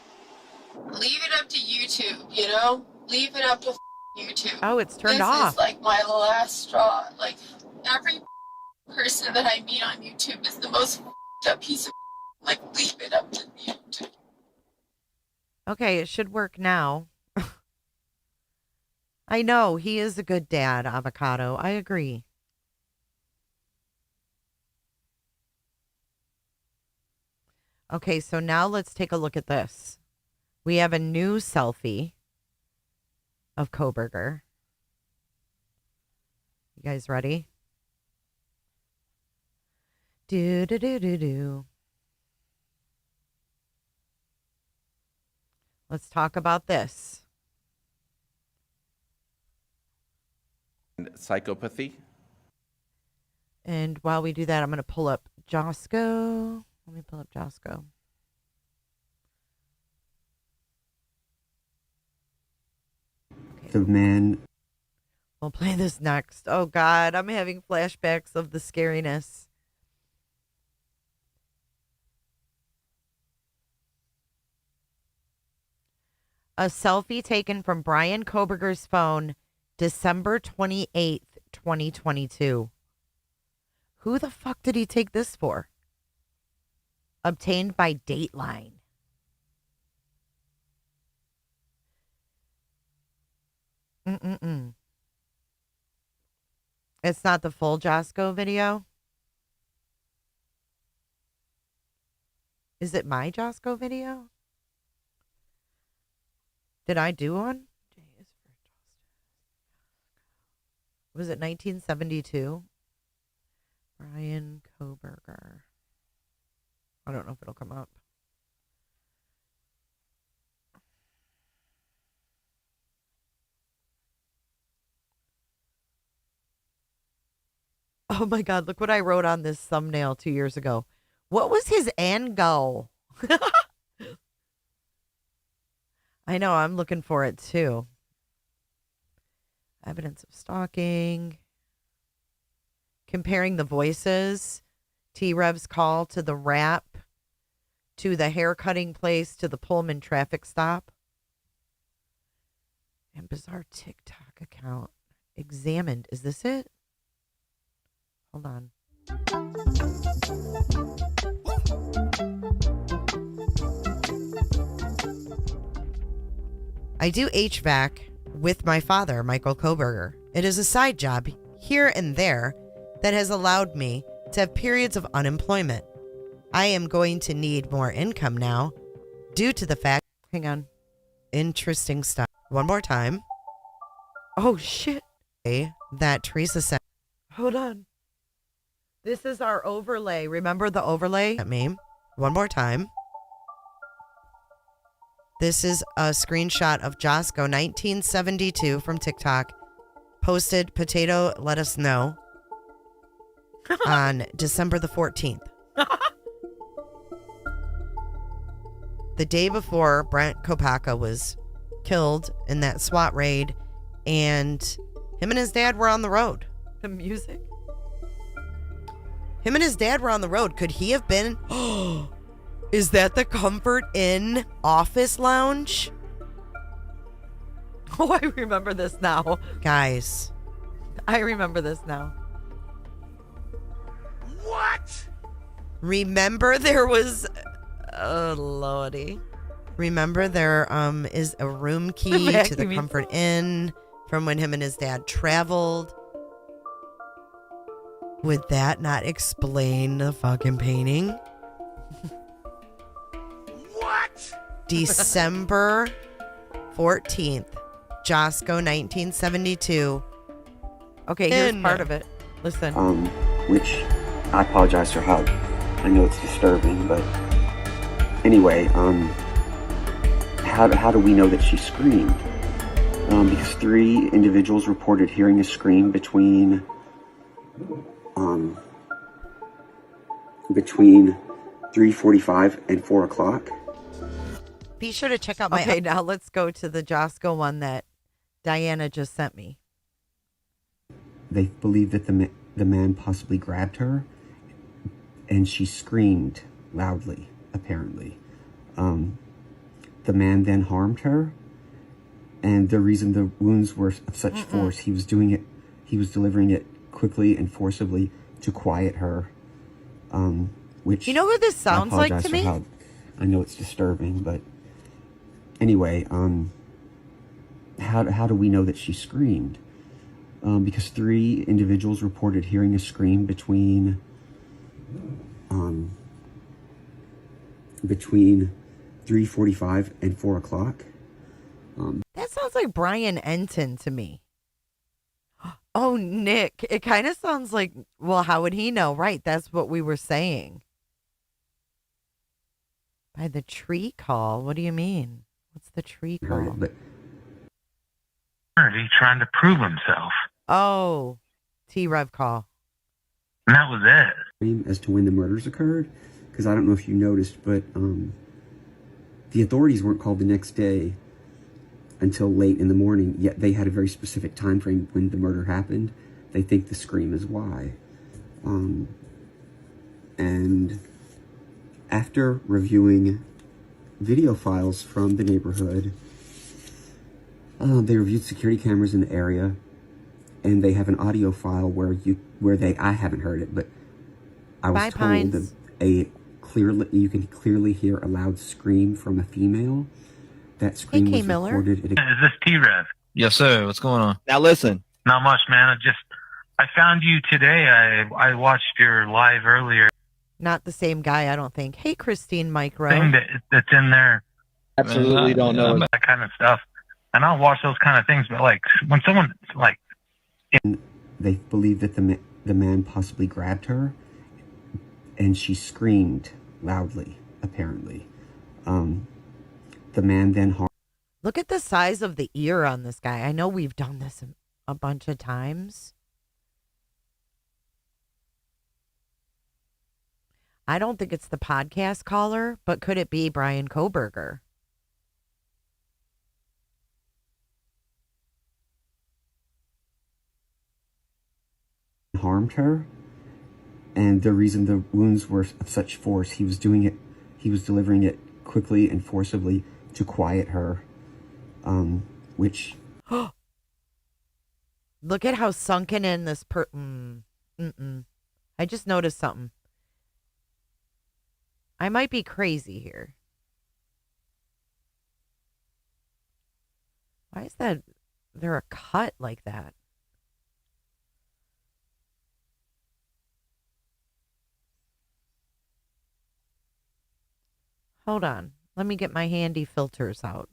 leave it up to YouTube, you know? Leave it up to YouTube. Oh, it's turned this off. This is like my last straw. Like, every person that I meet on YouTube is the most up piece of like, leave it up to YouTube. Okay, it should work now. I know, he is a good dad, Avocado. I agree. Okay, so now let's take a look at this. We have a new selfie of Kohberger. You guys ready? Do. Let's talk about this. Psychopathy. And while we do that, I'm going to pull up Josco. Let me pull up Josco. Okay. The man. We'll play this next. Oh, God. I'm having flashbacks of the scariness. A selfie taken from Bryan Kohberger's phone, December 28th, 2022. Who the fuck did he take this for? Obtained by Dateline. It's not the full Josco video? Is it my Josco video? Did I do one? Was it 1972? Bryan Kohberger. I don't know if it'll come up. Oh my God, look what I wrote on this thumbnail 2 years ago. What was his angle? I know, I'm looking for it too. Evidence of stalking. Comparing the voices. T-Rev's call to the rap. To the haircutting place. To the Pullman traffic stop. And bizarre TikTok account. Examined. Is this it? Hold on. I do HVAC with my father, Michael Kohberger. It is a side job here and there that has allowed me to have periods of unemployment. I am going to need more income now due to the fact... Hang on. Interesting stuff. One more time. Oh, shit. That Teresa said... Hold on. This is our overlay. Remember the overlay? At me. One more time. This is a screenshot of Josco 1972 from TikTok. Posted potato let us know on December the 14th. The day before Bryan Kohberger was killed in that SWAT raid, and him and his dad were on the road. The music? Him and his dad were on the road. Could he have been... Is that the Comfort Inn office lounge? Oh, I remember this now. Guys. I remember this now. What? Remember there was... Oh, lordy. Remember there is a room key to the Comfort Inn from when him and his dad traveled. Would that not explain the fucking painting? What? December 14th. Josco 1972. Okay, here's part of it. Listen. Which I apologize for how I know it's disturbing, but anyway, how do we know that she screamed? Because 3 individuals reported hearing a scream between 3:45 and 4 o'clock. Be sure to check out my... Okay, now let's go to the Josco one that Diana just sent me. They believe that the man possibly grabbed her, and she screamed loudly, apparently. The man then harmed her, and the reason the wounds were of such force, he was delivering it quickly and forcibly to quiet her, which... You know who this sounds like to me? I know it's disturbing, but anyway, how do we know that she screamed? Because 3 individuals reported hearing a scream between 3:45 and 4 o'clock. That sounds like Brian Enton to me. Oh, Nick. It kind of sounds like, well, how would he know? Right, that's what we were saying. By the tree call? What do you mean? What's the tree call? But He's trying to prove himself. Oh, T-Rev call. And that was it. As to when the murders occurred, because I don't know if you noticed, but the authorities weren't called the next day until late in the morning, yet they had a very specific time frame when the murder happened. They think the scream is why. And after reviewing video files from the neighborhood, they reviewed security cameras in the area, and they have an audio file I haven't heard it, but I was told that you can clearly hear a loud scream from a female. That scream was recorded. Is this T-Rev? Yes, sir. What's going on? Now listen. Not much, man. I found you today. I watched your live earlier. Not the same guy, I don't think. Hey, Christine Micro. Thing that's in there. Absolutely don't know. That kind of stuff. And I'll watch those kind of things, but like when someone like... They believe that the man possibly grabbed her, and she screamed loudly, apparently. The man then harmed... Look at the size of the ear on this guy. I know we've done this a bunch of times. I don't think it's the podcast caller, but could it be Bryan Kohberger? Harmed her, and the reason the wounds were of such force, he was delivering it quickly and forcibly to quiet her, which... Look at how sunken in this I just noticed something. I might be crazy here. Why is there a cut like that? Hold on. Let me get my handy filters out.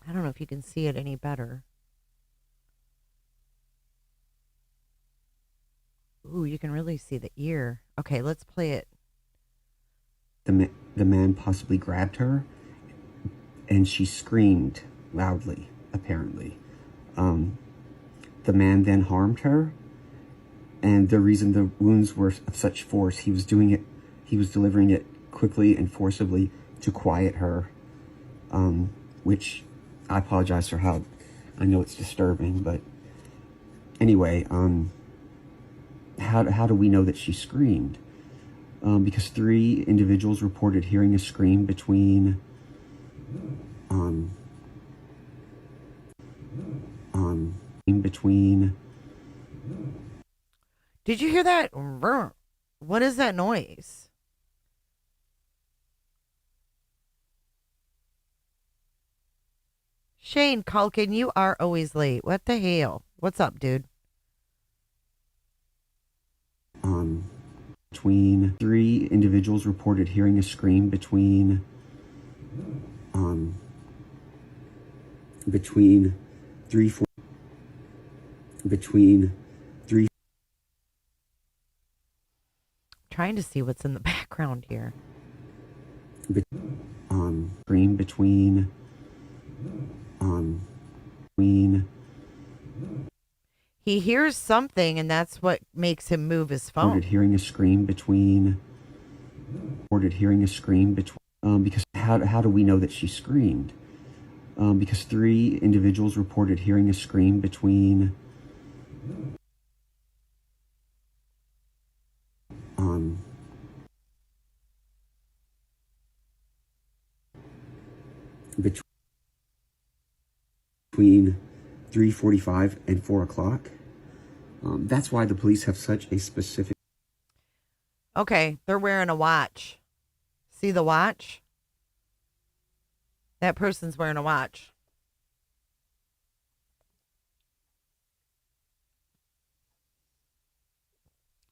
I don't know if you can see it any better. Ooh, you can really see the ear. Okay, let's play it. The man possibly grabbed her, and she screamed loudly, apparently. The man then harmed her, and the reason the wounds were of such force, he was delivering it quickly and forcibly to quiet her, which I apologize for how, I know it's disturbing, but anyway, how do we know that she screamed? Because 3 individuals reported hearing a scream between Did you hear that? What is that noise? Shane Culkin, you are always late. What the hell? What's up, dude? Between 3 individuals reported hearing a scream between 3 Trying to see what's in the background here. Scream between He hears something, and that's what makes him move his phone. reported hearing a scream between because how do we know that she screamed? Because 3 individuals reported hearing a scream between between 3:45 and 4 o'clock. That's why the police have such a specific. Okay, they're wearing a watch. See the watch? That person's wearing a watch.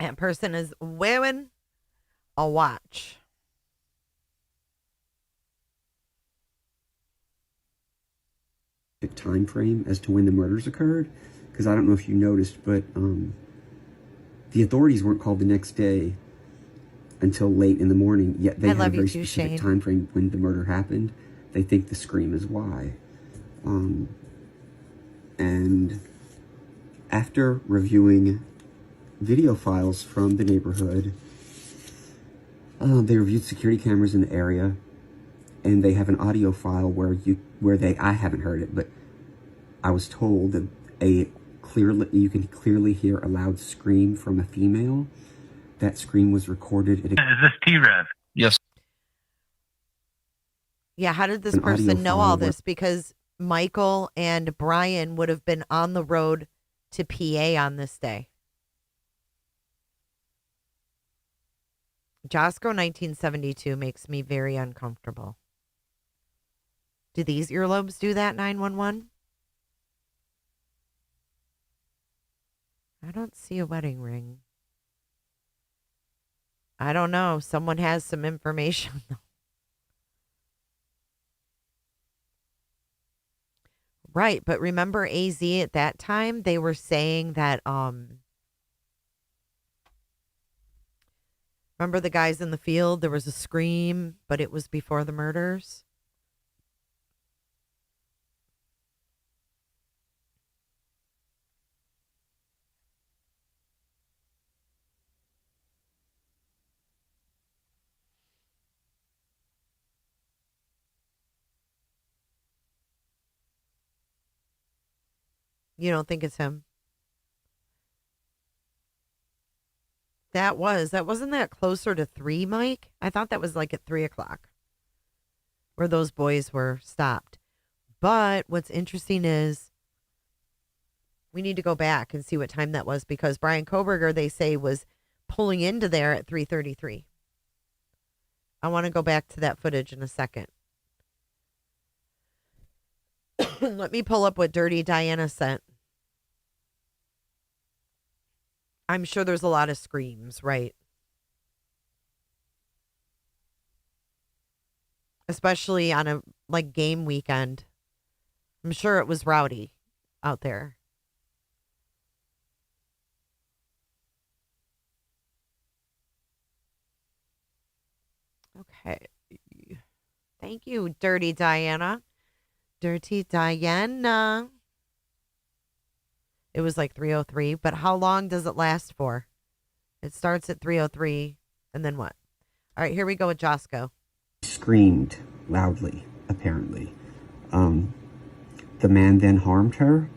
That person is wearing a watch. Time frame as to when the murders occurred, because I don't know if you noticed, but the authorities weren't called the next day until late in the morning, yet they had a very specific time frame when the murder happened. They think the scream is why. And after reviewing video files from the neighborhood, they reviewed security cameras in the area, and they have an audio file I haven't heard it, but I was told that you can clearly hear a loud scream from a female. That scream was recorded at Is this T-Rev? Yes. Yeah, how did this An audio person know file all where- this? Because Michael and Bryan would have been on the road to PA on this day. Josco 1972 makes me very uncomfortable. Do these earlobes do that, 911? I don't see a wedding ring. I don't know. Someone has some information, though. Right, but remember AZ at that time, they were saying that, remember the guys in the field? There was a scream, but it was before the murders. You don't think it's him? Wasn't that closer to 3, Mike? I thought that was like at 3:00 where those boys were stopped. But what's interesting is we need to go back and see what time that was, because Bryan Kohberger, they say, was pulling into there at 3:33. I want to go back to that footage in a second. Let me pull up what Dirty Diana sent. I'm sure there's a lot of screams, right? Especially on a game weekend. I'm sure it was rowdy out there. Okay. Thank you, Dirty Diana. Dirty Diana. It was like 3:03, but how long does it last for? It starts at 3:03, and then what? All right, here we go with Josco. Screamed loudly, apparently. The man then harmed her,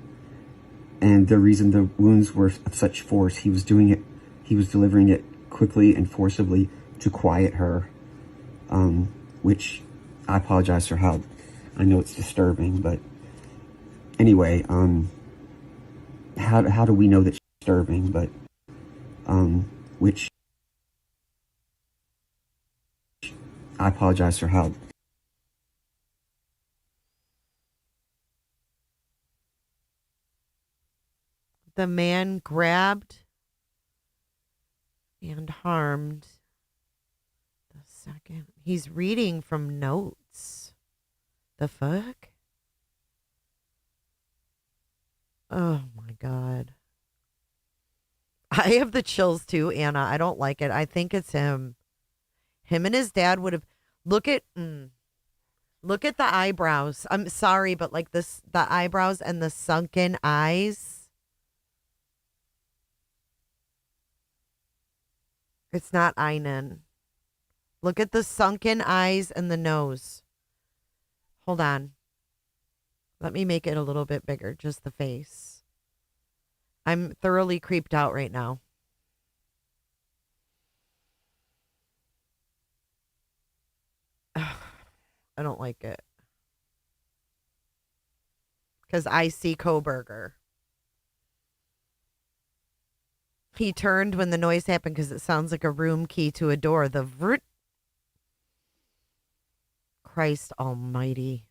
and the reason the wounds were of such force, he was delivering it quickly and forcibly to quiet her, which I apologize for how, I know it's disturbing, but anyway, how do we know that she's disturbing, but, which I apologize for how. The man grabbed and harmed. The second. He's reading from notes. The fuck? Oh my God. I have the chills too, Anna. I don't like it. I think it's him. Him and his dad would have. Look at the eyebrows. I'm sorry, but like this, the eyebrows and the sunken eyes. It's not Einen. Look at the sunken eyes and the nose. Hold on. Let me make it a little bit bigger, just the face. I'm thoroughly creeped out right now. I don't like it. Because I see Kohberger. He turned when the noise happened because it sounds like a room key to a door. The vrt. Christ almighty.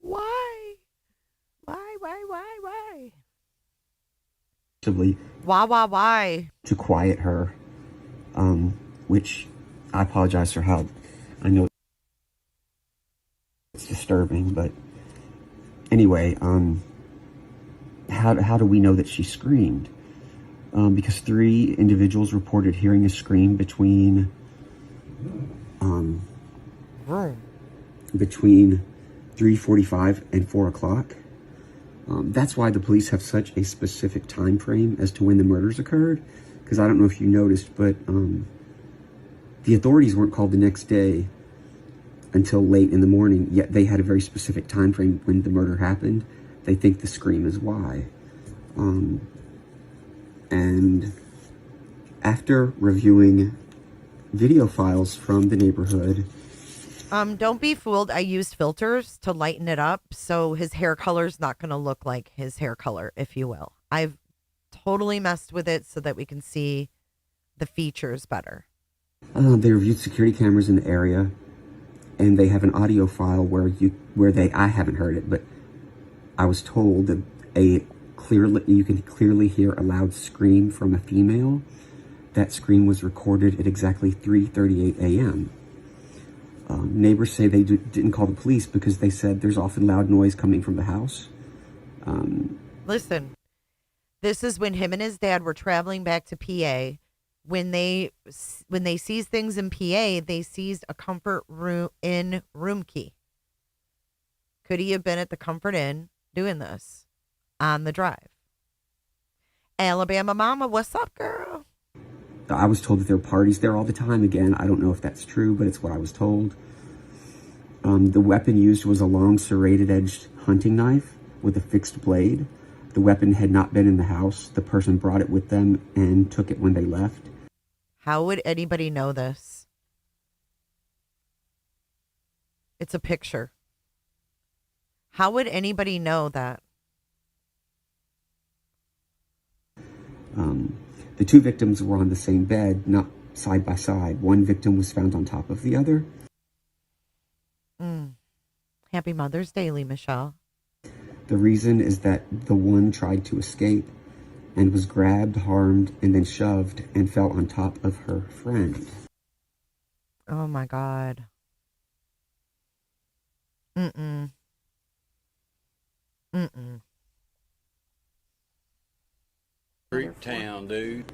Why? Why? Why? To quiet her, which I apologize for how, I know it's disturbing, but anyway, how do we know that she screamed? Because 3 individuals reported hearing a scream between 3:45 and 4:00. That's why the police have such a specific time frame as to when the murders occurred. Because I don't know if you noticed, but the authorities weren't called the next day until late in the morning, yet they had a very specific time frame when the murder happened. They think the scream is why. And after reviewing video files from the neighborhood, don't be fooled. I used filters to lighten it up, so his hair color's not going to look like his hair color, if you will. I've totally messed with it so that we can see the features better. They reviewed security cameras in the area, and they have an audio file I haven't heard it, but I was told that you can clearly hear a loud scream from a female. That scream was recorded at exactly 3:38 a.m. Neighbors say they didn't call the police because they said there's often loud noise coming from the house. Listen, this is when him and his dad were traveling back to PA. When they seized things in PA, they seized a Comfort Inn room key. Could he have been at the Comfort Inn doing this on the drive? Alabama mama, what's up, girl? I was told that there are parties there all the time. Again, I don't know if that's true, but it's what I was told. The weapon used was a long serrated-edged hunting knife with a fixed blade. The weapon had not been in the house. The person brought it with them and took it when they left. How would anybody know this? It's a picture. How would anybody know that? The two victims were on the same bed, not side by side. One victim was found on top of the other. Happy Mother's Day, Lee Michelle. The reason is that the one tried to escape and was grabbed, harmed, and then shoved and fell on top of her friend. Oh my God. Mm-mm. Creep town, dude.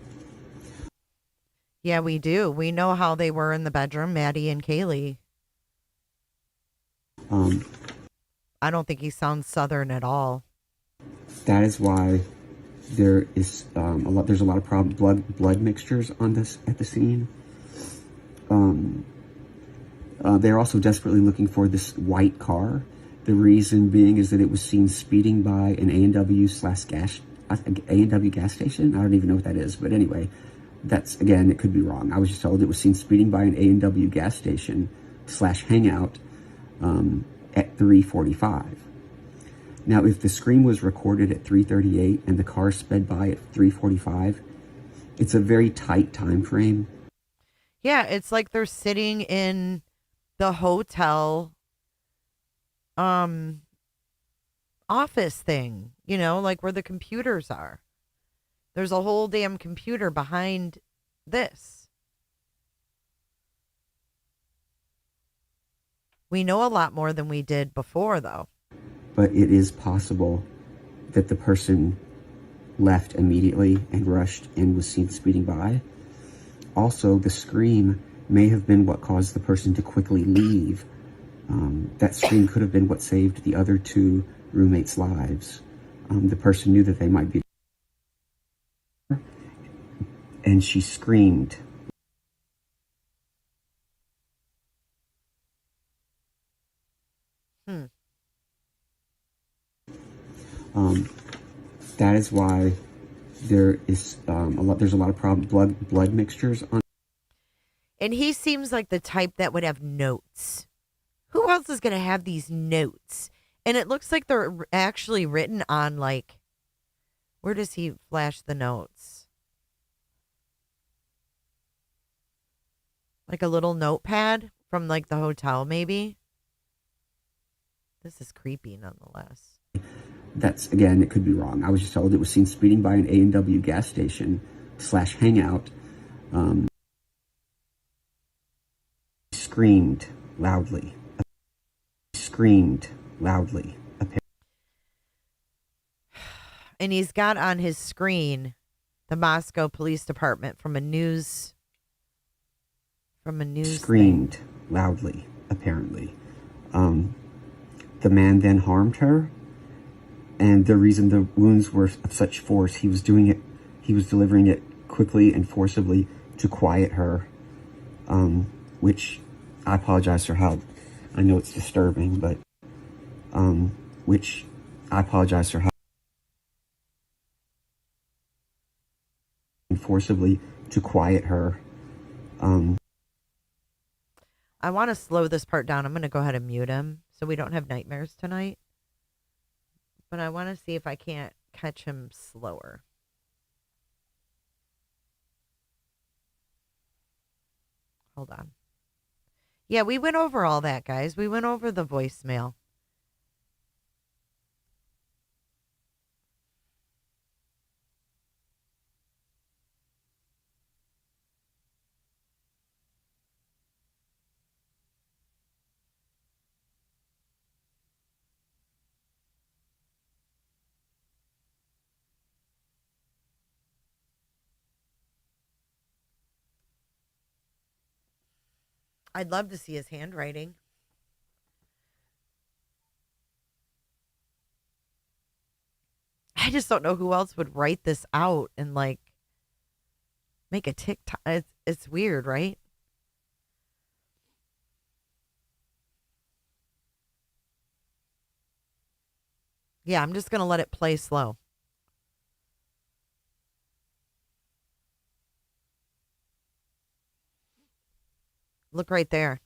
Yeah, we do. We know how they were in the bedroom, Maddie and Kaylee. I don't think he sounds Southern at all. That is why there is there's a lot of blood mixtures on this at the scene. They're also desperately looking for this white car. The reason being is that it was seen speeding by an A&W gas station. I don't even know what that is, but anyway, that's, again, it could be wrong. I was just told it was seen speeding by an A&W gas station / hangout at 3:45. Now, if the screen was recorded at 3:38 and the car sped by at 3:45, it's a very tight time frame. Yeah, it's like they're sitting in the hotel office thing, like where the computers are. There's a whole damn computer behind this. We know a lot more than we did before, though. But it is possible that the person left immediately and rushed and was seen speeding by. Also, the scream may have been what caused the person to quickly leave. That scream could have been what saved the other two roommates' lives. The person knew that they might be, and she screamed. That is why there is there's a lot of blood mixtures on. And he seems like the type that would have notes. Who else is going to have these notes? And it looks like they're actually written on, like, where does he flash the notes? Like a little notepad from, like, the hotel, maybe? This is creepy, nonetheless. That's, again, it could be wrong. I was just told it was seen speeding by an A&W gas station / hangout. Screamed loudly. And he's got on his screen the Moscow Police Department from a news Screamed thing. Loudly, apparently. The man then harmed her, and the reason the wounds were of such force, he was delivering it quickly and forcibly to quiet her, which I apologize for how, I know it's disturbing, but, which I apologize for how, forcibly to quiet her. I want to slow this part down. I'm going to go ahead and mute him so we don't have nightmares tonight. But I want to see if I can't catch him slower. Hold on. Yeah, we went over all that, guys. We went over the voicemail. I'd love to see his handwriting. I just don't know who else would write this out and like make a TikTok. It's weird, right? Yeah, I'm just going to let it play slow. Look right there.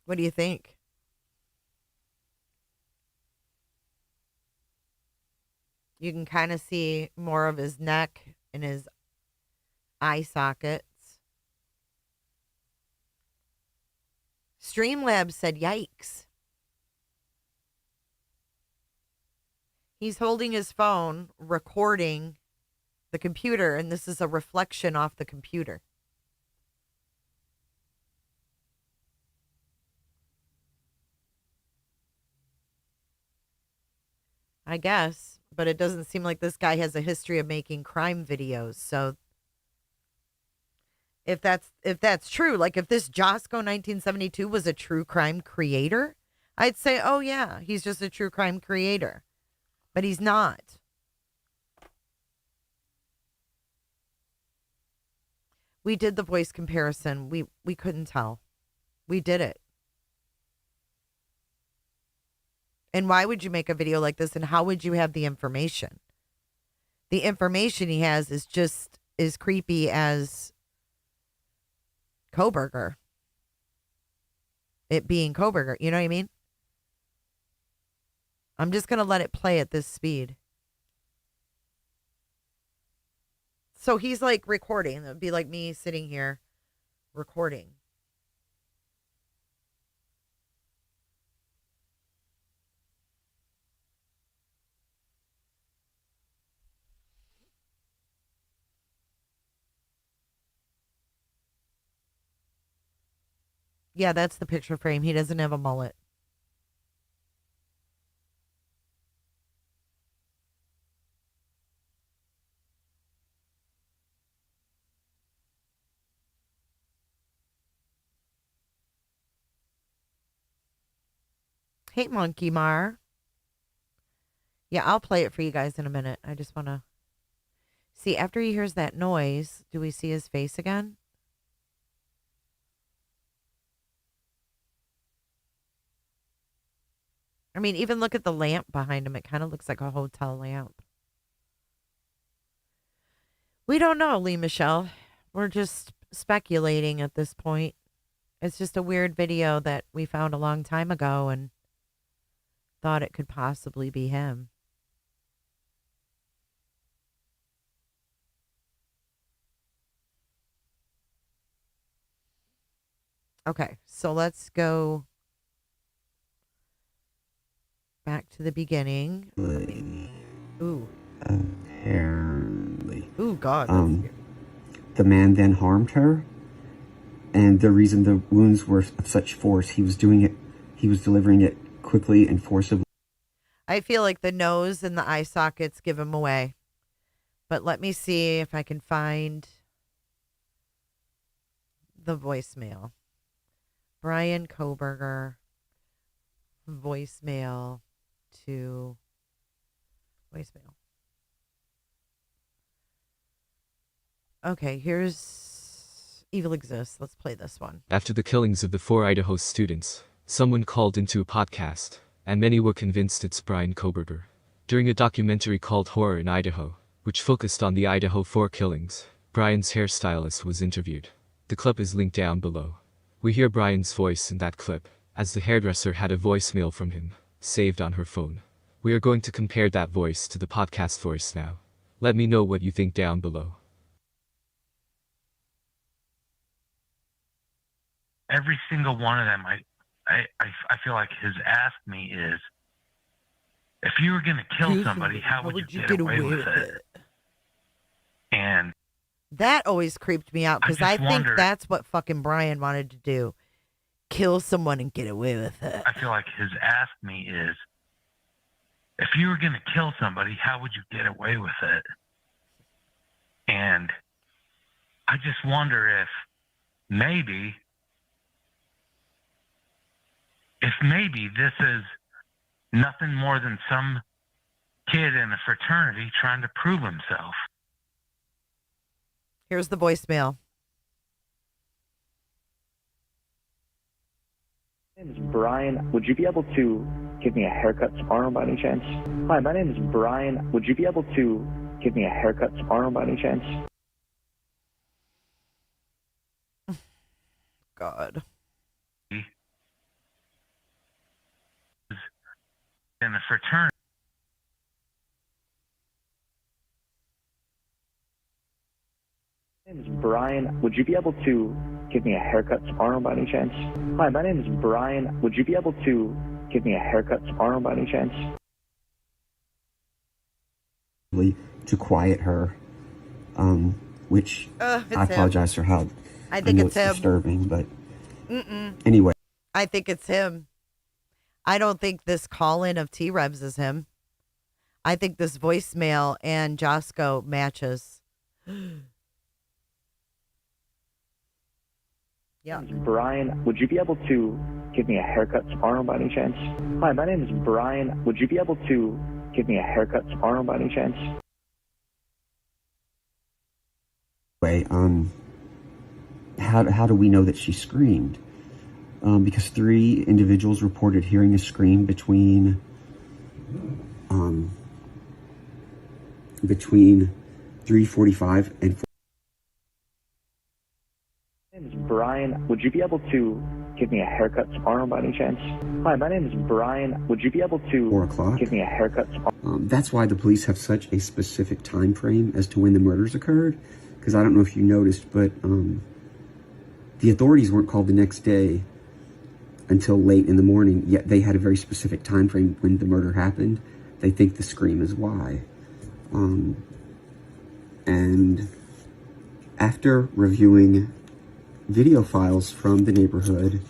What do you think? You can kind of see more of his neck and his eye sockets. Streamlabs said, yikes. He's holding his phone, recording the computer, and this is a reflection off the computer. I guess, but it doesn't seem like this guy has a history of making crime videos. So if that's true, like if this Josco 1972 was a true crime creator, I'd say, oh yeah, he's just a true crime creator. But he's not. We did the voice comparison. We couldn't tell. We did it. And why would you make a video like this, and how would you have the information? The information he has is just as creepy as Kohberger. It being Kohberger, you know what I mean? I'm just going to let it play at this speed. So he's like recording. It would be like me sitting here recording. Yeah, that's the picture frame. He doesn't have a mullet. Hey, Monkey Mar. Yeah, I'll play it for you guys in a minute. I just want to see, after he hears that noise, do we see his face again? I mean, even look at the lamp behind him. It kind of looks like a hotel lamp. We don't know, Lee Michelle. We're just speculating at this point. It's just a weird video that we found a long time ago and thought it could possibly be him. Okay, so let's go back to the beginning. Ooh. Apparently. Ooh, God. The man then harmed her, and the reason the wounds were of such force, he was delivering it quickly and forcibly. I feel like the nose and the eye sockets give him away. But let me see if I can find the voicemail. Bryan Kohberger voicemail to voicemail. Okay, here's Evil Exists. Let's play this one. After the killings of the 4 Idaho students, someone called into a podcast, and many were convinced it's Bryan Kohberger. During a documentary called Horror in Idaho, which focused on the Idaho 4 killings, Bryan's hairstylist was interviewed. The clip is linked down below. We hear Bryan's voice in that clip, as the hairdresser had a voicemail from him, saved on her phone. We are going to compare that voice to the podcast voice now. Let me know what you think down below. Every single one of them, I feel like his ask me is, if you were going to kill somebody, how would you get away with it? And that always creeped me out because I think that's what fucking Bryan wanted to do. Kill someone and get away with it. I feel like his ask me is, if you were going to kill somebody, how would you get away with it? And I just wonder if maybe maybe this is nothing more than some kid in a fraternity trying to prove himself. Here's the voicemail. My name is Brian. Would you be able to give me a haircut tomorrow by any chance? Hi, my name is Brian. Would you be able to give me a haircut tomorrow by any chance? God. In a fraternity. My name is Brian. Would you be able to give me a haircut tomorrow by any chance? Hi, my name is Brian. Would you be able to give me a haircut tomorrow by any chance? To quiet her, which I it's apologize for how I think know it's him. disturbing, but Mm-mm. anyway. I think it's him. I don't think this call-in of T-Rebs is him. I think this voicemail and Josco matches. Yeah. Brian, would you be able to give me a haircut tomorrow by any chance? Hi, my name is Brian. Would you be able to give me a haircut tomorrow by any chance? How do we know that she screamed? Because 3 individuals reported hearing a scream between 3:45 and 4. My name is Brian. Would you be able to give me a haircut tomorrow by any chance? Hi, my name is Brian. Would you be able to 4 o'clock. give me a haircut tomorrow? That's why the police have such a specific time frame as to when the murders occurred. Because I don't know if you noticed, but the authorities weren't called the next day until late in the morning, yet they had a very specific time frame when the murder happened. They think the scream is why. And after reviewing video files from the neighborhood,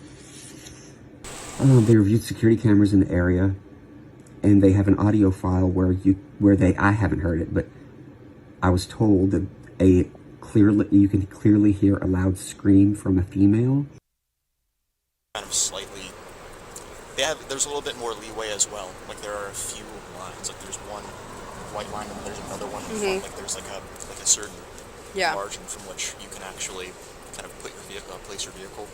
they reviewed security cameras in the area, and they have an audio file I haven't heard it, but I was told that you can clearly hear a loud scream from a female. Kind of slightly, there's a little bit more leeway as well. Like there are a few lines, like there's one white line and there's another one in front. Like there's like a certain margin from which you can actually kind of put your vehicle, place your vehicle.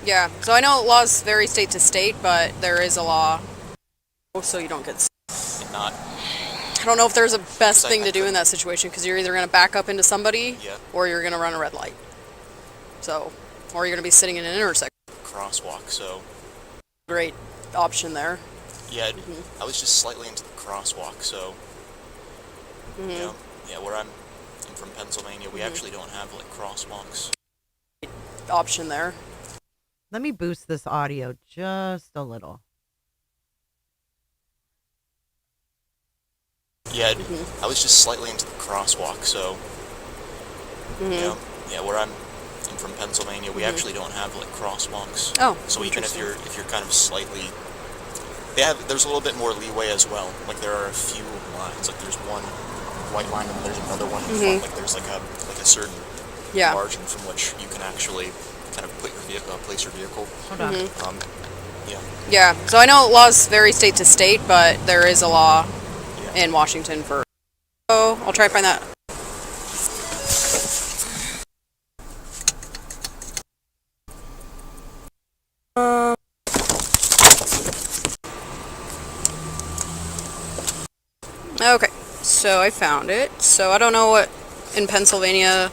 Yeah, so I know laws vary state to state, but there is a law so you don't get not. I don't know if there's a best thing to do in that situation, because you're either going to back up into somebody or you're going to run a red light. So, or you're going to be sitting in an intersection. Crosswalk, so. Great option there. Yeah, I was just slightly into the crosswalk, so. Yeah, where I'm from Pennsylvania, we actually don't have like crosswalks. Option there. Let me boost this audio just a little. Yeah, I was just slightly into the crosswalk, so. Yeah, where I'm from Pennsylvania, we actually don't have like crosswalks. Oh, so even if you're kind of slightly, there's a little bit more leeway as well. Like there are a few lines, like there's one white line and there's another one in front. Like there's like a certain margin from which you can actually kind of put your vehicle, place your vehicle. Yeah, so I know laws vary state to state, but there is a law in Washington for. So I'll try to find that. Okay, so I found it. So I don't know what in Pennsylvania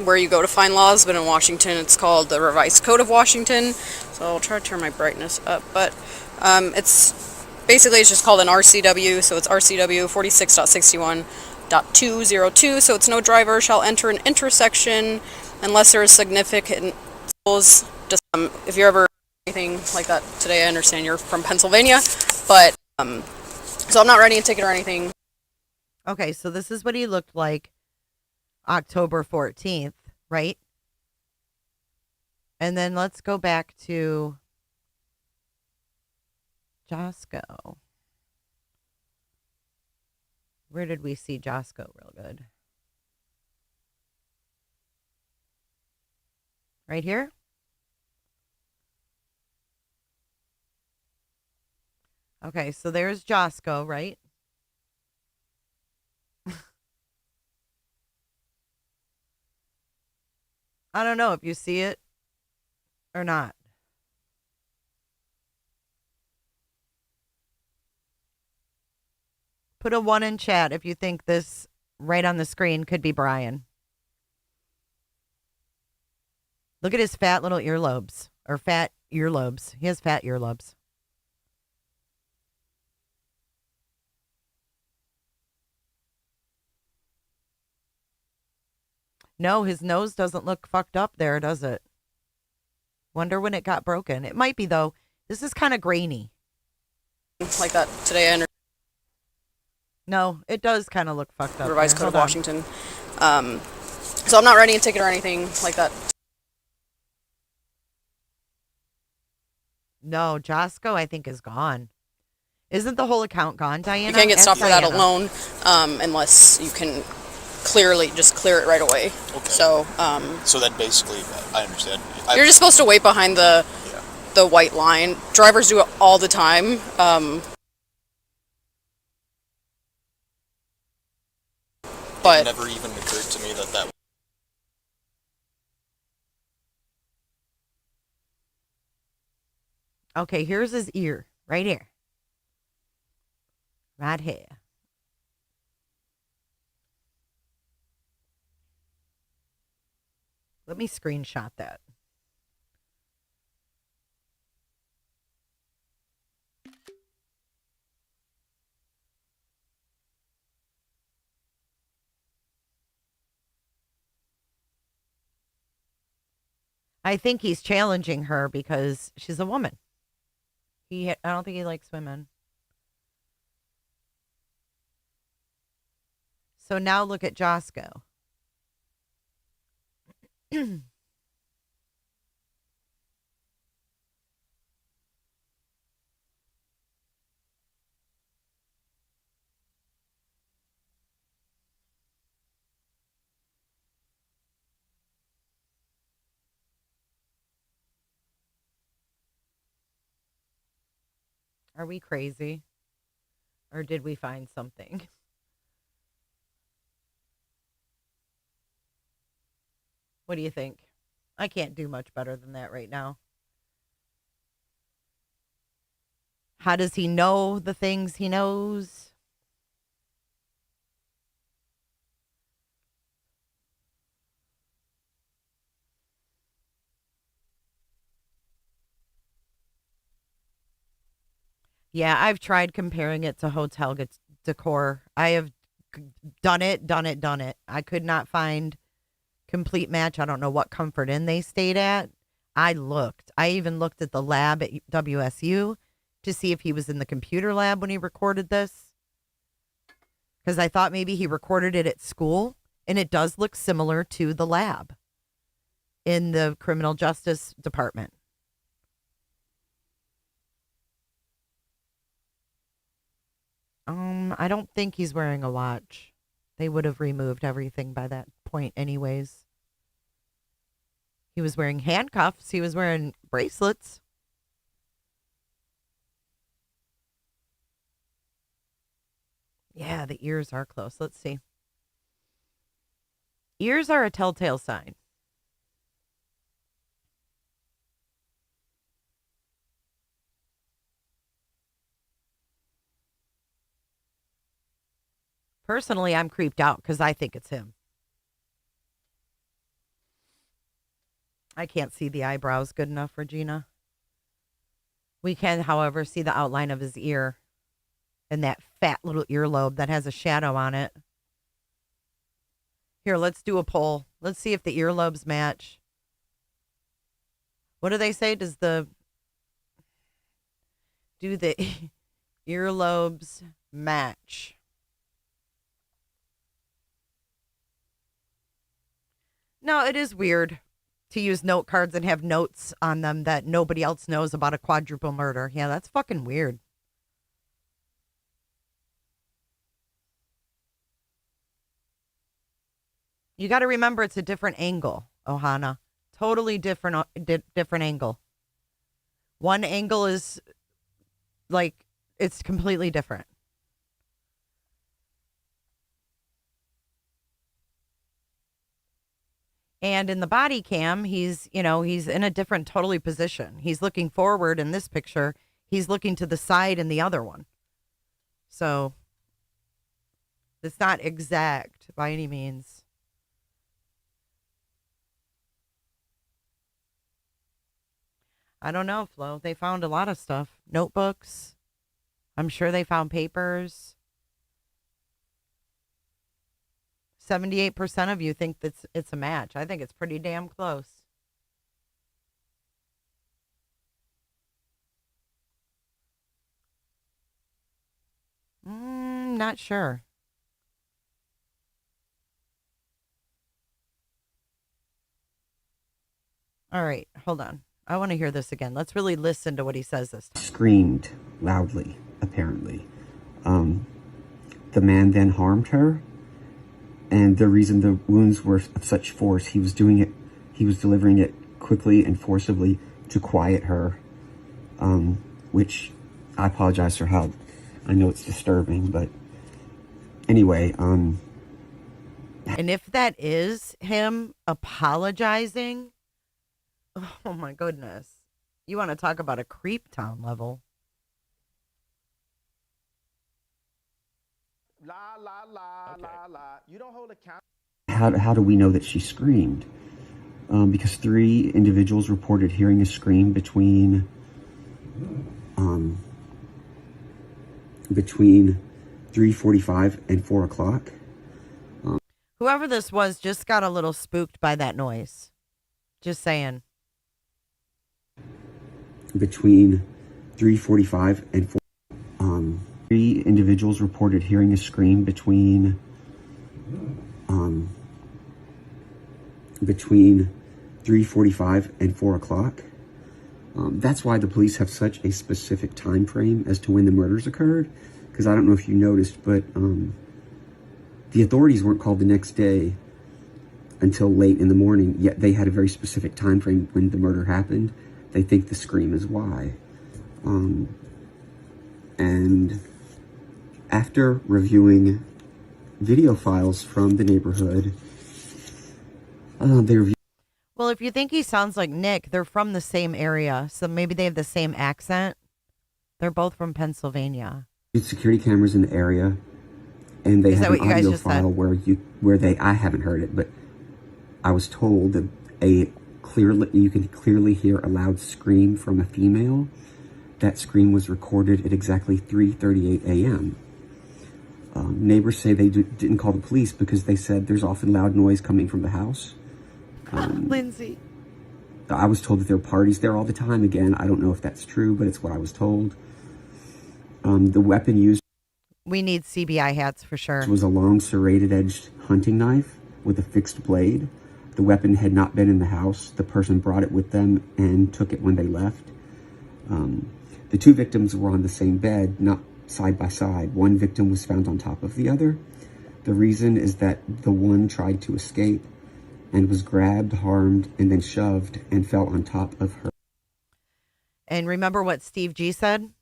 where you go to find laws, but in Washington it's called the Revised Code of Washington. So I'll try to turn my brightness up, but it's just called an RCW, so it's RCW 46.61.202, so it's no driver shall enter an intersection unless there is significant rules. Just if you're ever anything like that today, I understand you're from Pennsylvania, but so I'm not writing a ticket or anything. Okay, so this is what he looked like October 14th, right? And then let's go back to Josco. Where did we see Josco real good? Right here? Okay, so there's Josco, right? I don't know if you see it or not. Put a 1 in chat if you think this right on the screen could be Bryan. Look at his fat little earlobes. Or fat earlobes. He has fat earlobes. No, his nose doesn't look fucked up there, does it? Wonder when it got broken. It might be, though. This is kind of grainy. Like that today. No, it does kind of look fucked up. Revised Code of Washington. So I'm not writing a ticket or anything like that. No, Josco, I think, is gone. Isn't the whole account gone, Diana? You can't get stopped for that Diana. alone unless you can clearly just clear it right away. Okay. So then basically, I understand. You're just supposed to wait behind the white line. Drivers do it all the time. But it never even occurred to me that. Okay, here's his ear. Right here. Right here. Let me screenshot that. I think he's challenging her because she's a woman. I don't think he likes women. So now look at Josco. Are we crazy? Or did we find something? What do you think? I can't do much better than that right now. How does he know the things he knows? Yeah, I've tried comparing it to hotel decor. I have done it. I could not find complete match. I don't know what Comfort Inn they stayed at. I looked. I even looked at the lab at WSU to see if he was in the computer lab when he recorded this. Because I thought maybe he recorded it at school, and it does look similar to the lab in the criminal justice department. I don't think he's wearing a watch. They would have removed everything by that point anyways. He was wearing handcuffs. He was wearing bracelets. Yeah, the ears are close. Let's see. Ears are a telltale sign. Personally, I'm creeped out because I think it's him. I can't see the eyebrows good enough, Regina. We can, however, see the outline of his ear and that fat little earlobe that has a shadow on it. Here, let's do a poll. Let's see if the earlobes match. What do they say? Do the earlobes match? No, it is weird to use note cards and have notes on them that nobody else knows about a quadruple murder. Yeah, that's fucking weird. You got to remember it's a different angle, Ohana. Totally different angle. One angle is like It's completely different. And in the body cam, he's in a different totally position. He's looking forward in this picture. He's looking to the side in the other one. So it's not exact by any means. I don't know, Flo. They found a lot of stuff. Notebooks. I'm sure they found papers. 78% of you think that it's a match. I think it's pretty damn close. Not sure. All right, hold on. I want to hear this again. Let's really listen to what he says this time. Screamed loudly, apparently. The man then harmed her, and the reason the wounds were of such force, he was delivering it quickly and forcibly to quiet her, which I apologize for how, I know it's disturbing, but anyway, And if that is him apologizing, oh my goodness. You want to talk about a creep town level. La la la la la. You don't hold account. how do we know that she screamed? Because 3 individuals reported hearing a scream between 3:45 and 4 o'clock. Whoever this was just got a little spooked by that noise. Just saying. Between 3:45 and 4. 3 individuals reported hearing a scream between 3:45 and 4 o'clock. That's why the police have such a specific time frame as to when the murders occurred. Because I don't know if you noticed, but the authorities weren't called the next day until late in the morning, yet they had a very specific time frame when the murder happened. They think the scream is why. And after reviewing video files from the neighborhood, they reviewed. Well, if you think he sounds like Nick, they're from the same area, so maybe they have the same accent. They're both from Pennsylvania. Security cameras in the area, and they have an audio file I haven't heard it, but I was told that you can clearly hear a loud scream from a female. That scream was recorded at exactly 3:38 a.m. Neighbors say they didn't call the police because they said there's often loud noise coming from the house. Lindsay. I was told that there are parties there all the time. Again, I don't know if that's true, but it's what I was told. The weapon used... We need CBI hats for sure. ...was a long serrated-edged hunting knife with a fixed blade. The weapon had not been in the house. The person brought it with them and took it when they left. The 2 victims were on the same bed, not side by side. One victim was found on top of the other. The reason is that the one tried to escape and was grabbed, harmed, and then shoved and fell on top of her. And remember what Steve G said?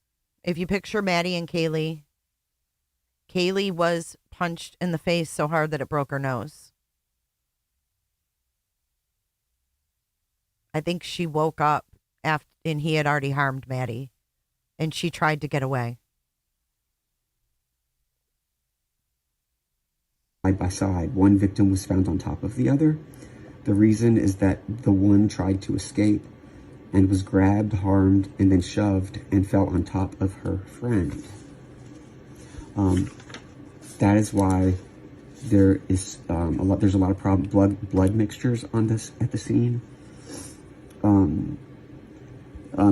If you picture Maddie and Kaylee was punched in the face so hard that it broke her nose. I think she woke up and he had already harmed Maddie, and she tried to get away. Side by side, one victim was found on top of the other. The reason is that the one tried to escape and was grabbed, harmed, and then shoved and fell on top of her friend. That is why there is there's a lot of blood mixtures on this at the scene.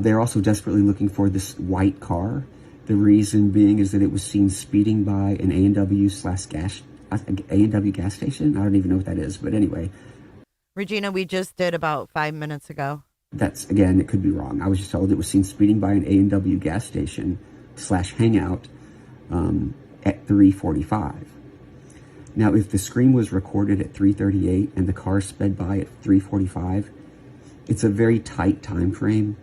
They're also desperately looking for this white car. The reason being is that it was seen speeding by an A&W gas station. I don't even know what that is, but anyway. Regina, we just did about 5 minutes ago. That's, again, it could be wrong. I was just told it was seen speeding by an A&W gas station / hangout at 3:45. Now, if the scream was recorded at 3:38 and the car sped by at 3:45, it's a very tight time frame.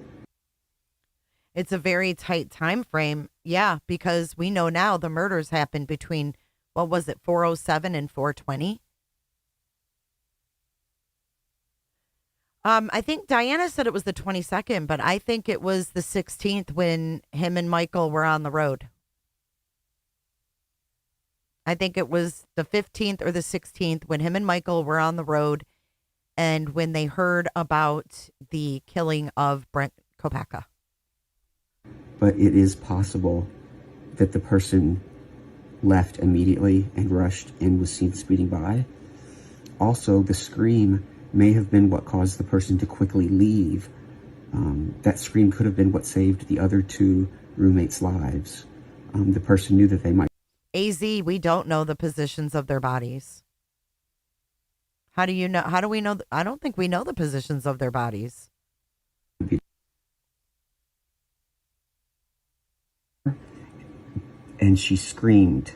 It's a very tight time frame. Yeah, because we know now the murders happened between, what was it, 4:07 and 4:20? I think Diana said it was the 22nd, but I think it was the 16th when him and Michael were on the road. I think it was the 15th or the 16th when him and Michael were on the road and when they heard about the killing of Bryan Kohberger. But it is possible that the person left immediately and rushed and was seen speeding by. Also, the scream may have been what caused the person to quickly leave. That scream could have been what saved the other two roommates' lives. The person knew that they might. AZ, we don't know the positions of their bodies. How do you know? How do we know? I don't think we know the positions of their bodies. And she screamed.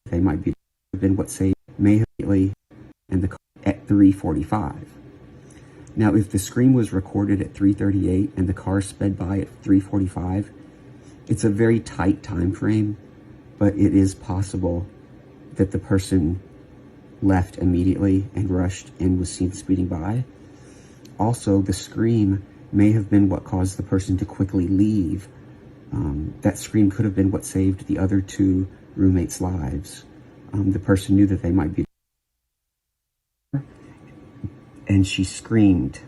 They might be been what saved may have and the at 3:45. Now, if the scream was recorded at 3:38 and the car sped by at 3:45, it's a very tight time frame, but it is possible that the person left immediately and rushed and was seen speeding by. Also, the scream may have been what caused the person to quickly leave. That scream could have been what saved the other two roommates' lives. The person knew that they might be. And she screamed.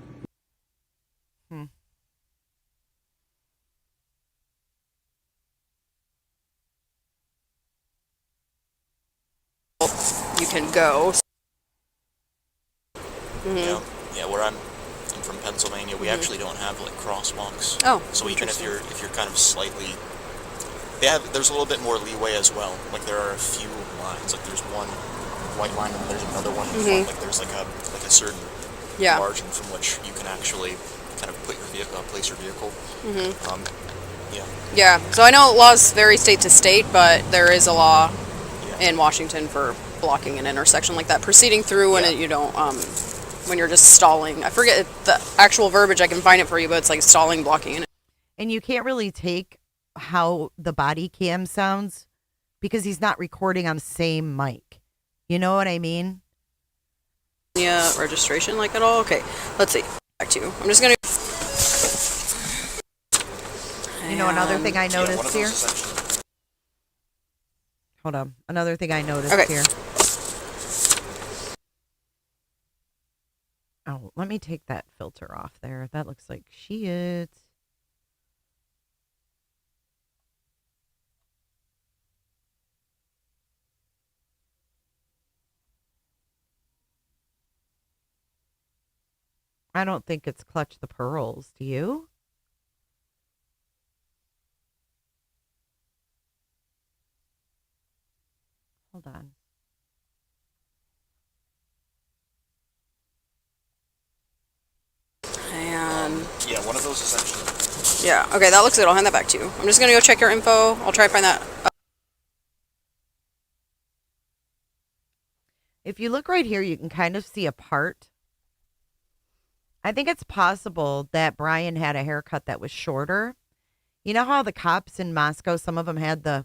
You can go. Yeah, where I'm from Pennsylvania, we actually don't have like crosswalks. Oh, so even if you're kind of slightly, there's a little bit more leeway as well. Like there are a few lines. Like there's one white line and there's another one in front. Like there's like a certain margin from which you can actually kind of put your vehicle, place your vehicle. Yeah. So I know laws vary state to state, but there is a law in Washington for blocking an intersection like that, proceeding through when you don't, when you're just stalling. I forget the actual verbiage. I can find it for you, but it's like stalling, blocking it. And you can't really take how the body cam sounds because he's not recording on the same mic. You know what I mean? Yeah, registration like at all? Okay, let's see. Back to you. I'm just going to... You know, another thing I noticed here? Hold on. Another thing I noticed here. Oh, let me take that filter off there. That looks like shit. I don't think it's Clutch the Pearls. Do you? Hold on. And yeah, one of those is actually. Yeah, okay, that looks good. I'll hand that back to you. I'm just going to go check your info. I'll try to find that. If you look right here, you can kind of see a part. I think it's possible that Bryan had a haircut that was shorter. You know how the cops in Moscow, some of them had the,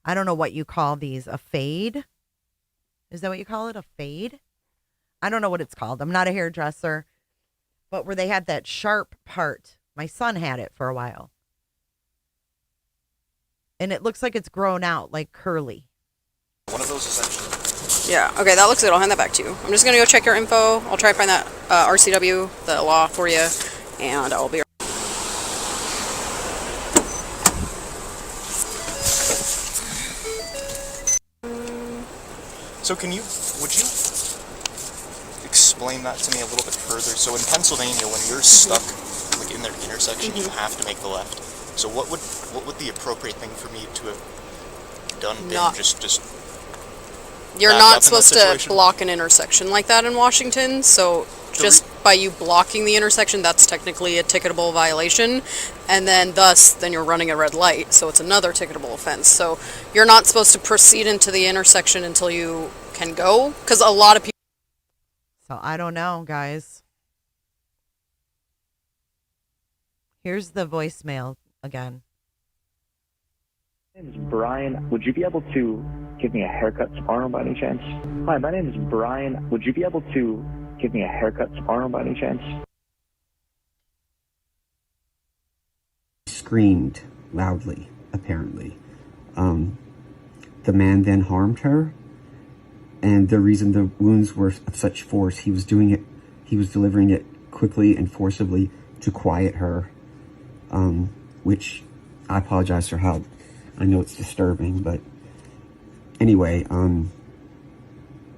I don't know what you call these, a fade? Is that what you call it? A fade? I don't know what it's called. I'm not a hairdresser. But where they had that sharp part. My son had it for a while. And it looks like it's grown out, like curly. One of those is actually. Yeah, okay, that looks good. I'll hand that back to you. I'm just going to go check your info. I'll try to find that RCW, the law for you, and I'll be... So would you explain that to me a little bit further? So in Pennsylvania, when you're stuck like in their intersection, you have to make the left. So what would the appropriate thing for me to have done been? Just You're not supposed to block an intersection like that in Washington, so just by you blocking the intersection, that's technically a ticketable violation, and then then you're running a red light, so it's another ticketable offense. So you're not supposed to proceed into the intersection until you can go, because a lot of people... So I don't know, guys. Here's the voicemail again. My name is Brian. Would you be able to give me a haircut tomorrow by any chance? Hi, my name is Brian. Would you be able to give me a haircut tomorrow by any chance? Screamed loudly, apparently. The man then harmed her, and the reason the wounds were of such force, he was delivering it quickly and forcibly to quiet her, which I apologize for how, I know it's disturbing, but anyway,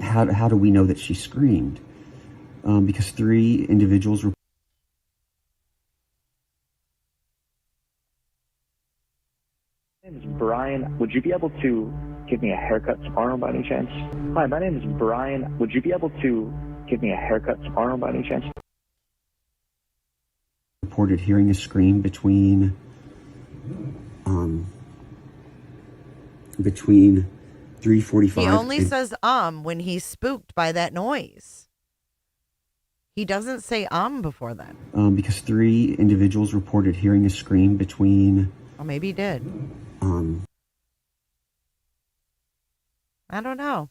how do we know that she screamed? Because 3 individuals were My name is Brian. Would you be able to give me a haircut tomorrow by any chance? Hi, my name is Brian. Would you be able to give me a haircut tomorrow by any chance? reported hearing a scream between 3:45. He only says when he's spooked by that noise. He doesn't say before that. Because 3 individuals reported hearing a scream between. Or maybe he did. I don't know.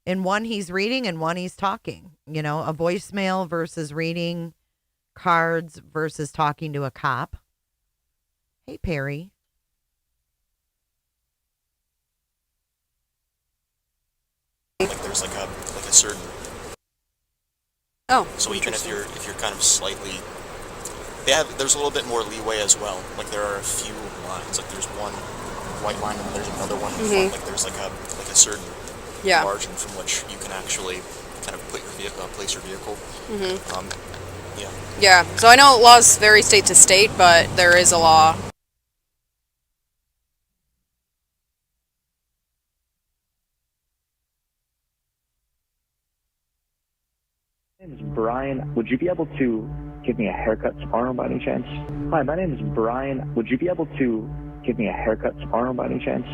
In one he's reading and one he's talking. You know, a voicemail versus reading cards versus talking to a cop. Hey, Perry. Like there's like a certain. Oh. So even if you're kind of slightly, there's a little bit more leeway as well. Like there are a few lines. Like there's one white line and there's another one in front. Like there's like a certain margin from which you can actually kind of put your vehicle, place your vehicle. Yeah. Yeah. So I know laws vary state to state, but there is a law. My name is Brian. Would you be able to give me a haircut tomorrow by any chance? Hi, my name is Brian. Would you be able to give me a haircut tomorrow by any chance?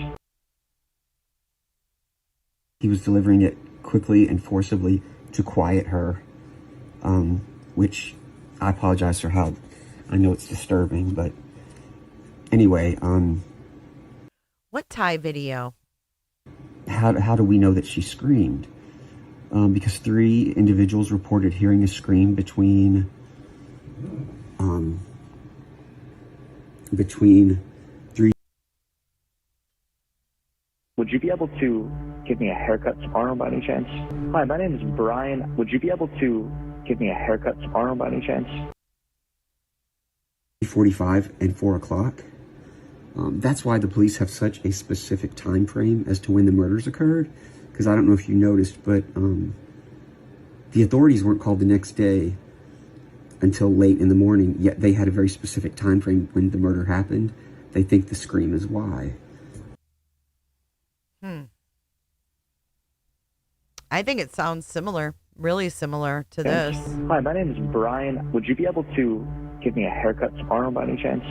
He was delivering it quickly and forcibly to quiet her, which I apologize for how, I know it's disturbing, but anyway, What Thai video? how do we know that she screamed? Because 3 individuals reported hearing a scream between 3. Would you be able to give me a haircut tomorrow by any chance? Hi, my name is Brian. Would you be able to give me a haircut tomorrow by any chance? 3:45 and 4 o'clock. That's why the police have such a specific time frame as to when the murders occurred. Because I don't know if you noticed, but the authorities weren't called the next day until late in the morning, yet they had a very specific time frame when the murder happened. They think the scream is why. I think it sounds similar, really similar to this. Hi, my name is Brian. Would you be able to give me a haircut tomorrow by any chance?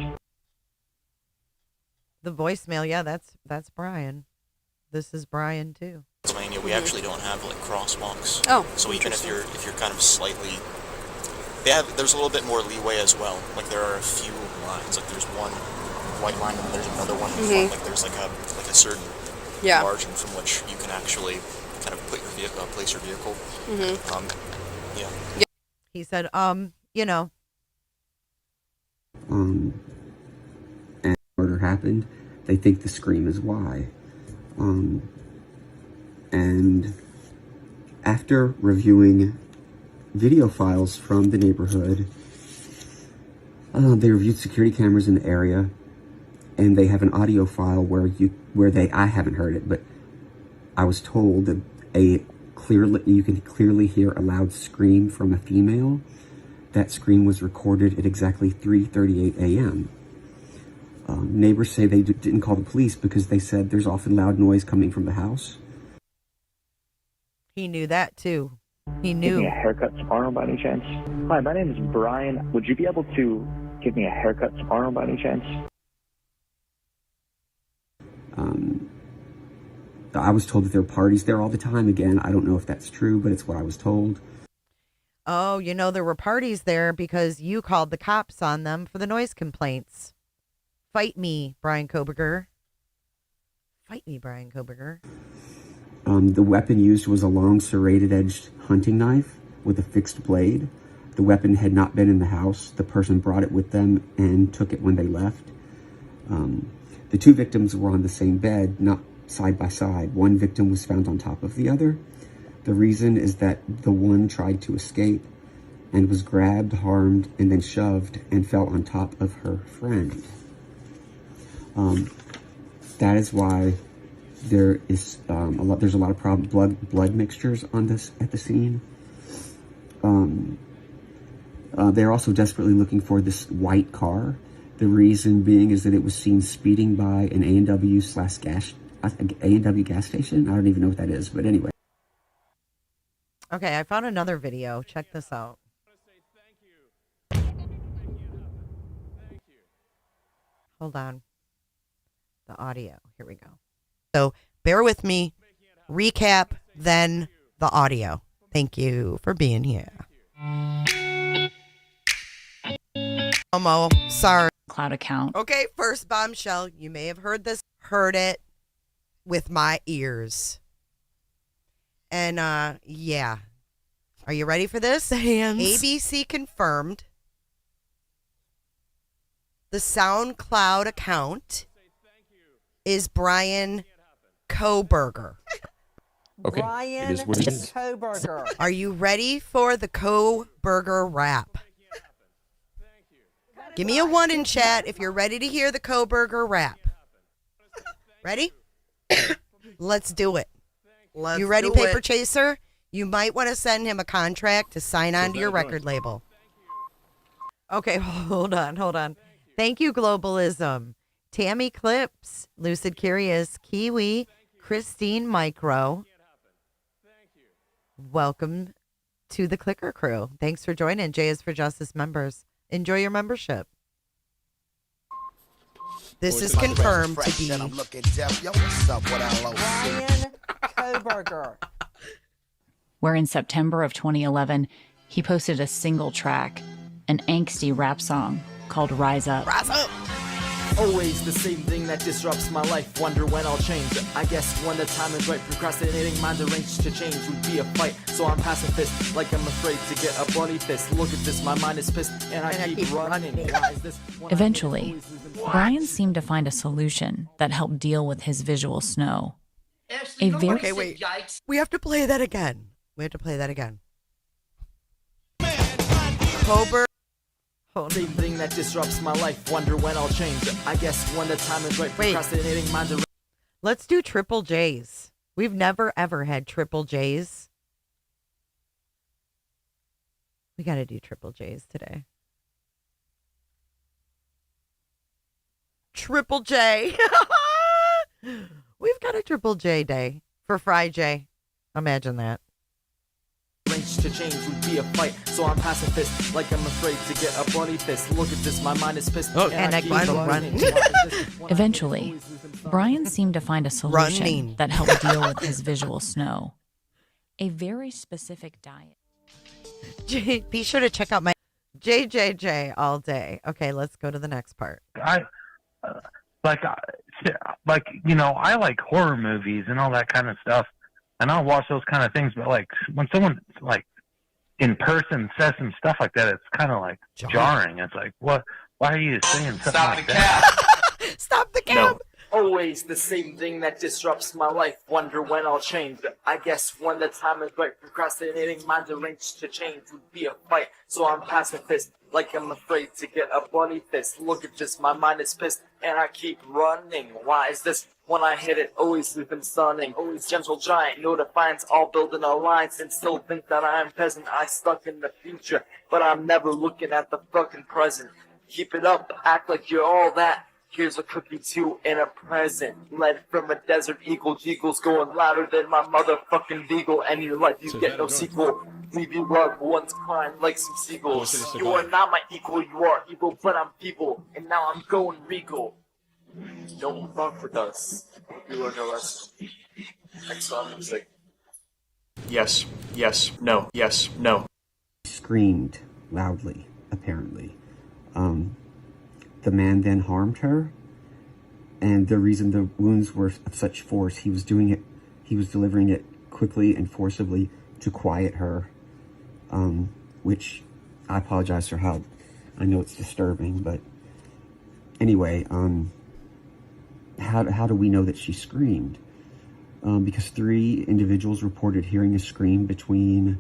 The voicemail, yeah, that's Brian. This is Brian too. Pennsylvania, we actually don't have like crosswalks. Oh, so even if you're kind of slightly, there's a little bit more leeway as well. Like there are a few lines. Like there's one white line and there's another one in front. Like there's like a certain margin from which you can actually kind of put your vehicle, place your vehicle. Yeah. He said, you know. And murder happened. They think the scream is why. And after reviewing video files from the neighborhood, they reviewed security cameras in the area, and they have an audio file I haven't heard it, but I was told that you can clearly hear a loud scream from a female. That scream was recorded at exactly 3:38 a.m. Neighbors say they didn't call the police because they said there's often loud noise coming from the house. He knew that too. He knew. Give me a haircut tomorrow by any chance? Hi, my name is Brian. Would you be able to give me a haircut tomorrow by any chance? I was told that there are parties there all the time. Again, I don't know if that's true, but it's what I was told. Oh, you know, there were parties there because you called the cops on them for the noise complaints. Fight me, Bryan Kohberger. Fight me, Bryan Kohberger. The weapon used was a long serrated-edged hunting knife with a fixed blade. The weapon had not been in the house. The person brought it with them and took it when they left. The two victims were on the same bed, not side by side. One victim was found on top of the other. The reason is that the one tried to escape and was grabbed, harmed, and then shoved and fell on top of her friend. That is why there is there's a lot of blood mixtures on this at the scene. They're also desperately looking for this white car. The reason being is that it was seen speeding by an A&W gas station. I don't even know what that is, but anyway. Okay, I found another video. Check this out. Hold on. The audio. Here we go. So bear with me. Recap, then the audio. Thank you for being here. Sorry. Cloud account. Okay, first bombshell. You may have heard this. Heard it with my ears. And, yeah. Are you ready for this? Hands. ABC confirmed the SoundCloud account is Bryan Kohberger. Okay. Bryan Kohberger. Are you ready for the Kohberger rap? Give me a 1 in chat if you're ready to hear the Kohberger rap. Ready? Let's do it. You ready, Paper Chaser? You might want to send him a contract to sign on to your record label. Okay, hold on. Thank you, Globalism. Tammy Clips, Lucid Curious, Kiwi, Christine Micro. Welcome to the Clicker Crew. Thanks for joining. J is for Justice members. Enjoy your membership. This is confirmed to be Bryan Kohberger. Where in September of 2011, he posted a single track, an angsty rap song called Rise Up. Rise Up. Always the same thing that disrupts my life. Wonder when I'll change. I guess when the time is right. Procrastinating, mind arranged to change would be a fight. So I'm pacifist, like I'm afraid to get a bloody fist. Look at this, my mind is pissed, and I keep running. Why is this? Eventually, Bryan seemed to find a solution that helped deal with his visual snow. Okay, wait. We have to play that again. Kohberger. Same thing that disrupts my life. Wonder when I'll change. I guess when the time is right. Procrastinating, mind arranged. Let's do triple J's. We've never, ever had triple J's. We got to do triple J's today. Triple J. We've got a triple J day for Fry J. Imagine that. To change would be a fight, so I'm pacifist, like I'm afraid to get a bloody fist. Look at this, my mind is pissed. And I keep running. Eventually, Bryan seemed to find a solution that helped deal with his visual snow. A very specific diet. Be sure to check out my JJJ all day. Okay, let's go to the next part. I like horror movies and all that kind of stuff, and I'll watch those kind of things. But like when someone like in person says some stuff like that, it's kind of like jarring. It's like, what? Why are you saying something like that? Stop the cab. No. Always the same thing that disrupts my life. Wonder when I'll change. I guess when the time is right. Procrastinating, mind arranged to change would be a fight. So I'm pacifist, like I'm afraid to get a bloody fist. Look at this, my mind is pissed, and I keep running. Why is this? When I hit it, always leave them stunning. Always gentle giant, no defiance, all building alliance, and still think that I am peasant. I stuck in the future, but I'm never looking at the fucking present. Keep it up, act like you're all that. Here's a cookie too and a present. Led from a desert eagle, eagles going louder than my motherfucking beagle. And your life, you get no sequel. Leave you loved ones crying like some seagulls. You are not my equal, you are evil, but I'm feeble. And now I'm going regal. Don't fuck with us. You learn a lesson. Next song music. Yes, yes, no, yes, no. screamed loudly, apparently. The man then harmed her, and the reason the wounds were of such force, he was delivering it quickly and forcibly to quiet her, which I apologize for how, I know it's disturbing, but anyway, how do we know that she screamed? Because 3 individuals reported hearing a scream between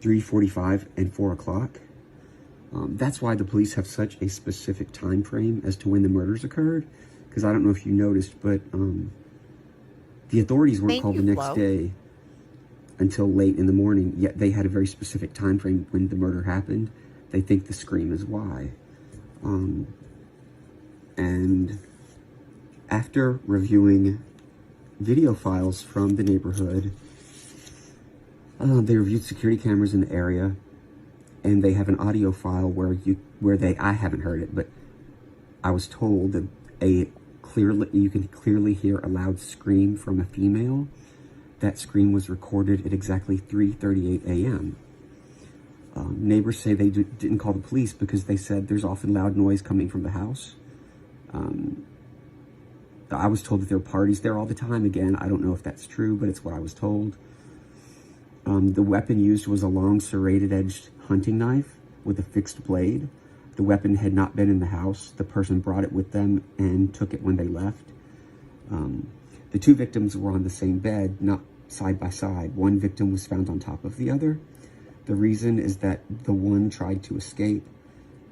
3:45 and 4 o'clock. That's why the police have such a specific time frame as to when the murders occurred, because I don't know if you noticed, but the authorities weren't called the next day until late in the morning, yet they had a very specific time frame when the murder happened. They think the scream is why. And after reviewing video files from the neighborhood, they reviewed security cameras in the area, and they have an audio file I haven't heard it, but I was told that you can clearly hear a loud scream from a female. That scream was recorded at exactly 3:38 a.m. Neighbors say they didn't call the police because they said there's often loud noise coming from the house. I was told that there were parties there all the time. Again, I don't know if that's true, but it's what I was told. The weapon used was a long serrated-edged hunting knife with a fixed blade. The weapon had not been in the house. The person brought it with them and took it when they left. The 2 victims were on the same bed, not side by side. One victim was found on top of the other. The reason is that the one tried to escape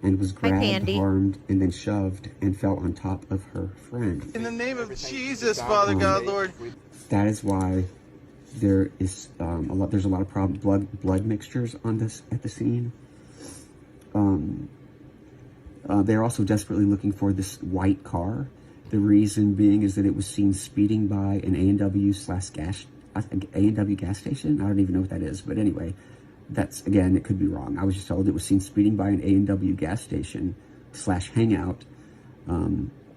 and was grabbed, harmed, and then shoved and fell on top of her friend. In the name of Jesus, Father God, Lord. That is why there is there's a lot of blood mixtures on at the scene. They're also desperately looking for this white car. The reason being is that it was seen speeding by an A&W gas station. I don't even know what that is, but anyway, again, it could be wrong. I was just told it was seen speeding by an A&W gas station / hangout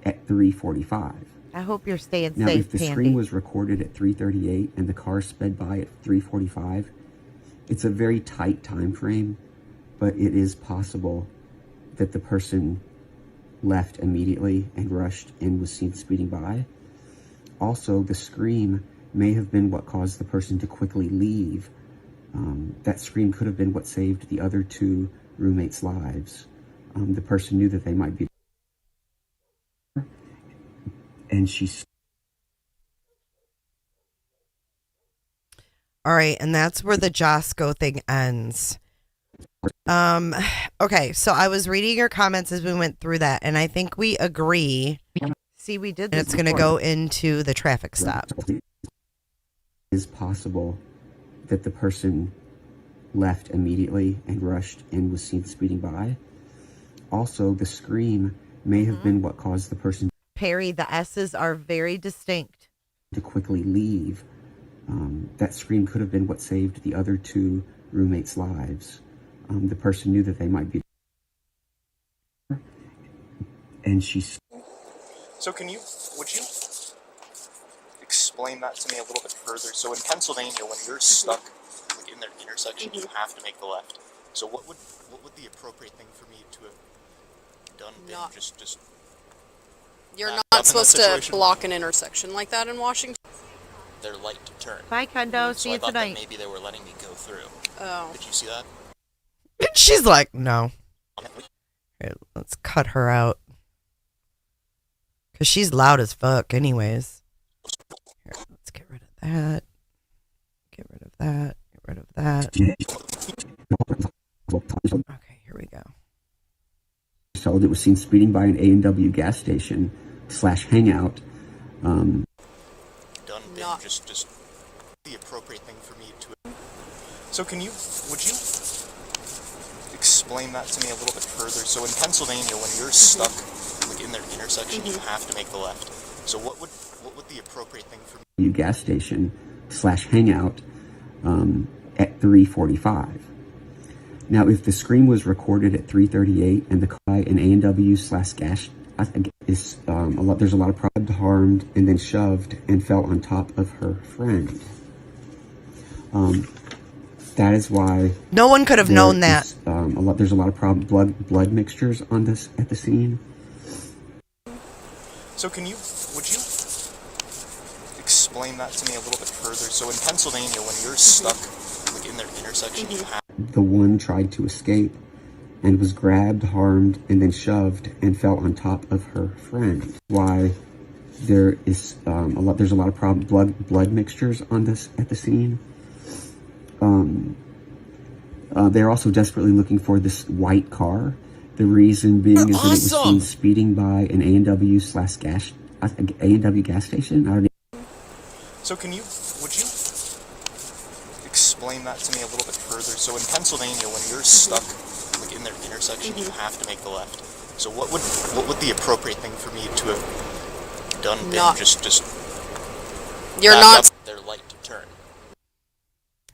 at 3:45. I hope you're staying now, safe, if the Pandy. screen was recorded at 3:38 and the car sped by at 3:45, it's a very tight time frame, but it is possible that the person left immediately and rushed and was seen speeding by. Also, the scream may have been what caused the person to quickly leave. That scream could have been what saved the other 2 roommates' lives. The person knew that they might be, and All right, and that's where the Josco thing ends. Okay, so I was reading your comments as we went through that, and I think we agree. See, we did this. It's going to go into the traffic stop. It is possible that the person left immediately and rushed and was seen speeding by. Also, the scream may have been what caused the person, Perry, the S's are very distinct, to quickly leave. That scream could have been what saved the other 2 roommates' lives. The person knew that they might be, and So would you explain that to me a little bit further? So in Pennsylvania, when you're stuck like in their intersection, you have to make the left. So what would the appropriate thing for me to have done been? Just You're not supposed to block an intersection like that in Washington. Their light to turn. Bye, Kondo. So See I you thought tonight. that maybe they were letting me go through. Oh. Did you see that? And she's like, no. Here, let's cut her out. Because she's loud as fuck anyways. Here, let's get rid of that. Get rid of that. Get rid of that. Okay, here we go. So it was seen speeding by an A&W gas station / hangout. Just the appropriate thing for me to. So would you explain that to me a little bit further? So in Pennsylvania, when you're stuck like in their intersection, you have to make the left. So what would the appropriate thing for me? Gas station / hangout at 3:45. Now, if the scream was recorded at 3:38 and the car an A&W / gas is there's a lot of harmed and then shoved and fell on top of her friend. That is why no one could have known that. There's a lot of blood mixtures on this at the scene. So would you explain that to me a little bit further? So in Pennsylvania, when you're stuck like in their intersection, you have... The one tried to escape and was grabbed, harmed, and then shoved and fell on top of her friend. Why there is there's a lot of blood mixtures on this at the scene. They're also desperately looking for this white car. The reason being is that it was seen speeding by an A&W gas station. I don't know. So would you explain that to me a little bit further? So in Pennsylvania, when you're stuck like in their intersection, you have to make the left. So what would the appropriate thing for me to have done been just you're not their light to turn?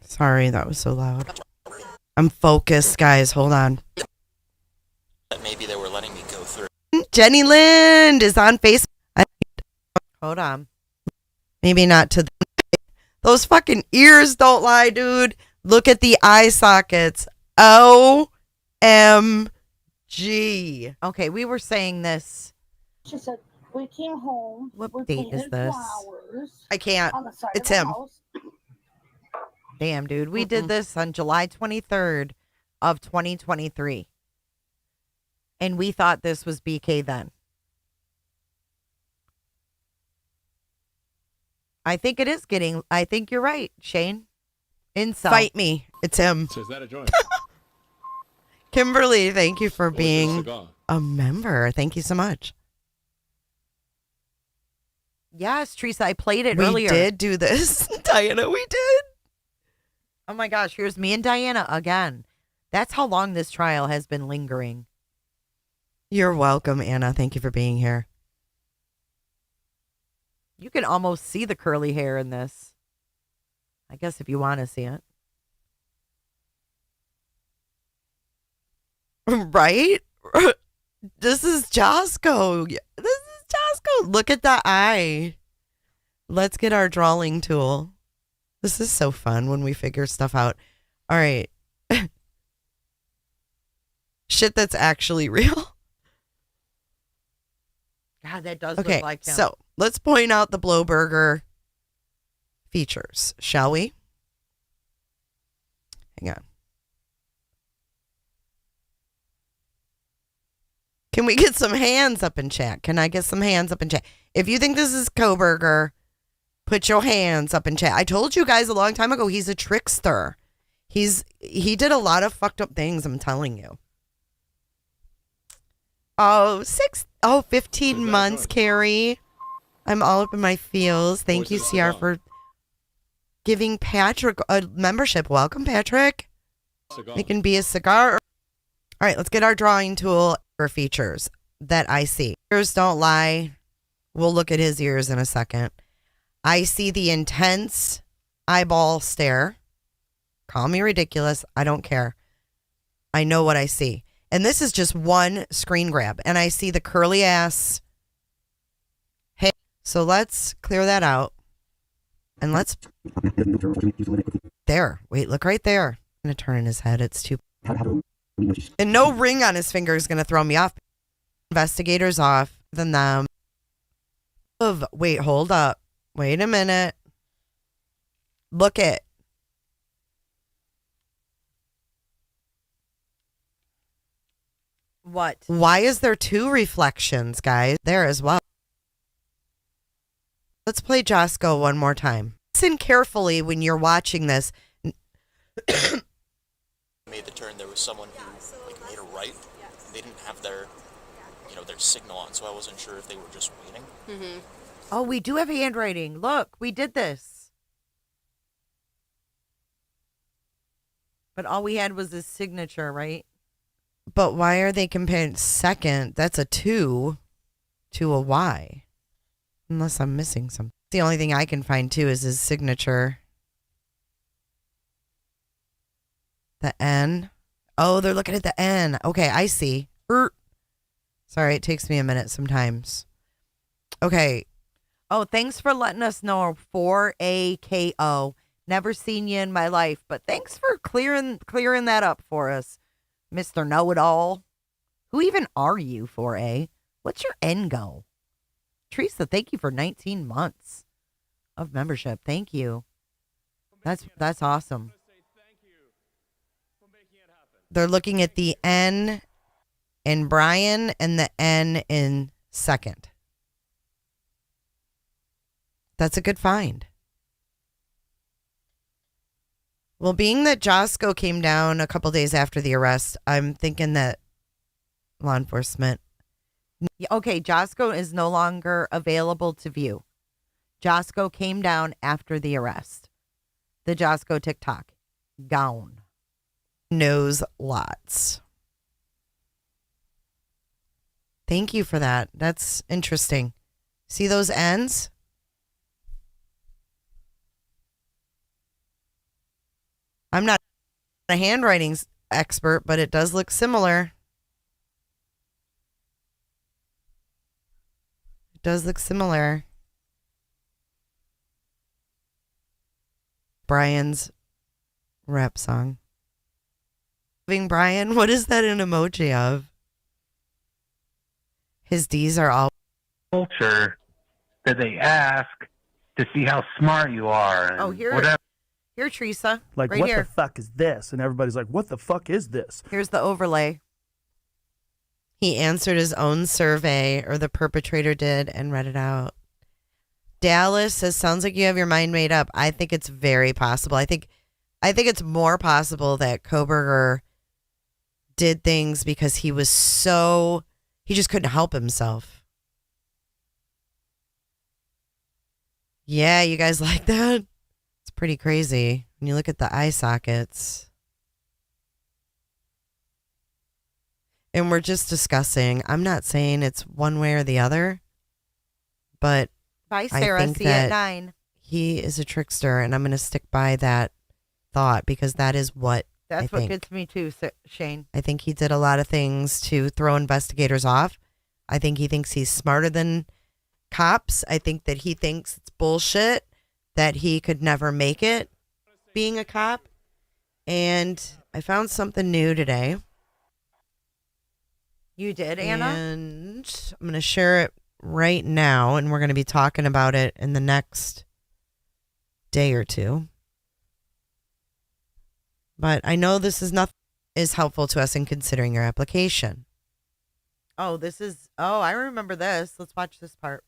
Sorry, that was so loud. I'm focused, guys. Hold on. That maybe they were letting me go through. Jenny Lind is on Facebook. Hold on. Maybe not to those fucking ears don't lie, dude. Look at the eye sockets. OMG. Okay, we were saying this. She said, we came home. What date is this? Flowers I can't. on the side It's of the him. house. Damn, dude. We did this on July 23rd of 2023. And we thought this was BK then. I think it is I think you're right, Shane. Incel. Fight me. It's him. Says that a joint? Kimberly, thank you for being a member. Thank you so much. Yes, Teresa, I played it earlier. We did do this. Diana, we did. Oh my gosh, here's me and Diana again. That's how long this trial has been lingering. You're welcome, Anna. Thank you for being here. You can almost see the curly hair in this. I guess if you want to see it. Right? This is Josco. This is Josco. Look at the eye. Let's get our drawing tool. This is so fun when we figure stuff out. All right. Shit that's actually real. God, that does look like him. So let's point out the Blowburger features, shall we? Hang on. Can we get some hands up in chat? Can I get some hands up in chat? If you think this is Kohberger, put your hands up in chat. I told you guys a long time ago, he's a trickster. He did a lot of fucked up things, I'm telling you. 15 months, Carrie. I'm all up in my feels. Thank you, CR, for giving Patrick a membership. Welcome, Patrick. It can be a cigar. All right, let's get our drawing tool for features that I see. Ears don't lie. We'll look at his ears in a second. I see the intense eyeball stare. Call me ridiculous. I don't care. I know what I see. And this is just one screen grab. And I see the curly ass. Hey, so let's clear that out. And let's... There. Wait, look right there. I'm going to turn in his head. It's too... And no ring on his finger is going to throw me off. Investigators off than them. Wait, hold up. Wait a minute. Look it. What? Why is there two reflections, guys? There as well. Let's play Josco one more time. Listen carefully when you're watching this. Made the turn, there was someone who made a right. They didn't have their signal on, so I wasn't sure if they were just waiting. Mm-hmm. Oh, we do have handwriting. Look, we did this. But all we had was his signature, right? But why are they comparing second? That's a 2 to a Y. Unless I'm missing something. The only thing I can find too is his signature. The N. Oh, they're looking at the N. Okay, I see. Sorry, it takes me a minute sometimes. Okay. Oh, thanks for letting us know. 4AKO. Never seen you in my life, but thanks for clearing that up for us, Mr. Know-It-All. Who even are you, 4A? What's your end goal? Teresa, thank you for 19 months of membership. Thank you. That's awesome. They're looking at the N in Bryan and the N in second. That's a good find. Well, being that Josco came down a couple days after the arrest, I'm thinking that law enforcement. Okay, Josco is no longer available to view. Josco came down after the arrest. The Josco TikTok. Gone. Knows lots. Thank you for that. That's interesting. See those ends? I'm not a handwriting expert, but it does look similar. It does look similar. Bryan's rap song. Loving Bryan, what is that an emoji of? His D's are all Culture that they ask to see how smart you are. And whatever. Here, Teresa. Like, right what here. the fuck is this? And everybody's like, what the fuck is this? Here's the overlay. He answered his own survey, or the perpetrator did, and read it out. Dallas says, sounds like you have your mind made up. I think it's very possible. I think it's more possible that Kohberger did things because he just couldn't help himself. Yeah, you guys like that? It's pretty crazy when you look at the eye sockets. And we're just discussing. I'm not saying it's one way or the other, but Bye, Sarah. I think See you at that 9. he is a trickster, and I'm going to stick by that thought because that is what That's I what think. gets me too, Shane. I think he did a lot of things to throw investigators off. I think he thinks he's smarter than cops. I think that he thinks it's bullshit that he could never make it being a cop. And I found something new today. You did, Anna? And I'm going to share it right now, and we're going to be talking about it in the next day or two. But I know this is helpful to us in considering your application. Oh, I remember this. Let's watch this part.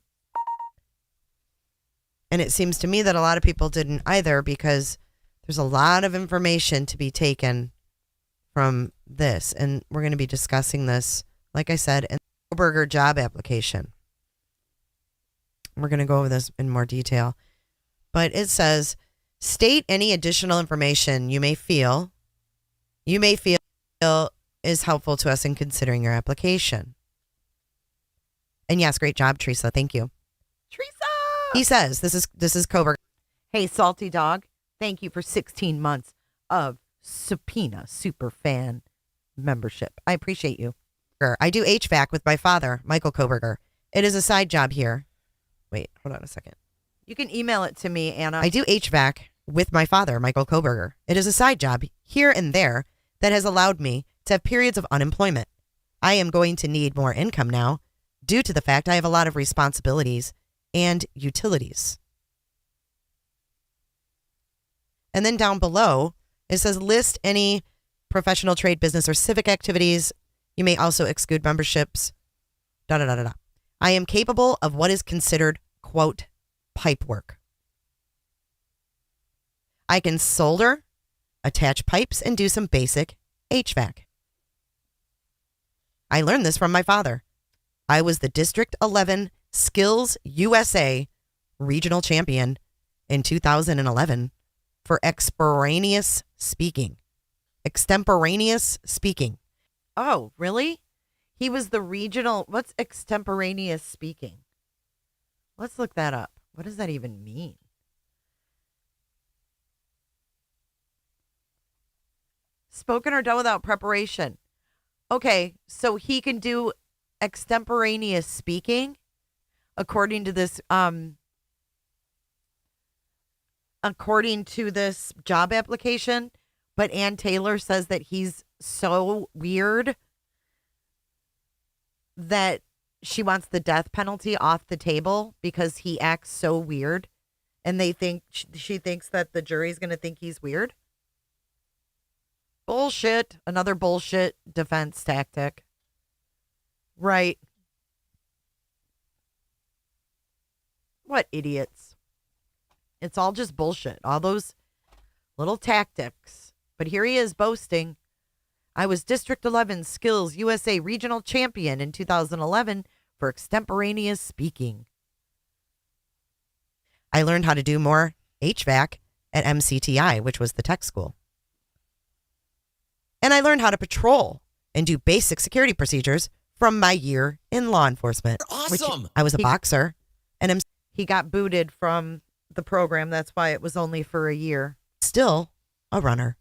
And it seems to me that a lot of people didn't either because there's a lot of information to be taken from this. And we're going to be discussing this, like I said, in the Kohberger job application. We're going to go over this in more detail. But it says, state any additional information you may feel is helpful to us in considering your application. And yes, great job, Teresa. Thank you. Teresa! He says, this is Kohberger. Hey, Salty Dog. Thank you for 16 months of Subpoena Superfan membership. I appreciate you. I do HVAC with my father, Michael Kohberger. It is a side job here. Wait, hold on a second. You can email it to me, Anna. I do HVAC with my father, Michael Kohberger. It is a side job here and there that has allowed me to have periods of unemployment. I am going to need more income now due to the fact I have a lot of responsibilities and utilities. And then down below, it says list any professional, trade, business, or civic activities. You may also exclude memberships. I am capable of what is considered, quote, pipe work. I can solder, attach pipes, and do some basic HVAC. I learned this from my father. I was the District 11 Skills USA Regional Champion in 2011 for extemporaneous speaking. Extemporaneous speaking. Oh, really? He was the regional. What's extemporaneous speaking? Let's look that up. What does that even mean? Spoken or done without preparation. Okay, so he can do extemporaneous speaking, according to this according to this job application, but Ann Taylor says that he's so weird that she wants the death penalty off the table because he acts so weird, and they think she thinks that the jury's going to think he's weird. Bullshit. Another bullshit defense tactic. Right. What idiots. It's all just bullshit. All those little tactics. But here he is boasting. I was District 11 Skills USA Regional Champion in 2011 for extemporaneous speaking. I learned how to do more HVAC at MCTI, which was the tech school. And I learned how to patrol and do basic security procedures from my year in law enforcement. Awesome. I was a boxer. And he got booted from the program. That's why it was only for a year. Still a runner.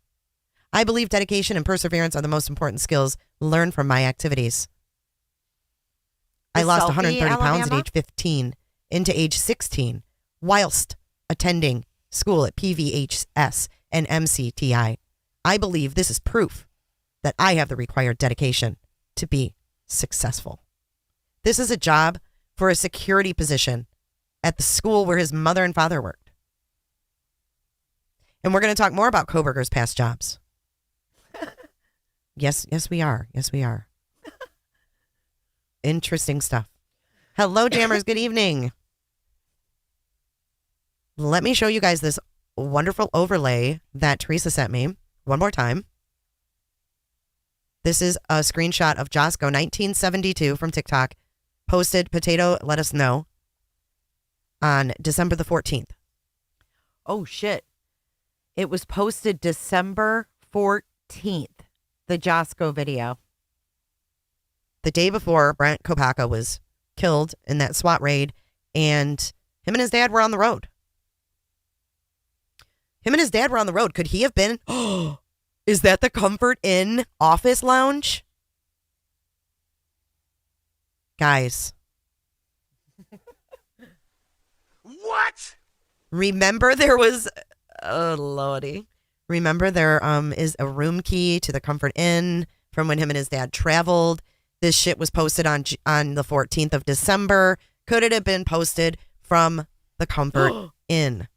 I believe dedication and perseverance are the most important skills learned from my activities. I lost 130 pounds at age 15 into age 16 whilst attending school at PVHS and MCTI. I believe this is proof that I have the required dedication to be successful. This is a job for a security position at the school where his mother and father worked. And we're going to talk more about Kohberger's past jobs. Yes, we are. Yes, we are. Interesting stuff. Hello, Jammers. Good evening. Let me show you guys this wonderful overlay that Teresa sent me one more time. This is a screenshot of Josco 1972 from TikTok, posted Potato Let Us Know on December the 14th. Oh, shit. It was posted December 14th, the Josco video. The day before Bryan Kohberger was killed in that SWAT raid, and him and his dad were on the road. Could he have been? Is that the Comfort Inn office lounge? Guys. What? Remember there was... Oh, Lordy. Remember there is a room key to the Comfort Inn from when him and his dad traveled. This shit was posted on the 14th of December. Could it have been posted from the Comfort Inn?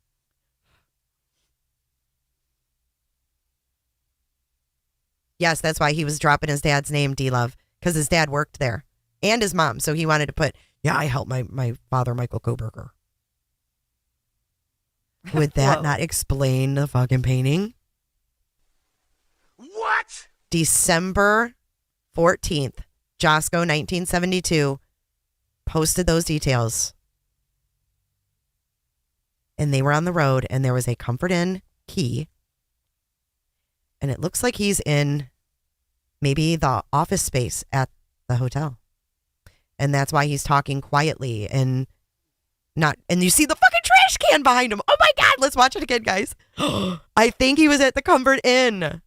Yes, that's why he was dropping his dad's name, D-Love, because his dad worked there and his mom. So he wanted to put, I helped my father, Michael Kohberger. Would that not explain the fucking painting? What? December 14th, Josco 1972 posted those details. And they were on the road, and there was a Comfort Inn key. And it looks like he's in maybe the office space at the hotel. And that's why he's talking quietly and you see the fucking trash can behind him. Oh my God, let's watch it again, guys. I think he was at the Comfort Inn.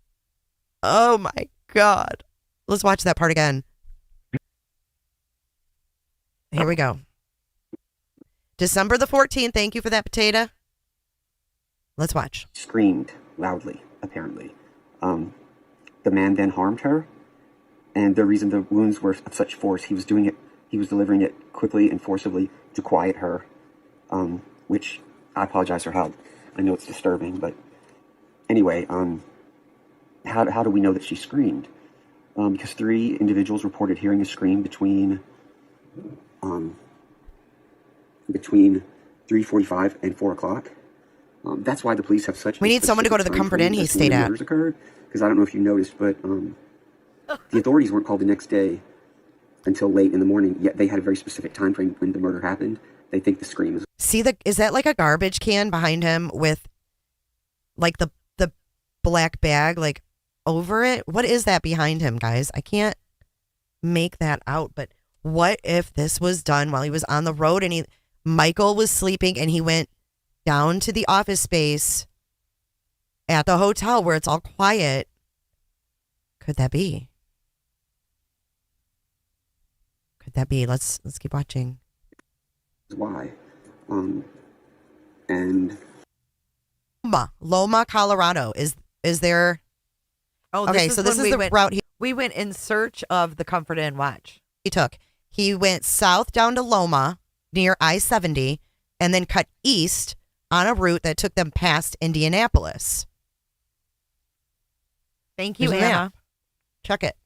Oh my God. Let's watch that part again. Here we go. December the 14th. Thank you for that, Potato. Let's watch. Screamed loudly, apparently. The man then harmed her, and the reason the wounds were of such force, he was delivering it quickly and forcibly to quiet her, which I apologize for how, I know it's disturbing, but anyway, how do we know that she screamed? Because 3 individuals reported hearing a scream between 3:45 and 4 o'clock. That's why the police have such... We need someone to go to the Comfort Inn he stayed at. Because I don't know if you noticed, but the authorities weren't called the next day until late in the morning, yet they had a very specific time frame when the murder happened. They think the scream is... See, is that like a garbage can behind him with like the black bag like over it? What is that behind him, guys? I can't make that out, but what if this was done while he was on the road and Michael was sleeping and he went down to the office space at the hotel where it's all quiet? Could that be? Let's keep watching. Why? And Loma, Colorado. Is there? Oh, okay. This So this when is the route we went in search of the Comfort Inn. Watch. he took. He went south down to Loma near I-70 and then cut east on a route that took them past Indianapolis. Thank you, Here's a Anna. map. Check it.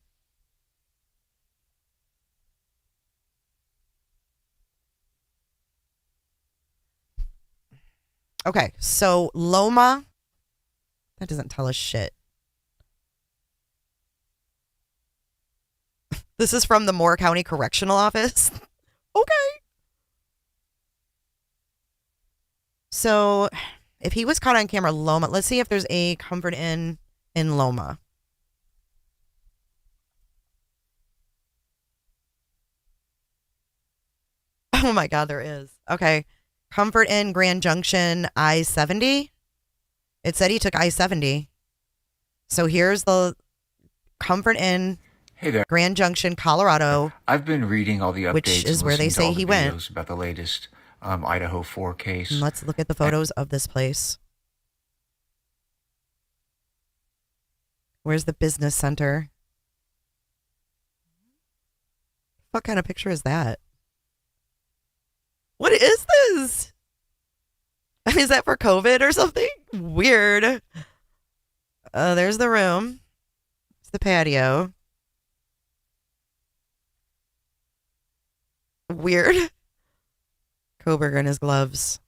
Okay, so Loma, that doesn't tell us shit. This is from the Moore County Correctional Office. Okay. So if he was caught on camera, Loma, let's see if there's a Comfort Inn in Loma. Oh my God, there is. Okay. Comfort Inn, Grand Junction, I-70. It said he took I-70. So here's the Comfort Inn, Hey there. Grand Junction, Colorado. I've been reading all the updates, which is and where they listening to say all he the went. videos about the latest Idaho 4 case. And let's look at the photos of this place. Where's the business center? What kind of picture is that? What is this? I mean, is that for COVID or something? Weird. There's the room. It's the patio. Weird. Kohberger in his gloves.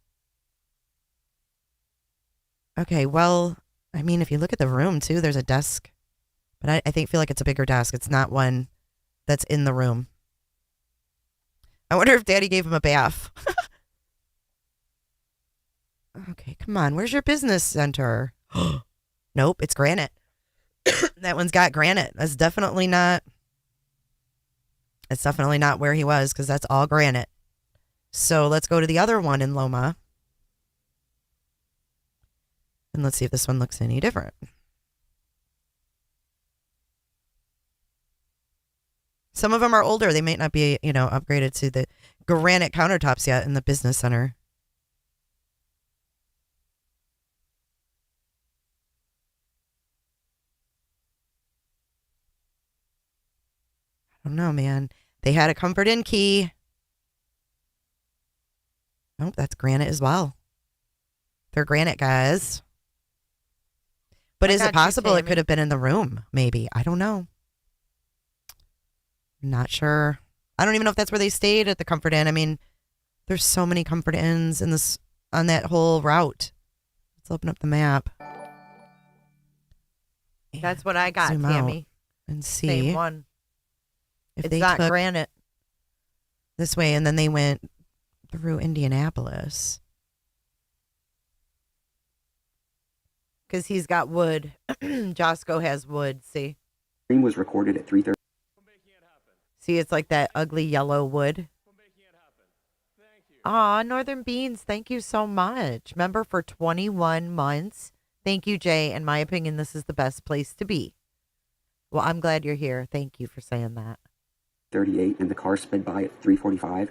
Okay, well, I mean, if you look at the room too, there's a desk. But I feel like it's a bigger desk. It's not one that's in the room. I wonder if Daddy gave him a bath. Okay, come on. Where's your business center? Nope, it's granite. That one's got granite. That's definitely not. It's definitely not where he was because that's all granite. So let's go to the other one in Loma. And let's see if this one looks any different. Some of them are older. They might not be, upgraded to the granite countertops yet in the business center. I don't know, man. They had a Comfort Inn key. Oh, that's granite as well. They're granite guys. But is it possible it could have been in the room? Maybe. I don't know. Not sure. I don't even know if that's where they stayed at the Comfort Inn. I mean, there's so many Comfort Inns in this on that whole route. Let's open up the map. That's what I got, Zoom Tammy. out and see. Same one. If It's they not took granite. this way and then they went through Indianapolis. Because he's got wood. Josco has wood, see? Screen was recorded at 3:30. See, it's like that ugly yellow wood. Aw, Northern Beans, thank you so much. Member for 21 months. Thank you, Jay. In my opinion, this is the best place to be. Well, I'm glad you're here. Thank you for saying that. 38 and the car sped by at 3:45.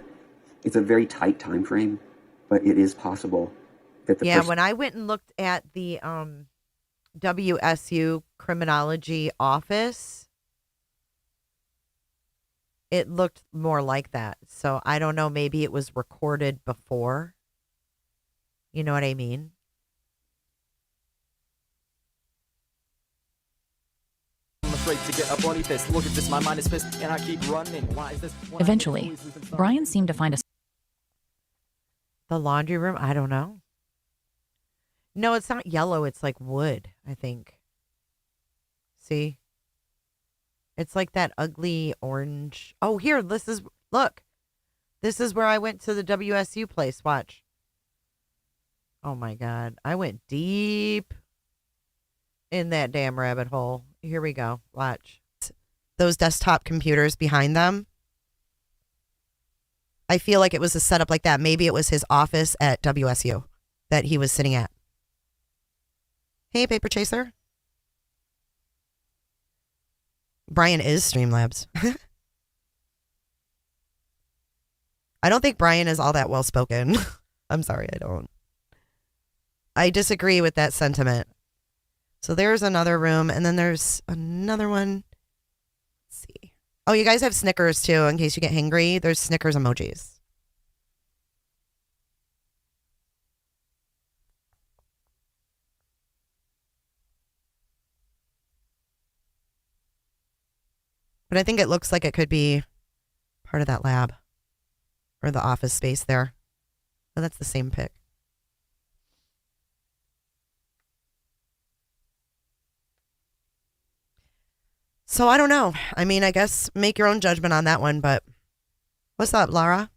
It's a very tight time frame, but it is possible that the When I went and looked at the WSU criminology office, it looked more like that. So I don't know, maybe it was recorded before. You know what I mean? I'm afraid to get a bloody fist. Look at this, my mind is pissed, and I keep running. Why is this? Eventually, Bryan seemed to find a The laundry room? I don't know. No, it's not yellow. It's like wood, I think. See? It's like that ugly orange. Oh, here, look. This is where I went to the WSU place. Watch. Oh my God. I went deep in that damn rabbit hole. Here we go. Watch. Those desktop computers behind them. I feel like it was a setup like that. Maybe it was his office at WSU that he was sitting at. Hey, Paper Chaser. Bryan is Streamlabs. I don't think Bryan is all that well spoken. I'm sorry, I don't. I disagree with that sentiment. So there's another room, and then there's another one. Let's see. Oh, you guys have Snickers too, in case you get hangry. There's Snickers emojis. But I think it looks like it could be part of that lab or the office space there. Oh, that's the same pic. So I don't know. I mean, I guess make your own judgment on that one, but what's up, Laura?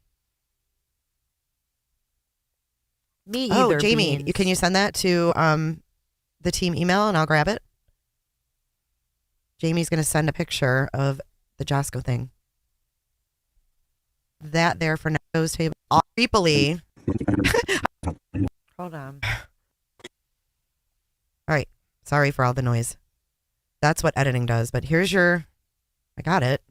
Me either. Oh, Jamie, can you send that to the team email and I'll grab it? Jamie's going to send a picture of the Josco thing. That there for those table. All creepily. Hold on. All right. Sorry for all the noise. That's what editing does. But here's your. I got it.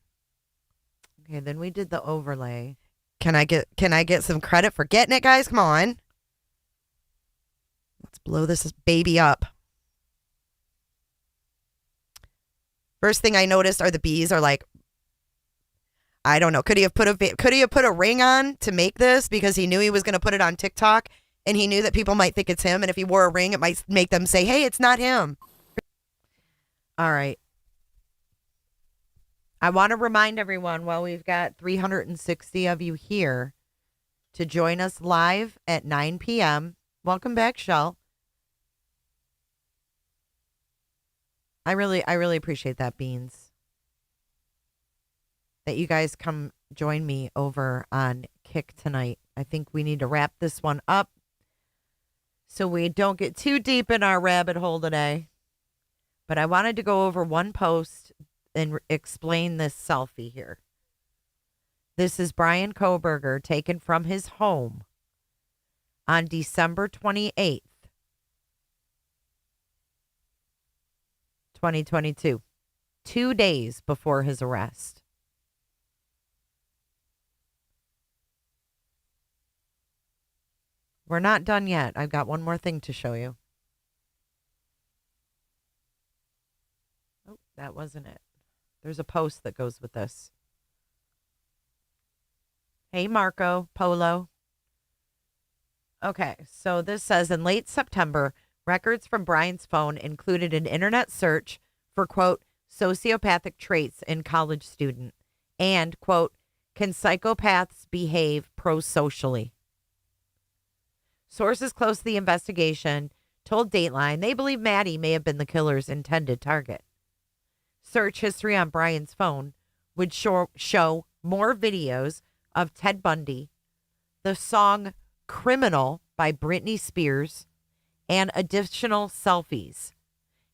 Okay, then we did the overlay. Can I get some credit for getting it, guys? Come on. Let's blow this baby up. First thing I noticed are the bees are like, I don't know. Could he have put a ring on to make this because he knew he was going to put it on TikTok and he knew that people might think it's him, and if he wore a ring, it might make them say, "Hey, it's not him." All right. I want to remind everyone, while we've got 360 of you here, to join us live at 9 p.m. Welcome back, Shell. I really appreciate that, Beans. That you guys come join me over on Kick tonight. I think we need to wrap this one up so we don't get too deep in our rabbit hole today. But I wanted to go over one post and explain this selfie here. This is Bryan Kohberger taken from his home on December 28th, 2022, 2 days before his arrest. We're not done yet. I've got one more thing to show you. Oh, that wasn't it. There's a post that goes with this. Hey, Marco Polo. Okay, so this says, in late September, records from Bryan's phone included an internet search for, quote, sociopathic traits in college student and, quote, can psychopaths behave pro-socially? Sources close to the investigation told Dateline they believe Maddie may have been the killer's intended target. Search history on Bryan's phone would show more videos of Ted Bundy, the song Criminal by Britney Spears, and additional selfies,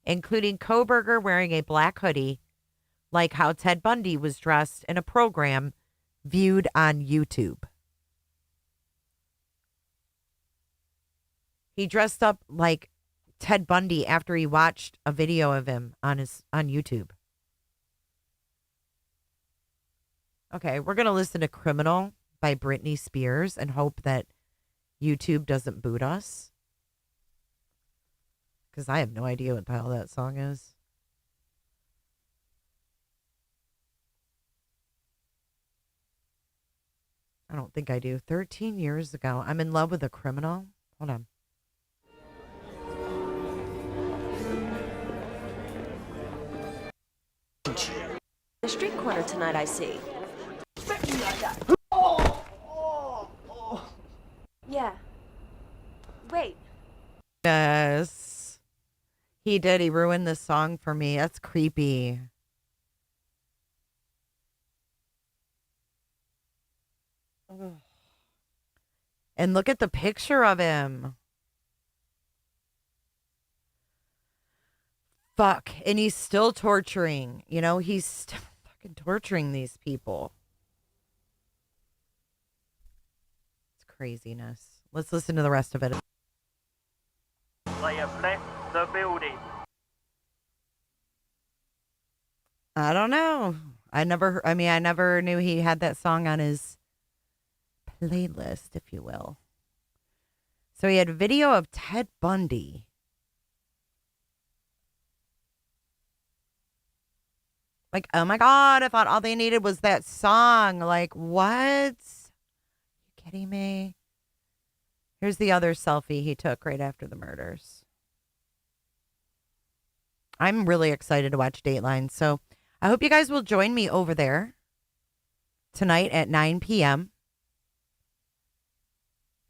including Kohberger wearing a black hoodie, like how Ted Bundy was dressed in a program viewed on YouTube. He dressed up like Ted Bundy after he watched a video of him on YouTube. Okay, we're going to listen to Criminal by Britney Spears and hope that YouTube doesn't boot us. Because I have no idea what the hell that song is. I don't think I do. 13 years ago. I'm in love with a criminal. Hold on. The street corner tonight, I see. Yeah. Wait. Yes. He did. He ruined this song for me. That's creepy. Ugh. And look at the picture of him. Fuck. And he's still torturing. You know, he's still fucking torturing these people. It's craziness. Let's listen to the rest of it. They have left the building. I don't know. I never knew he had that song on his playlist, if you will. So he had video of Ted Bundy. Like, oh my God, I thought all they needed was that song. Like, what? You kidding me? Here's the other selfie he took right after the murders. I'm really excited to watch Dateline. So I hope you guys will join me over there tonight at 9 p.m.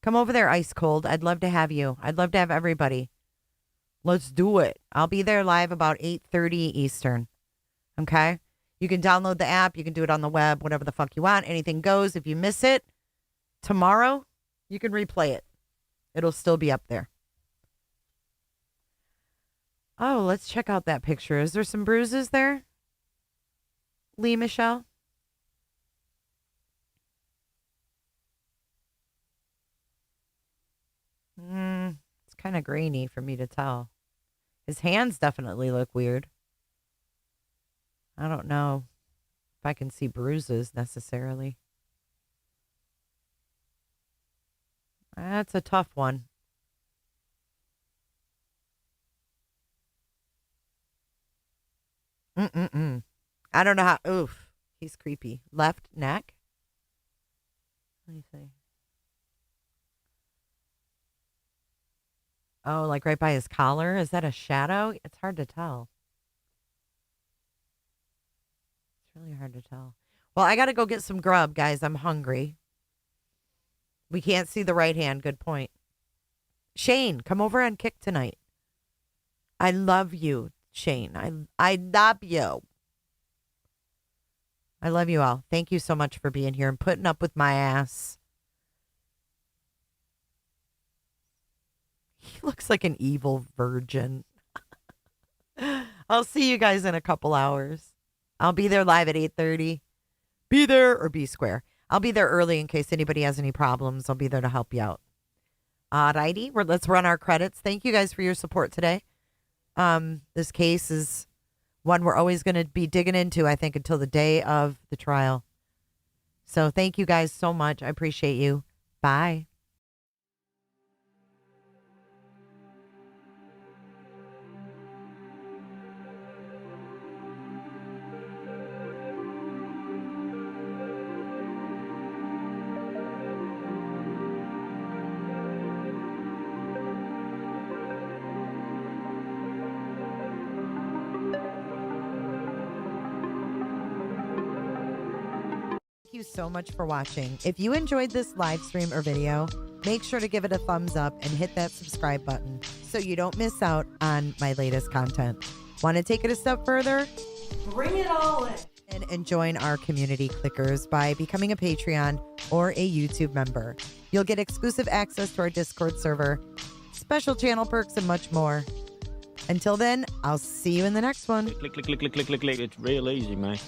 Come over there, ice cold. I'd love to have you. I'd love to have everybody. Let's do it. I'll be there live about 8:30 Eastern. Okay? You can download the app. You can do it on the web, whatever the fuck you want. Anything goes. If you miss it tomorrow, you can replay it. It'll still be up there. Oh, let's check out that picture. Is there some bruises there? Lee Michelle? It's kind of grainy for me to tell. His hands definitely look weird. I don't know if I can see bruises necessarily. That's a tough one. I don't know how. Oof. He's creepy. Left neck. Let me see. Oh, like right by his collar? Is that a shadow? It's hard to tell. It's really hard to tell. Well, I got to go get some grub, guys. I'm hungry. We can't see the right hand. Good point. Shane, come over and kick tonight. I love you, Shane. I love you. I love you all. Thank you so much for being here and putting up with my ass. He looks like an evil virgin. I'll see you guys in a couple hours. I'll be there live at 8:30. Be there or be square. I'll be there early in case anybody has any problems. I'll be there to help you out. Alrighty, let's run our credits. Thank you guys for your support today. This case is one we're always going to be digging into, I think, until the day of the trial. So thank you guys so much. I appreciate you. Bye. Thank you so much for watching. If you enjoyed this live stream or video, make sure to give it a thumbs up and hit that subscribe button so you don't miss out on my latest content. Want to take it a step further? Bring it all in. And join our community clickers by becoming a Patreon or a YouTube member. You'll get exclusive access to our Discord server, special channel perks, and much more. Until then, I'll see you in the next one. Click. It's real easy, man.